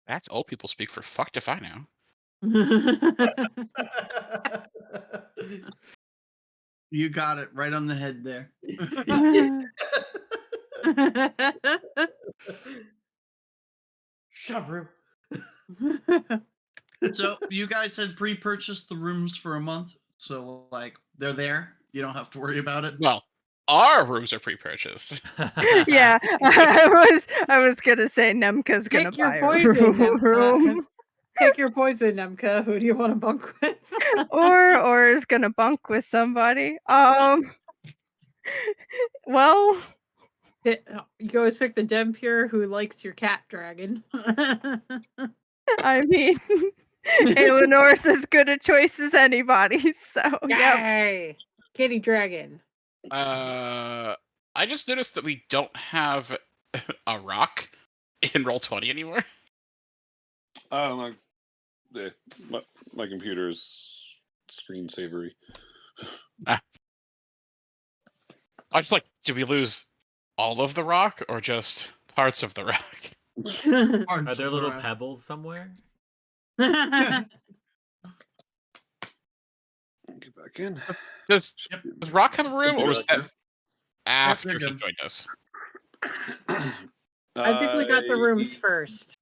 That's old people speak for fucked if I know. You got it right on the head there. Shut up, Rue. So you guys had pre-purchased the rooms for a month, so like they're there. You don't have to worry about it. Well, our rooms are pre-purchased. Yeah, I was gonna say Nemka's gonna Pick your buy poison, a room. Pick your poison, Nemka. Who do you want to bunk with? or is gonna bunk with somebody. Well, You can always pick the Dempure who likes your cat dragon. I mean, Eleanor's as good a choice as anybody. So yeah, Yay! Kitty dragon. I just noticed that we don't have a rock in Roll20 anymore. Oh my computer's screensavery. I was just like, did we lose all of the rock or just parts of the rock? Are there little pebbles somewhere? Get back in. Does Rock have a room, or was that Yep, after they're he good. joined us? I think we got the rooms I first.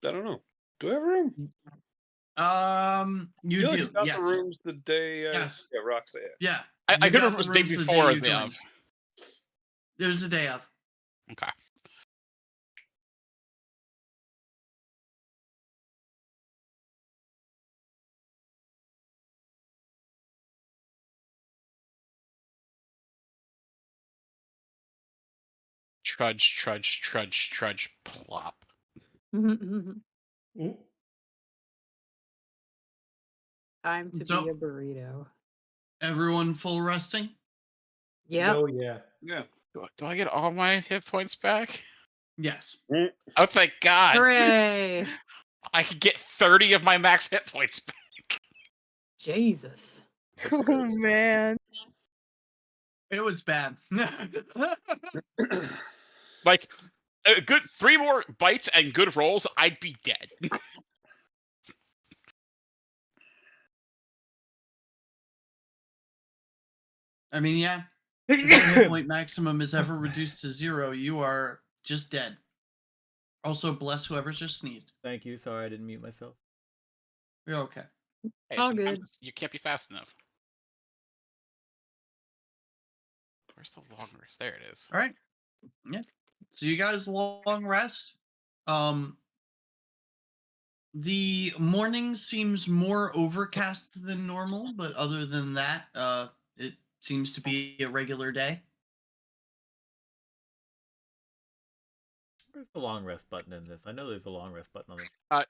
don't know. Do I have a room? You feel like do. you got Yes. the rooms the day. Yes. Yeah, Rock's day. Yeah. I you could got remember it was the day rooms before or you the day joined. of. There's a day of. Okay. Trudge, plop. Time to So- be a burrito. Everyone full resting? Yep. Oh yeah. Yeah. Do I get all my hit points back? Yes. Oh, thank God. Hooray! I could get 30 of my max hit points back. Jesus. Oh man. It was bad. Like, a good 3 more bites and good rolls, I'd be dead. I mean, yeah. If your hit point maximum is ever reduced to 0, you are just dead. Also, bless whoever's just sneezed. Thank you. Sorry, I didn't mute myself. You're okay. Hey, All sometimes good. you can't be fast enough. Where's the long rest? There it is. All right. Yeah. So you guys long rest. The morning seems more overcast than normal, but other than that, it seems to be a regular day. Where's the long rest button in this? I know there's a long rest button on this. Up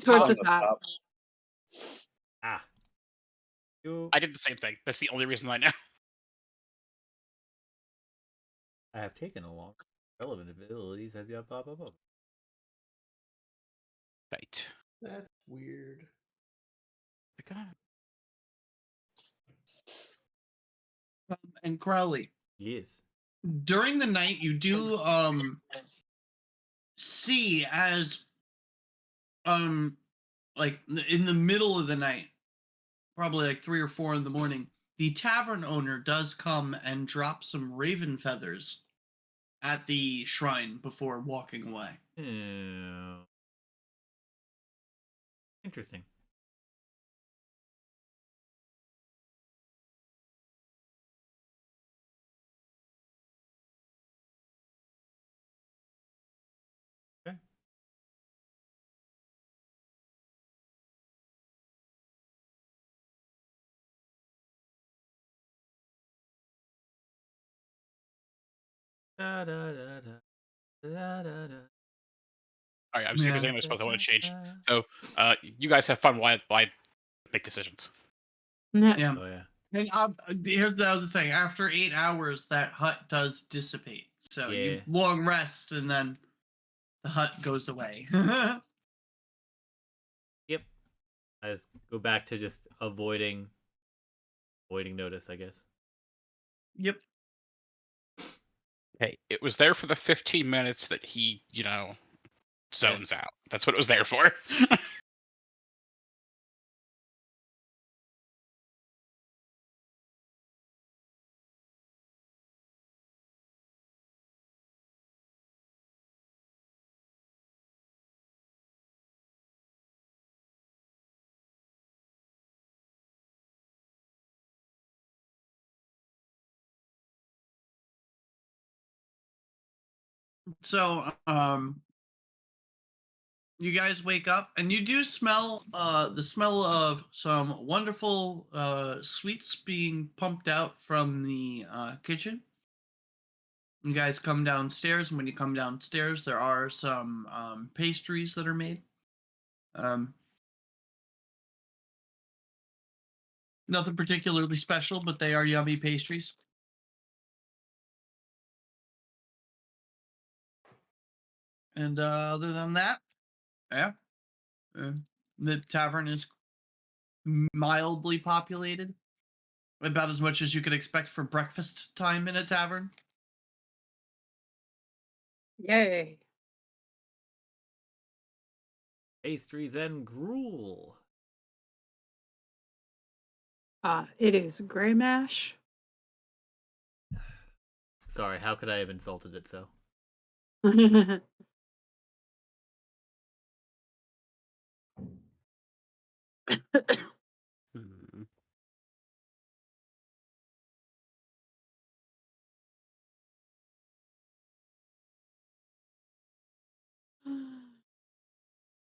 towards top, the top. Ah. You. I did the same thing. That's the only reason I know. I have taken a long relevant abilities. Have you blah blah blah. Right. That's weird. And Crowley, Yes. during the night, you do see as like in the middle of the night, probably like 3 or 4 in the morning, the tavern owner does come and drop some raven feathers at the shrine before walking away. Interesting. Okay. Da, da, da, da, da, da, da. All right, I'm sick of saying this, but I want to change. So, you guys have fun while I make decisions. Yeah. Oh yeah. And here's the other thing. After 8 hours, that hut does dissipate. So you Yeah. long rest, and then the hut goes away. Yep. I just go back to just avoiding notice, I guess. Yep. Hey, it was there for the 15 minutes that he, zones out. That's what it was there for. So, you guys wake up and you do smell the smell of some wonderful sweets being pumped out from the kitchen. You guys come downstairs, and when you come downstairs, there are some pastries that are made. Nothing particularly special, but they are yummy pastries. And other than that, yeah, the tavern is mildly populated. About as much as you could expect for breakfast time in a tavern. Yay. Pastries and gruel. It is gray mash. Sorry, how could I have insulted it so? Hmm.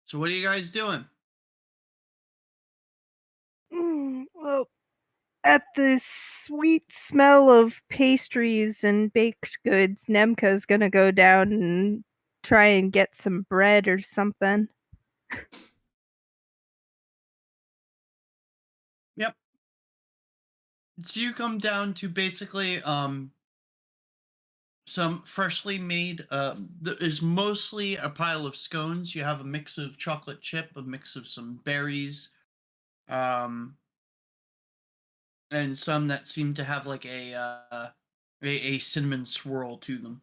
So what are you guys doing? Well, at the sweet smell of pastries and baked goods, Nemka's gonna go down and try and get some bread or something. Yep. So you come down to basically some freshly made is mostly a pile of scones. You have a mix of chocolate chip, a mix of some berries, and some that seem to have like a cinnamon swirl to them.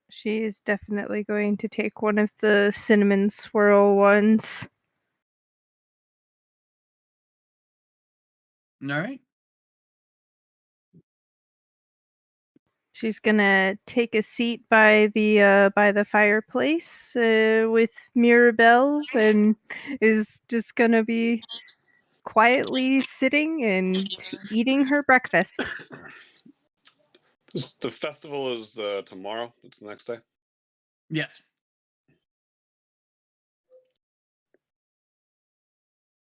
She is definitely going to take one of the cinnamon swirl ones. All right. She's gonna take a seat by the fireplace with Mirabelle, and is just gonna be quietly sitting and eating her breakfast. The festival is tomorrow. It's the next day. Yes.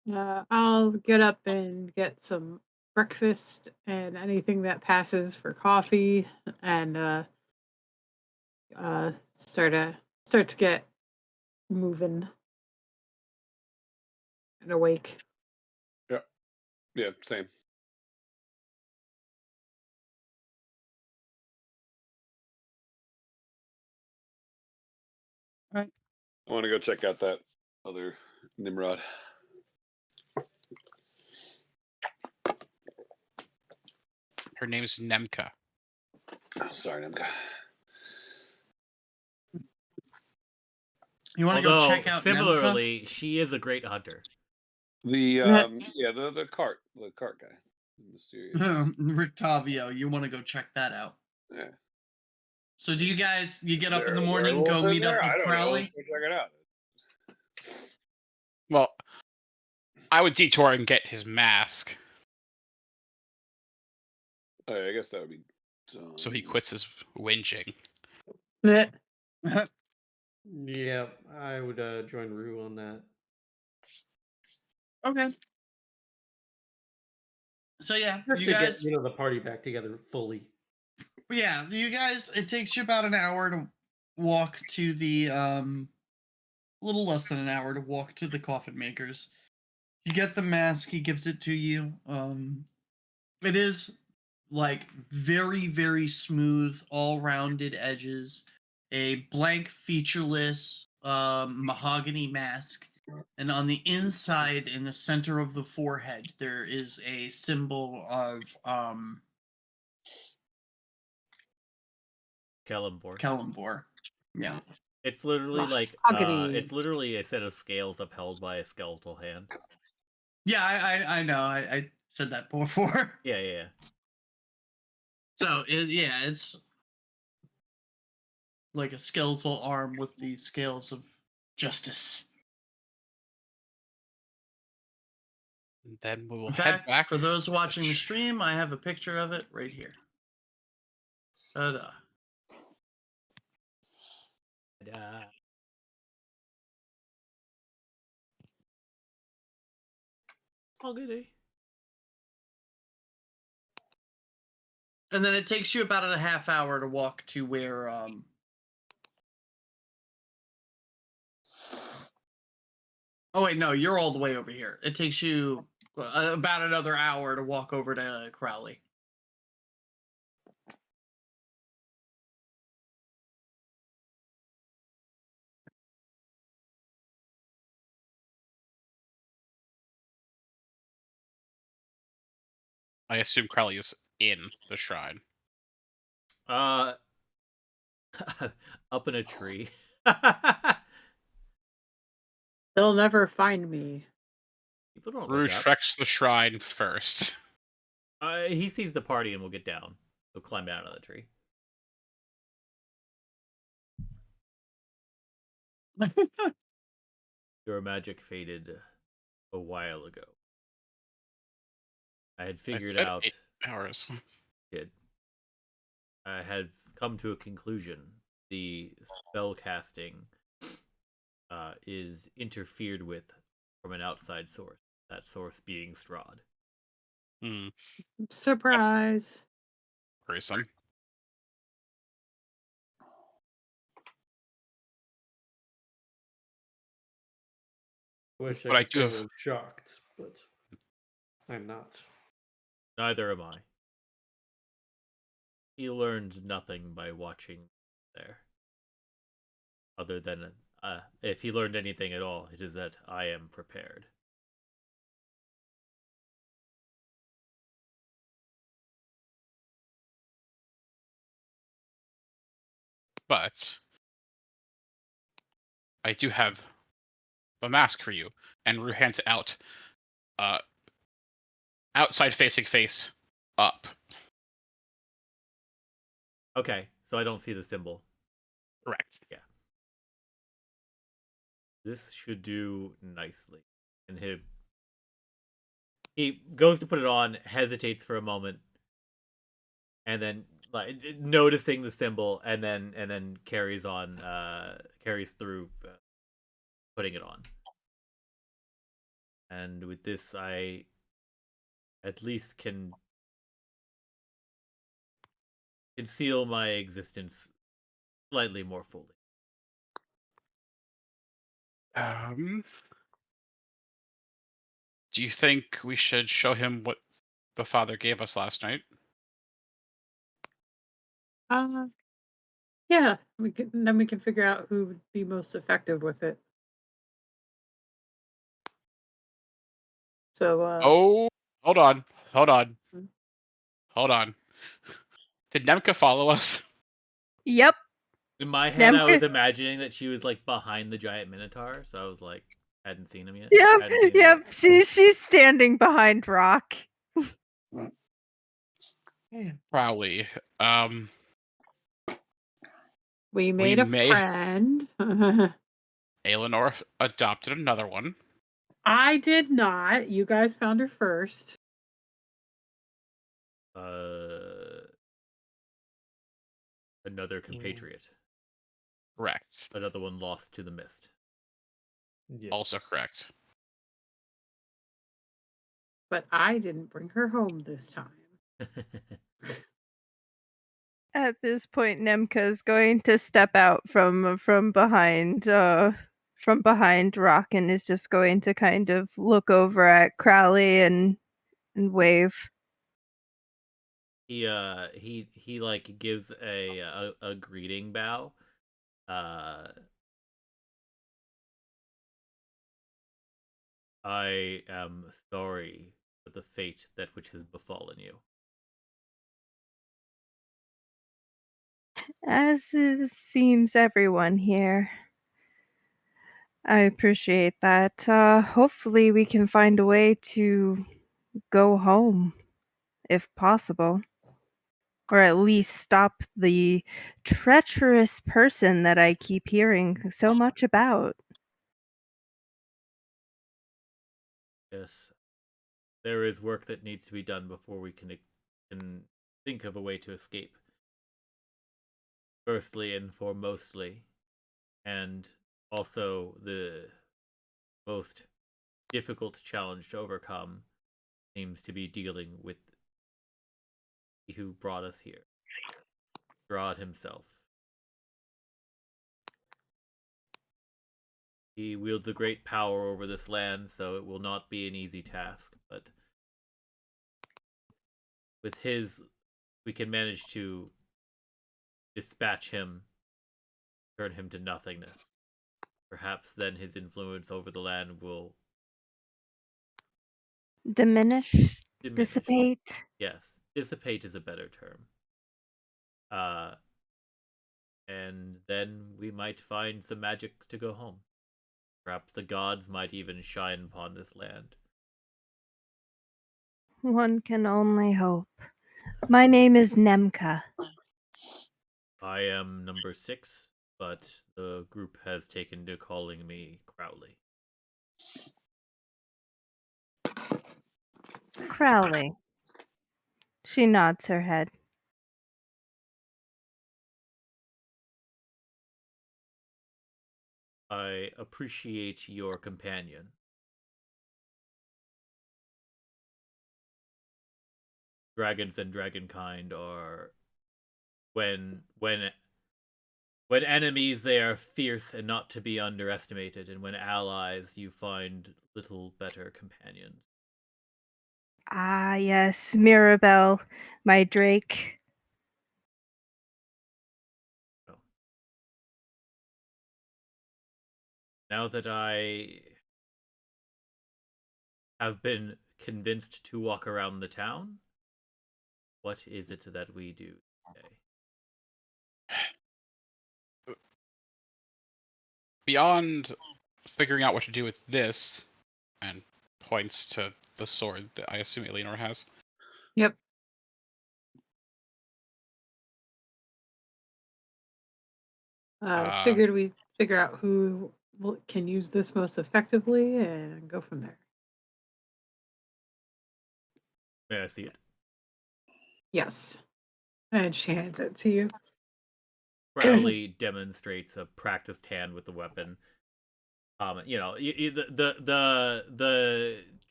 I'll get up and get some breakfast and anything that passes for coffee, and start to get moving and awake. Yeah, same. Right. I want to go check out that other Nimrod. Her name is Nemka. Oh, sorry, Nimka. You want to go Although, check out Nemka? similarly, she is a great hunter. The the cart guy, the mysterious. Rictavio, you want to go check that out? Yeah. So do you guys? You get up in the There are morning, werewolves go in meet up there? with I don't know. Crowley? Let's go check it out. Well, I would detour and get his mask Oh, yeah, I guess that would be. so he quits his whinging. Meh. Yeah, I would join Rue on that. Okay. So yeah, Just you to guys. get the party back together fully. Yeah, you guys. It takes you about an hour to walk to the a little less than an hour to walk to the coffin makers. You get the mask. He gives it to you. It is like very, very smooth, all rounded edges, a blank, featureless mahogany mask, and on the inside, in the center of the forehead, there is a symbol of Kellamvor. Yeah. It's literally Mahogany. it's literally a set of scales upheld by a skeletal hand. Yeah, I know. I said that before. Yeah. So it's like a skeletal arm with the scales of justice. And then we will In head fact, back. for those watching the stream, I have a picture of it right here. Ta-da. Oh, goody. And then it takes you about a half hour to walk to where Oh wait, no, you're all the way over here. It takes you about another hour to walk over to Crowley. I assume Crowley is in the shrine. Up in a tree. They'll never find me. People don't look Rouge up. treks the shrine first. He sees the party and will get down. He'll climb down out of the tree. Your magic faded a while ago. I had figured out 8 hours. I had come to a conclusion. The spell casting is interfered with from an outside source. That source being Strahd. Hmm. Surprise. Worrisome. I wish But I could do say have- I'm shocked, but I'm not. Neither am I. He learned nothing by watching there. Other than, if he learned anything at all, it is that I am prepared. But I do have a mask for you, and Rue hands it out. Outside facing face up. Okay, so I don't see the symbol. Correct. Yeah. This should do nicely. And he goes to put it on, hesitates for a moment, and then like noticing the symbol, and then carries through putting it on. And with this, I at least can conceal my existence slightly more fully. Do you think we should show him what the father gave us last night? Yeah, we can figure out who would be most effective with it. So Oh, hold on. Hmm? Hold on. Did Nemka follow us? Yep. In my head, I was Nemka- imagining that she was like behind the giant minotaur, so I was like, hadn't seen him yet. Yep. Hadn't seen him Yep. yet. She's standing behind Rock. Crowley. we made a may- friend. Eleanor adopted another one. I did not. You guys found her first. Another compatriot. Correct. Another one lost to the mist. Yes. Also correct. But I didn't bring her home this time. At this point, Nemka is going to step out from behind Rock and is just going to kind of look over at Crowley and wave. He like gives a greeting bow. I am sorry for the fate that which has befallen you. As it seems everyone here. I appreciate that. Hopefully we can find a way to go home, if possible. Or at least stop the treacherous person that I keep hearing so much about. Yes, there is work that needs to be done before we can think of a way to escape. Firstly and foremostly, and also the most difficult challenge to overcome seems to be dealing with he who brought us here, Strahd himself. He wields a great power over this land, so it will not be an easy task. But with his, we can manage to dispatch him, turn him to nothingness. Perhaps then his influence over the land will Diminish? diminish. Dissipate? Yes, dissipate is a better term. And then we might find some magic to go home. Perhaps the gods might even shine upon this land. One can only hope. My name is Nemka. I am number 6, but the group has taken to calling me Crowley. Crowley. She nods her head. I appreciate your companion. Dragons and dragonkind are when enemies they are fierce and not to be underestimated, and when allies you find little better companions. Ah, yes, Mirabelle, my drake. Now that I have been convinced to walk around the town, what is it that we do today? Beyond figuring out what to do with this, and points to the sword that I assume Eleanor has. Yep. Figured we figure out who can use this most effectively and go from there. May I see it? Yes. And she hands it to you. Crowley demonstrates a practiced hand with the weapon. The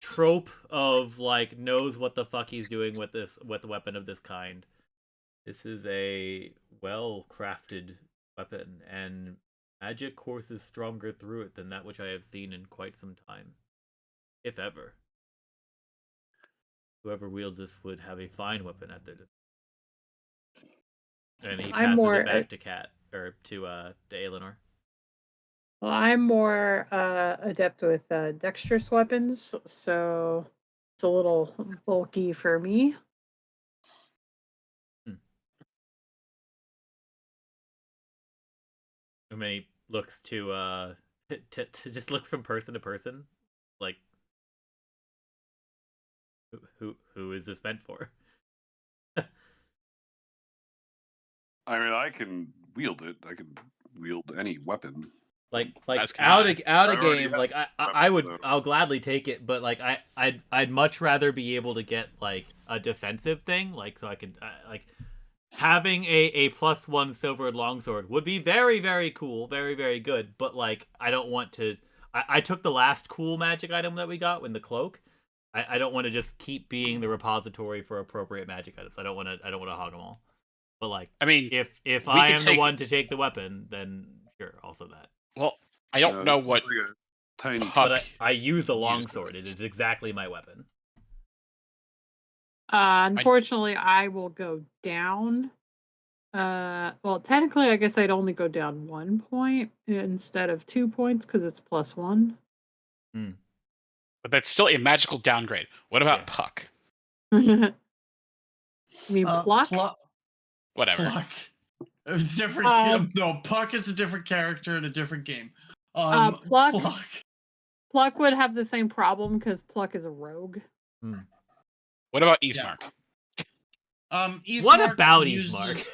trope of like knows what the fuck he's doing with a weapon of this kind. This is a well-crafted weapon, and magic courses stronger through it than that which I have seen in quite some time, if ever. Whoever wields this would have a fine weapon at their disposal. And he passes it back to Kat or to Eleanor. Well, I'm more adept with dexterous weapons, so it's a little bulky for me. And then he looks to just looks from person to person, like who is this meant for? I mean, I can wield it. I can wield any weapon. Like As can out I. of I already game, have like I'll gladly take it, but like I'd much rather be able to get like a defensive thing, like so I could like having a +1 silvered longsword would be very, very cool, very, very good. But like I don't want to. I took the last cool magic item that we got in the cloak. I don't want to just keep being the repository for appropriate magic items. I don't want to hog them all. But like, I mean, if I am the one to take the weapon, then sure, also that. Well, I don't know what like a tiny. But I use a longsword. It is exactly my weapon. Unfortunately, I will go down. Well, technically, I guess I'd only go down 1 point instead of 2 points because it's +1. But that's still a magical downgrade. What about Puck? You mean Pluck? Whatever. Pluck. Different. No, Puck is a different character in a different game. Pluck would have the same problem because Pluck is a rogue. What about Eastmark? Eastmark what about Eastmark?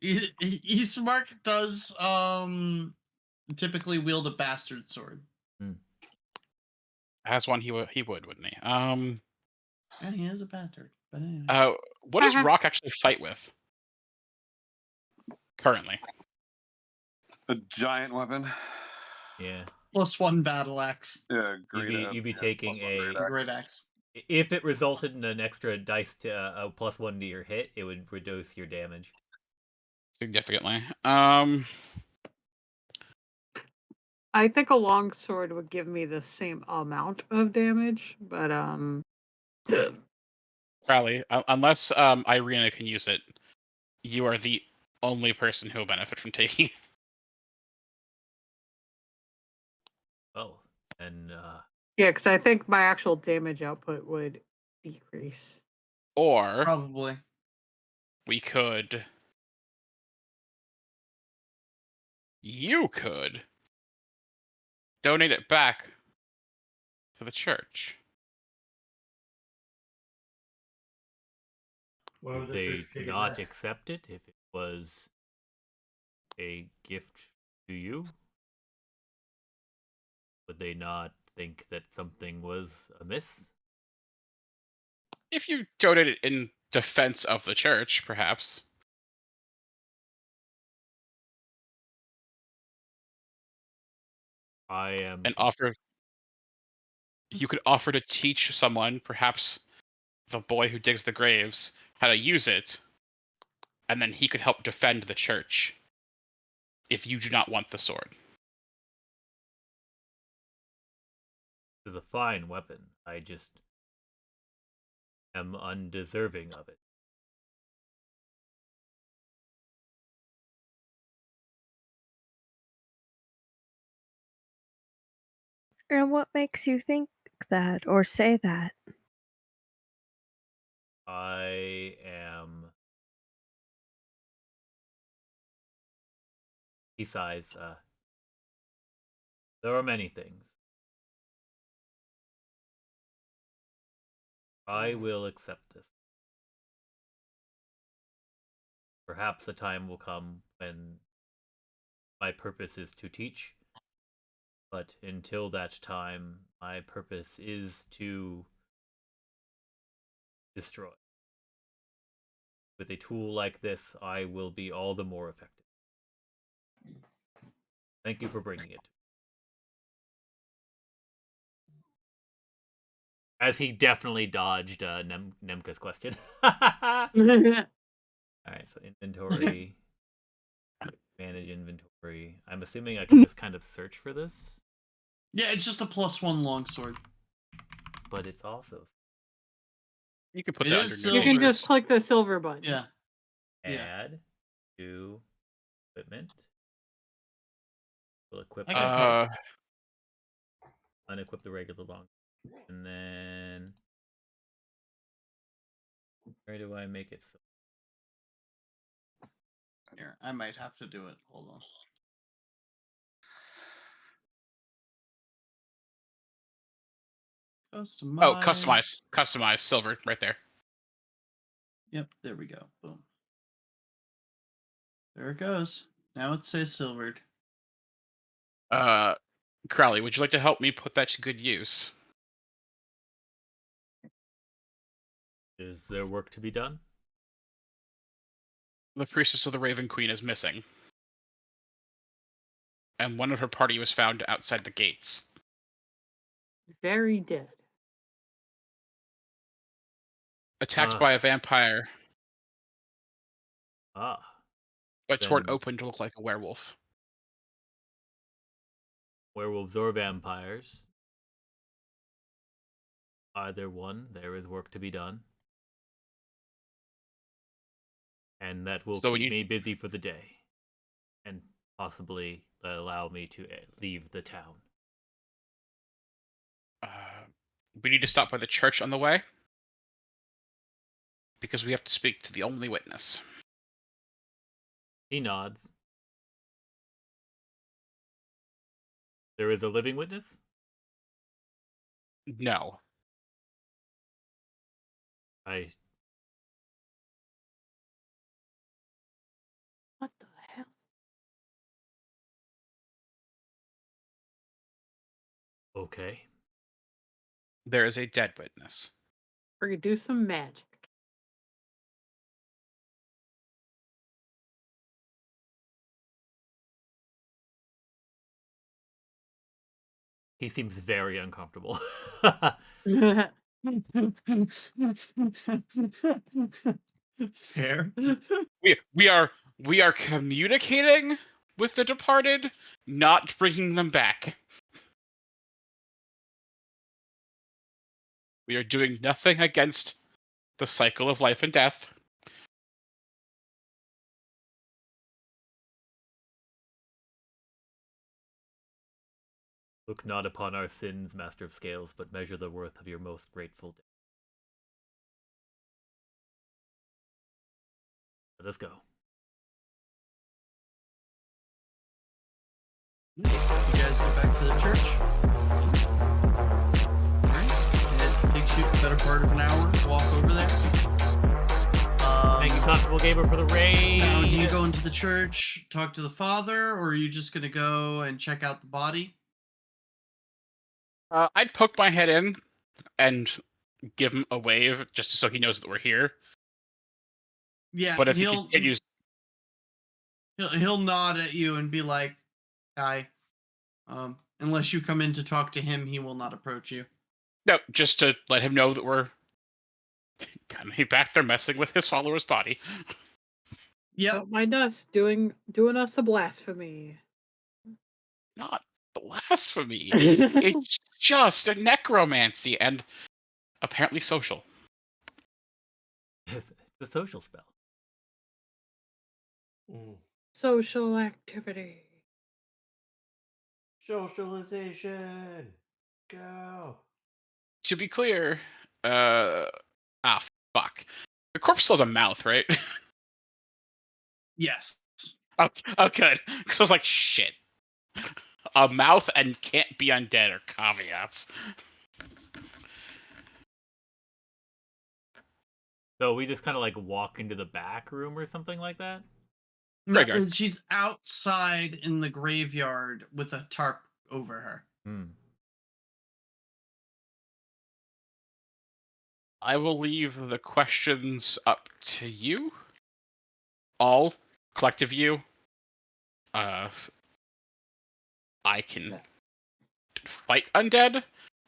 Eastmark does typically wield a bastard sword. As one he would, wouldn't he? And he is a bastard. But anyway. What does Rock actually fight with? Currently. A giant weapon. Yeah. +1 battle axe. Yeah, you'd be taking a great axe. If it resulted in an extra dice to a +1 to your hit, it would reduce your damage significantly. I think a longsword would give me the same amount of damage, but Crowley, unless Irina can use it, you are the only person who will benefit from taking it. Oh, and yeah, because I think my actual damage output would decrease. Or Probably. we could. You could donate it back to the church. Why would would the they church take it not back? accept it if it was a gift to you? Would they not think that something was amiss? If you donate it in defense of the church, perhaps. I am. And offer. You could offer to teach someone, perhaps the boy who digs the graves, how to use it, and then he could help defend the church if you do not want the sword. It is a fine weapon. I just am undeserving of it. And what makes you think that or say that? I am. He sighs. There are many things. I will accept this. Perhaps a time will come when my purpose is to teach, but until that time, my purpose is to destroy. With a tool like this, I will be all the more effective. Thank you for bringing it. As he definitely dodged Nemka's question. Alright, so inventory. Manage inventory. I'm assuming I can just kind of search for this. Yeah, it's just a +1 longsword. But it's also... You can put It that is under You can silver. just click the silver button. Yeah. Add to equipment. We'll equip I got unequip the regular long. And then where do I make it so? Here, I might have to do it. Hold on. Customize. Oh, customize silver right there. Yep, there we go. Boom. There it goes. Now it says silvered. Crowley, would you like to help me put that to good use? Is there work to be done? The priestess of the Raven Queen is missing, and one of her party was found outside the gates. Very dead. Attacked by a vampire, Ah. but torn Then open to look like a werewolf. werewolves or vampires. Either one, there is work to be done. And that will So when keep you- me busy for the day. And possibly allow me to leave the town. We need to stop by the church on the way, because we have to speak to the only witness. He nods. There is a living witness? No. What the hell? Okay. There is a dead witness. We're gonna do some magic. He seems very uncomfortable. Fair. We are communicating, with the departed, not bringing them back. We are doing nothing against the cycle of life and death. Look not upon our sins, Master of Scales, but measure the worth of your most grateful day. Let us go. You guys go back to the church. Alright. It takes you the better part of an hour to walk over there. Thank you, Constable Gamer, for the raid. Now, do you go into the church, talk to the father, or are you just going to go and check out the body? I'd poke my head in and give him a wave just so he knows that we're here. Yeah, But if he continues, he'll nod at you and be like, "Hi." Unless you come in to talk to him, he will not approach you. no, just to let him know that we're kind of back there messing with his follower's body. Yep. Don't mind us doing us a blasphemy. Not blasphemy. It's just a necromancy and apparently social. It's a social spell. Social activity. Socialization. Go. To be clear, fuck. The corpse still has a mouth, right? Yes. Oh, good. Because I was like, shit. A mouth and can't be undead are caveats. So we just kind of like walk into the back room or something like that? No, Graveyard. she's outside in the graveyard with a tarp over her. I will leave the questions up to you. All collective you. I can fight undead.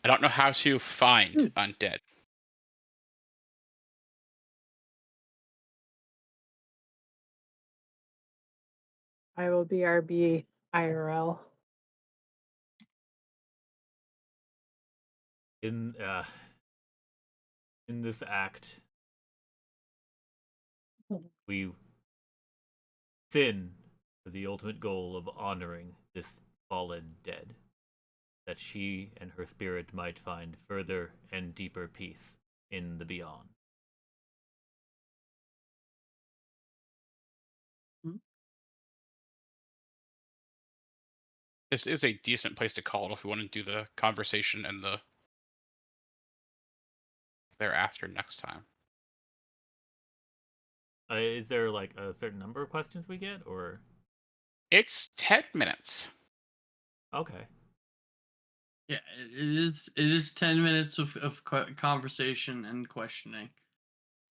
I don't know how to find undead. I will BRB IRL. In this act, we sin for the ultimate goal of honoring this fallen dead, that she and her spirit might find further and deeper peace in the beyond. This is a decent place to call it if we want to do the conversation and the thereafter next time. Is there like a certain number of questions we get, or? It's 10 minutes. Okay. Yeah, it is 10 minutes of conversation and questioning.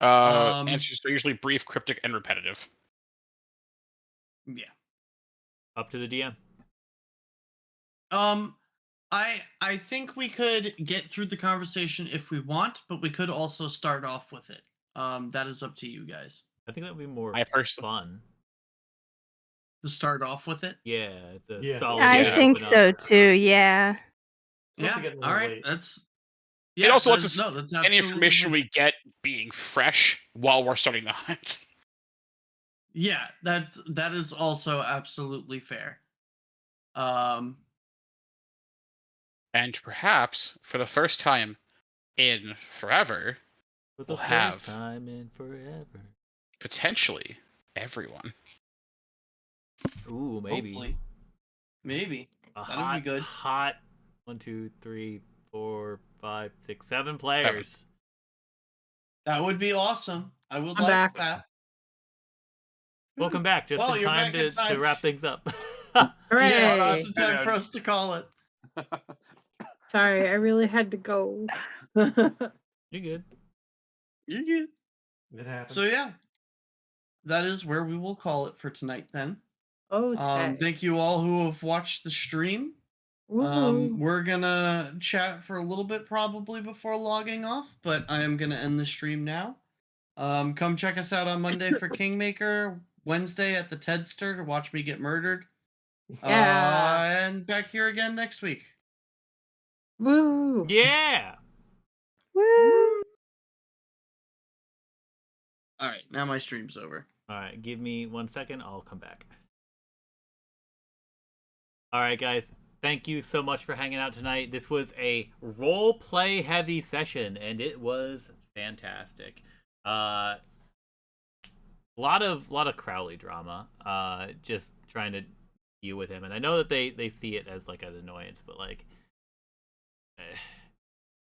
Answers are usually brief, cryptic, and repetitive. Yeah. Up to the DM. I think we could get through the conversation if we want, but we could also start off with it. That is up to you guys. I think that would be more fun. To start off with it? Yeah, it's a Yeah. solid. I think so too. Yeah. Yeah. All right. Late. That's. It Yeah. also lets us that's any information fine. we get being fresh while we're starting the hunt. Yeah, that is also absolutely fair. And perhaps for the first time in forever, we'll have time in forever. Potentially everyone. Ooh, maybe. Hopefully. Maybe. That'd be good. Hot 1, 2, 3, 4, 5, 6, 7 players. 7. That would be awesome. I would I'm like back. that. Welcome back. Just in time to wrap things up. Hooray! Yeah, just in time for us to call it. Sorry, I really had to go. You're good. You're good. It happens. So yeah, that is where we will call it for tonight then. Oh, it's thank you all who have watched the stream. We're gonna chat for a little bit probably before logging off, but I am gonna end the stream now. Come check us out on Monday for Kingmaker, Wednesday at the Tedster to watch me get murdered. Yeah. And back here again next week. Woo. Yeah. Woo! All right, now my stream's over. All right, give me 1 second. I'll come back. All right, guys. Thank you so much for hanging out tonight. This was a role play heavy session, and it was fantastic. A lot of Crowley drama. Just trying to deal with him, and I know that they see it as like an annoyance, but like,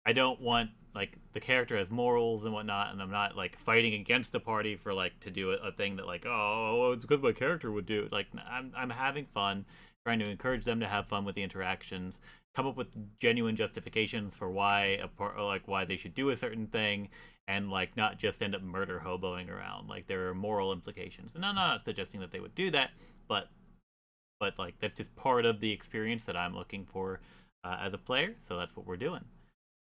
I don't want like the character has morals and whatnot, and I'm not like fighting against the party for like to do a thing that like, oh, it's because my character would do. Like, I'm having fun, trying to encourage them to have fun with the interactions, come up with genuine justifications for why why they should do a certain thing, and like not just end up murder hoboing around. Like, there are moral implications, and I'm not suggesting that they would do that, but like that's just part of the experience that I'm looking for as a player. So that's what we're doing.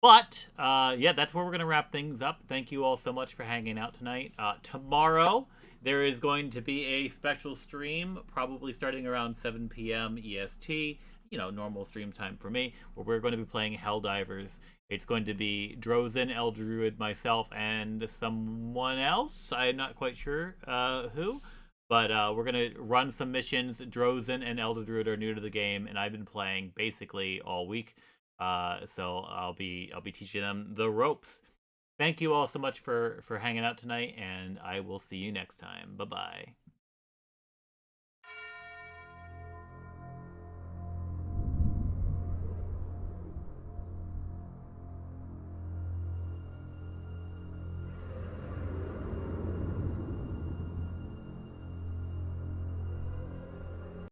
But, yeah, that's where we're going to wrap things up. Thank you all so much for hanging out tonight. Tomorrow, there is going to be a special stream, probably starting around 7 p.m. EST, normal stream time for me, where we're going to be playing Helldivers. It's going to be Drozen, Elder Druid, myself, and someone else. I'm not quite sure who. But we're going to run some missions. Drozen and Elder Druid are new to the game, and I've been playing basically all week. So I'll be teaching them the ropes. Thank you all so much for hanging out tonight, and I will see you next time. Bye-bye.